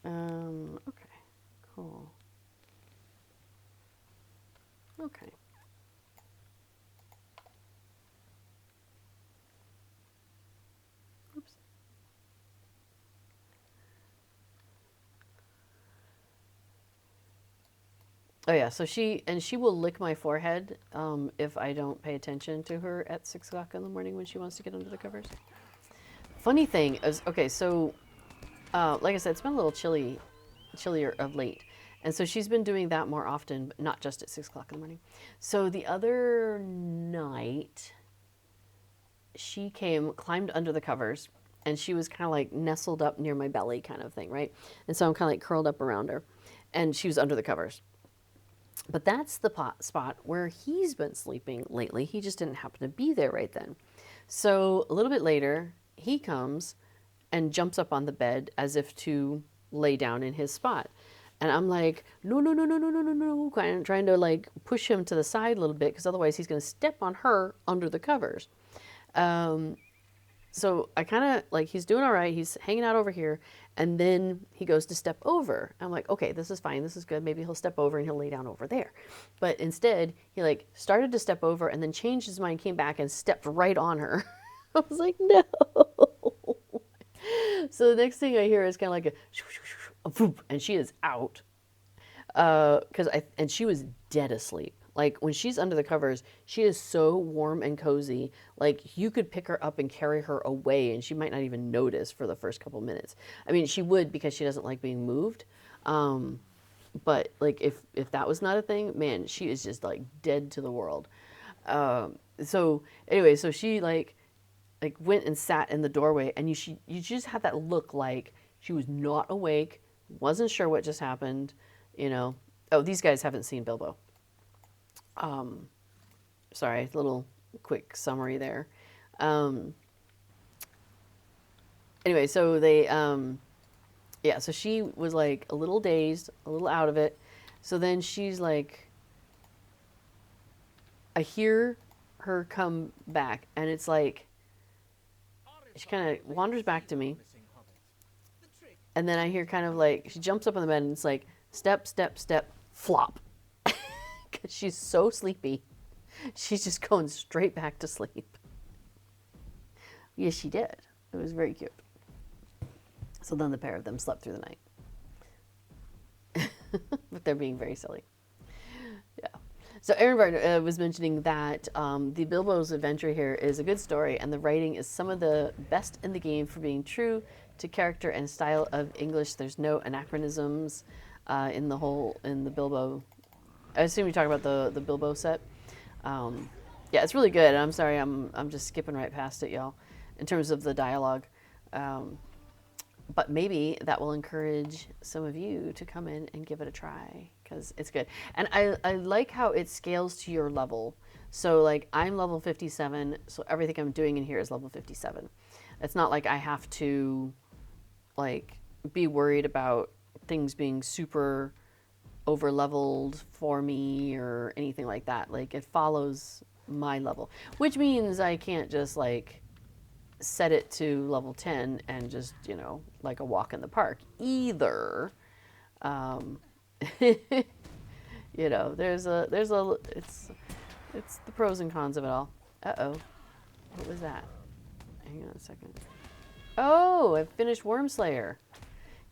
Okay, cool. Okay. Oops. Oh yeah, so she will lick my forehead if I don't pay attention to her at 6 o'clock in the morning when she wants to get under the covers. Funny thing is, okay, so like I said, it's been a little chillier of late, and so she's been doing that more often, but not just at 6 o'clock in the morning. So the other night, she climbed under the covers, and she was kind of like nestled up near my belly, kind of thing, right? And so I'm kind of like curled up around her, and she was under the covers. But that's the spot where he's been sleeping lately. He just didn't happen to be there right then. So a little bit later, he comes and jumps up on the bed as if to lay down in his spot. And I'm like, no, no, no, no, no, no, no, no, kind of trying to like push him to the side a little bit because otherwise he's going to step on her under the covers. So I kind of like, he's doing all right. He's hanging out over here. And then he goes to step over. I'm like, okay, this is fine. This is good. Maybe he'll step over and he'll lay down over there. But instead, he like started to step over and then changed his mind, came back and stepped right on her. I was like, no. So the next thing I hear is kind of like a whoop, and she is out. And she was dead asleep. Like when she's under the covers, she is so warm and cozy. Like you could pick her up and carry her away and she might not even notice for the first couple minutes. I mean, she would because she doesn't like being moved. But like if that was not a thing, man, she is just like dead to the world. So anyway, so she like went and sat in the doorway and you just had that look like she was not awake, wasn't sure what just happened, you know. Oh, these guys haven't seen Bilbo. Sorry, little quick summary there. Anyway, so they, yeah, so she was like a little dazed, a little out of it. So then she's like, I hear her come back, and it's like, she kind of wanders back to me. And then I hear kind of like, she jumps up on the bed, and it's like, step, step, step, flop. Because she's so sleepy. She's just going straight back to sleep. Yes, she did. It was very cute. So then the pair of them slept through the night. But they're being very silly. Yeah. So Aaron was mentioning that the Bilbo's adventure here is a good story, and the writing is some of the best in the game for being true to character and style of English. There's no anachronisms in the Bilbo. I assume you're talking about the Bilbo set. Yeah, it's really good. I'm sorry, I'm just skipping right past it, y'all, in terms of the dialogue. But maybe that will encourage some of you to come in and give it a try because it's good. And I like how it scales to your level. So like I'm level 57, so everything I'm doing in here is level 57. It's not like I have to like be worried about things being super over leveled for me or anything like that. Like it follows my level, which means I can't just like set it to level 10 and just, you know, like a walk in the park either. You know, it's the pros and cons of it all. Uh-oh. What was that? Hang on a second. Oh, I've finished Wormslayer.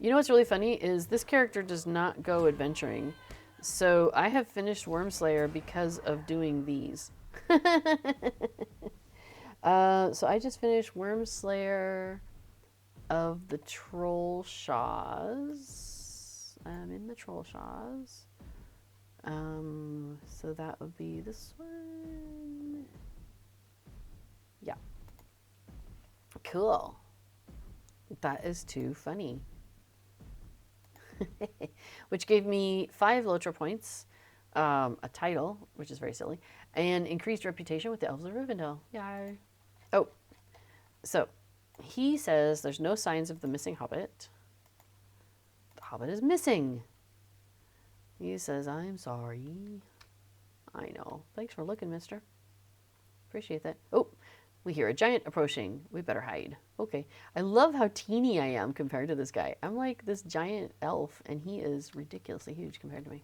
You know what's really funny is this character does not go adventuring. So I have finished Wormslayer because of doing these. So I just finished Wormslayer of the Troll Shaws. I'm in the Troll Shaws. So that would be this one. Yeah. Cool. That is too funny. Which gave me 5 Lotra points, a title, which is very silly, and increased reputation with the Elves of Rivendell. Yay. Oh, so he says there's no signs of the missing Hobbit. The Hobbit is missing. He says, I'm sorry. I know. Thanks for looking, mister. Appreciate that. Oh, we hear a giant approaching. We better hide. Okay. I love how teeny I am compared to this guy. I'm like this giant elf, and he is ridiculously huge compared to me.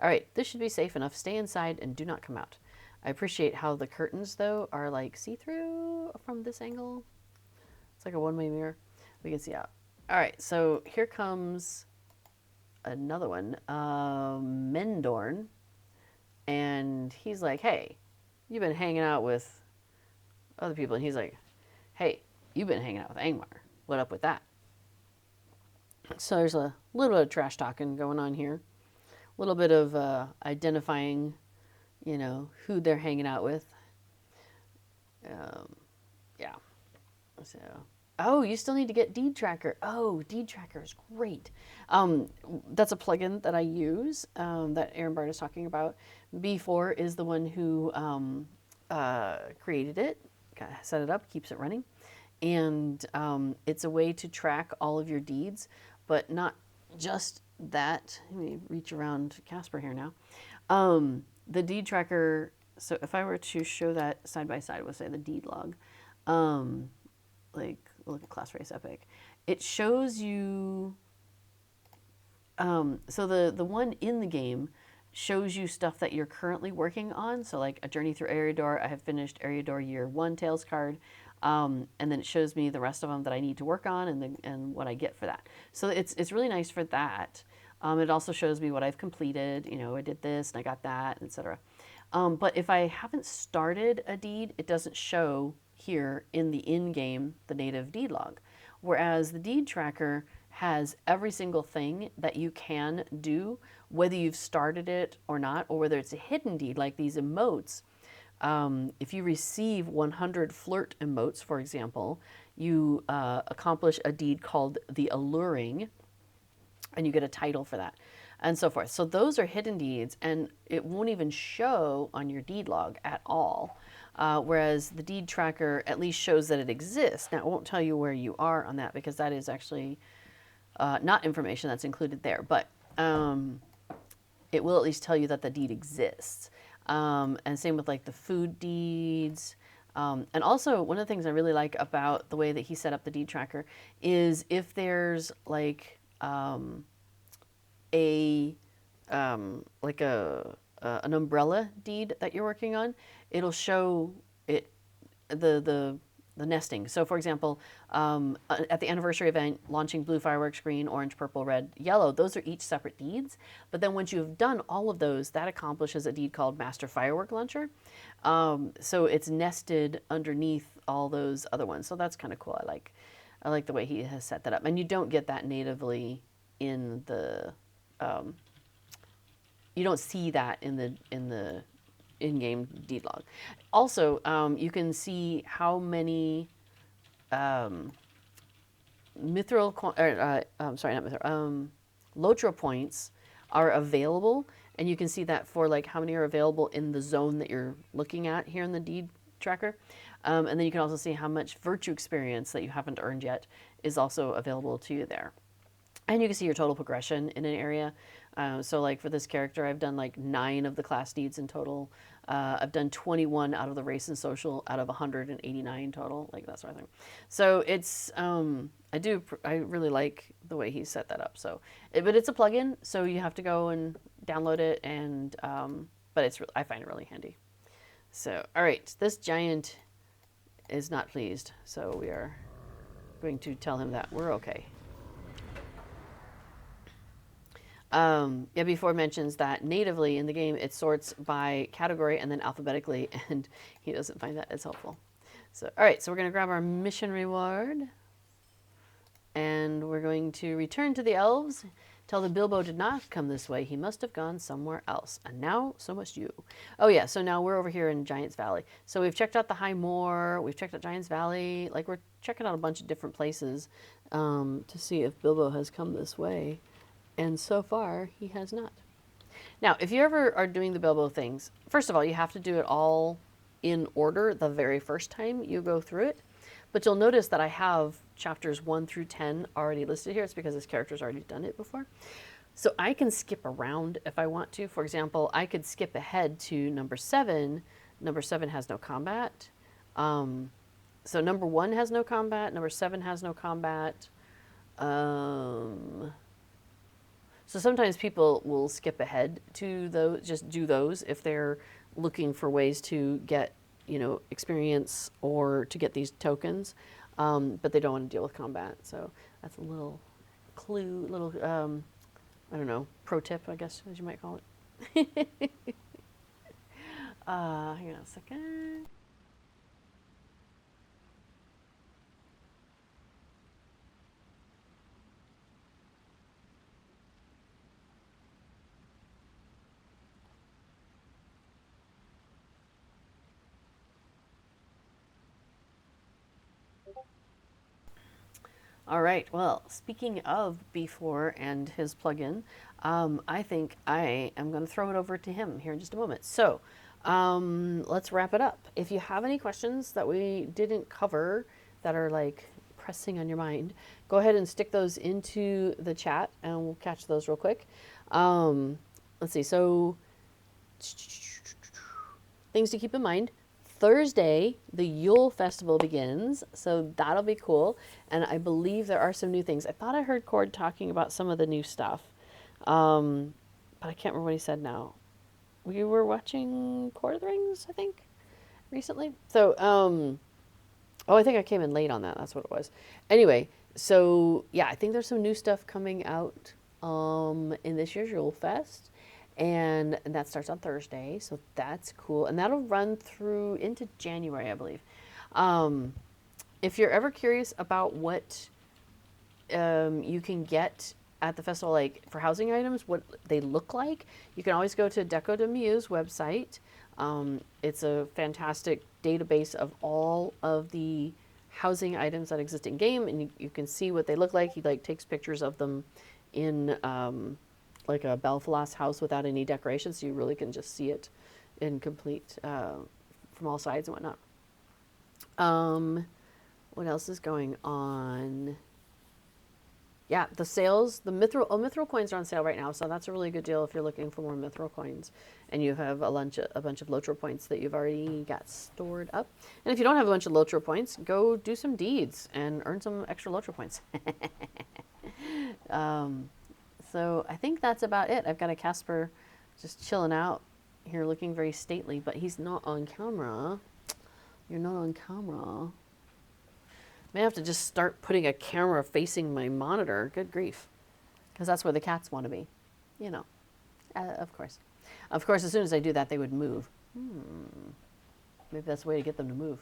All right, this should be safe enough. Stay inside and do not come out. I appreciate how the curtains, though, are like see-through from this angle. It's like a one-way mirror. We can see out. All right, so here comes another one, Mendorn. And he's like, hey, you've been hanging out with other people. And he's like, hey, you've been hanging out with Angmar. What up with that? So there's a little bit of trash talking going on here. A little bit of identifying, who they're hanging out with. Yeah. So, oh, you still need to get Deed Tracker. Oh, Deed Tracker is great. That's a plugin that I use that Aaron Bart is talking about. B4 is the one who created it, set it up, keeps it running. And it's a way to track all of your deeds, but not just that. Let me reach around Casper here now. The deed tracker, so if I were to show that side by side with, say, the deed log, like look at Class Race Epic, it shows you, so the one in the game shows you stuff that you're currently working on. So like a journey through Eriador, I have finished Eriador Year 1 Tales card. And then it shows me the rest of them that I need to work on and what I get for that. So it's really nice for that. It also shows me what I've completed. I did this and I got that, etc. But if I haven't started a deed, it doesn't show here in the in-game, the native deed log. Whereas the deed tracker has every single thing that you can do, whether you've started it or not, or whether it's a hidden deed like these emotes. If you receive 100 flirt emotes, for example, you accomplish a deed called the Alluring, and you get a title for that, and so forth. So those are hidden deeds, and it won't even show on your deed log at all. Whereas the deed tracker at least shows that it exists. Now, it won't tell you where you are on that because that is actually not information that's included there, but it will at least tell you that the deed exists. And same with like the food deeds. And also one of the things I really like about the way that he set up the deed tracker is if there's like an umbrella deed that you're working on, it'll show it the nesting. So for example, at the anniversary event, launching blue fireworks, green, orange, purple, red, yellow, those are each separate deeds. But then once you've done all of those, that accomplishes a deed called Master Firework Launcher. So it's nested underneath all those other ones. So that's kind of cool. I like the way he has set that up. And you don't get that natively in the, you don't see that in the in-game deed log. Also, you can see how many Lotra points are available, and you can see that for like how many are available in the zone that you're looking at here in the deed tracker. And then you can also see how much virtue experience that you haven't earned yet is also available to you there. And you can see your total progression in an area. So like for this character, I've done like 9 of the class deeds in total. I've done 21 out of the race and social out of 189 total, like that sort of thing. So it's, I really like the way he set that up. So, but it's a plugin, so you have to go and download it, and but I find it really handy. So, all right, this giant is not pleased, so we are going to tell him that we're okay. Yeah, before mentions that natively in the game it sorts by category and then alphabetically, and he doesn't find that as helpful. So, all right, so we're going to grab our mission reward, and we're going to return to the elves. Tell them Bilbo did not come this way. He must have gone somewhere else. And now, so must you. Oh, yeah, so now we're over here in Giants Valley. So we've checked out the High Moor. We've checked out Giants Valley. Like, we're checking out a bunch of different places to see if Bilbo has come this way. And so far, he has not. Now, if you ever are doing the Bilbo things, first of all, you have to do it all in order the very first time you go through it. But you'll notice that I have chapters 1 through 10 already listed here. It's because this character's already done it before. So I can skip around if I want to. For example, I could skip ahead to number 7. Number 7 has no combat. So number 1 has no combat. Number 7 has no combat. So sometimes people will skip ahead to those, just do those if they're looking for ways to get, experience or to get these tokens, but they don't want to deal with combat. So that's a little clue, little, I don't know, pro tip, I guess, as you might call it. Hang on a second. All right, well, speaking of B4 and his plugin, I think I am going to throw it over to him here in just a moment. So let's wrap it up. If you have any questions that we didn't cover that are like pressing on your mind, go ahead and stick those into the chat and we'll catch those real quick. Let's see, so things to keep in mind. Thursday, the Yule Festival begins, so that'll be cool. And I believe there are some new things. I thought I heard Cord talking about some of the new stuff, but I can't remember what he said now. We were watching Lord of the Rings, I think, recently. So, oh, I think I came in late on that. That's what it was. Anyway, so yeah, I think there's some new stuff coming out in this year's Yule Fest. And that starts on Thursday, so that's cool. And that'll run through into January, I believe. If you're ever curious about what you can get at the festival, like for housing items, what they look like, you can always go to Deco de Mieux's website. It's a fantastic database of all of the housing items that exist in game, and you can see what they look like. He takes pictures of them in like a Belfalas house without any decorations, so you really can just see it in complete from all sides and whatnot. What else is going on? Yeah, the sales, the mithril coins are on sale right now, so that's a really good deal if you're looking for more mithril coins and you have a bunch of Lotro points that you've already got stored up. And if you don't have a bunch of Lotro points, go do some deeds and earn some extra Lotro points. So I think that's about it. I've got a Casper just chilling out here looking very stately, but he's not on camera. You're not on camera. May have to just start putting a camera facing my monitor. Good grief. Because that's where the cats want to be. Of course. Of course, as soon as I do that, they would move. Maybe that's the way to get them to move.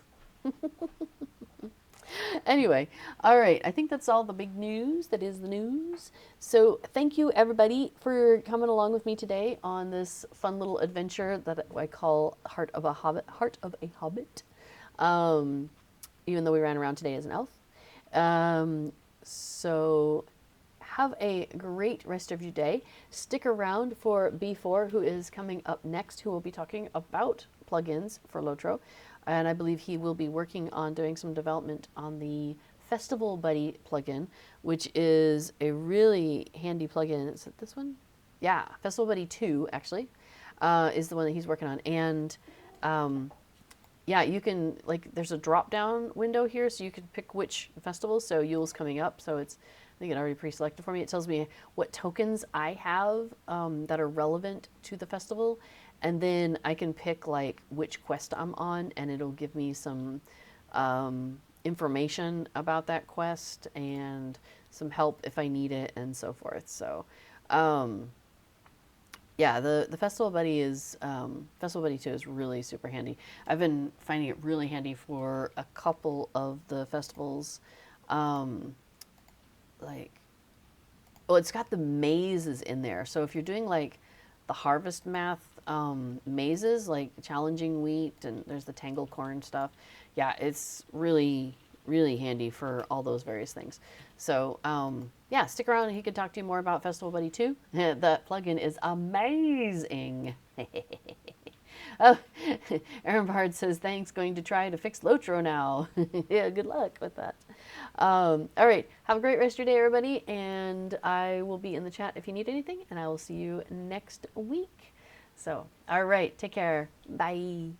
Anyway, all right. I think that's all the big news that is the news. So thank you, everybody, for coming along with me today on this fun little adventure that I call Heart of a Hobbit. Even though we ran around today as an elf. So have a great rest of your day. Stick around for B4, who is coming up next, who will be talking about plugins for Lotro. And I believe he will be working on doing some development on the Festival Buddy plugin, which is a really handy plugin. Is it this one? Yeah, Festival Buddy 2, actually, is the one that he's working on. And yeah, you can, there's a drop-down window here, so you can pick which festivals. So Yule's coming up, so I think it already pre-selected for me. It tells me what tokens I have that are relevant to the festival. And then I can pick which quest I'm on, and it'll give me some information about that quest and some help if I need it and so forth. So, um, yeah, the Festival Buddy is Festival Buddy 2 is really super handy. I've been finding it really handy for a couple of the festivals. Um, like, well, it's got the mazes in there. So if you're doing like the harvest math mazes, like challenging wheat, and there's the tangle corn stuff, yeah, it's really really handy for all those various things. So yeah, stick around and he could talk to you more about Festival Buddy 2. That plugin is amazing. Oh, Aaron Bard says, thanks, going to try to fix Lotro now. Yeah, good luck with that. All right, have a great rest of your day, everybody, and I will be in the chat if you need anything, and I will see you next week. So, all right, take care. Bye.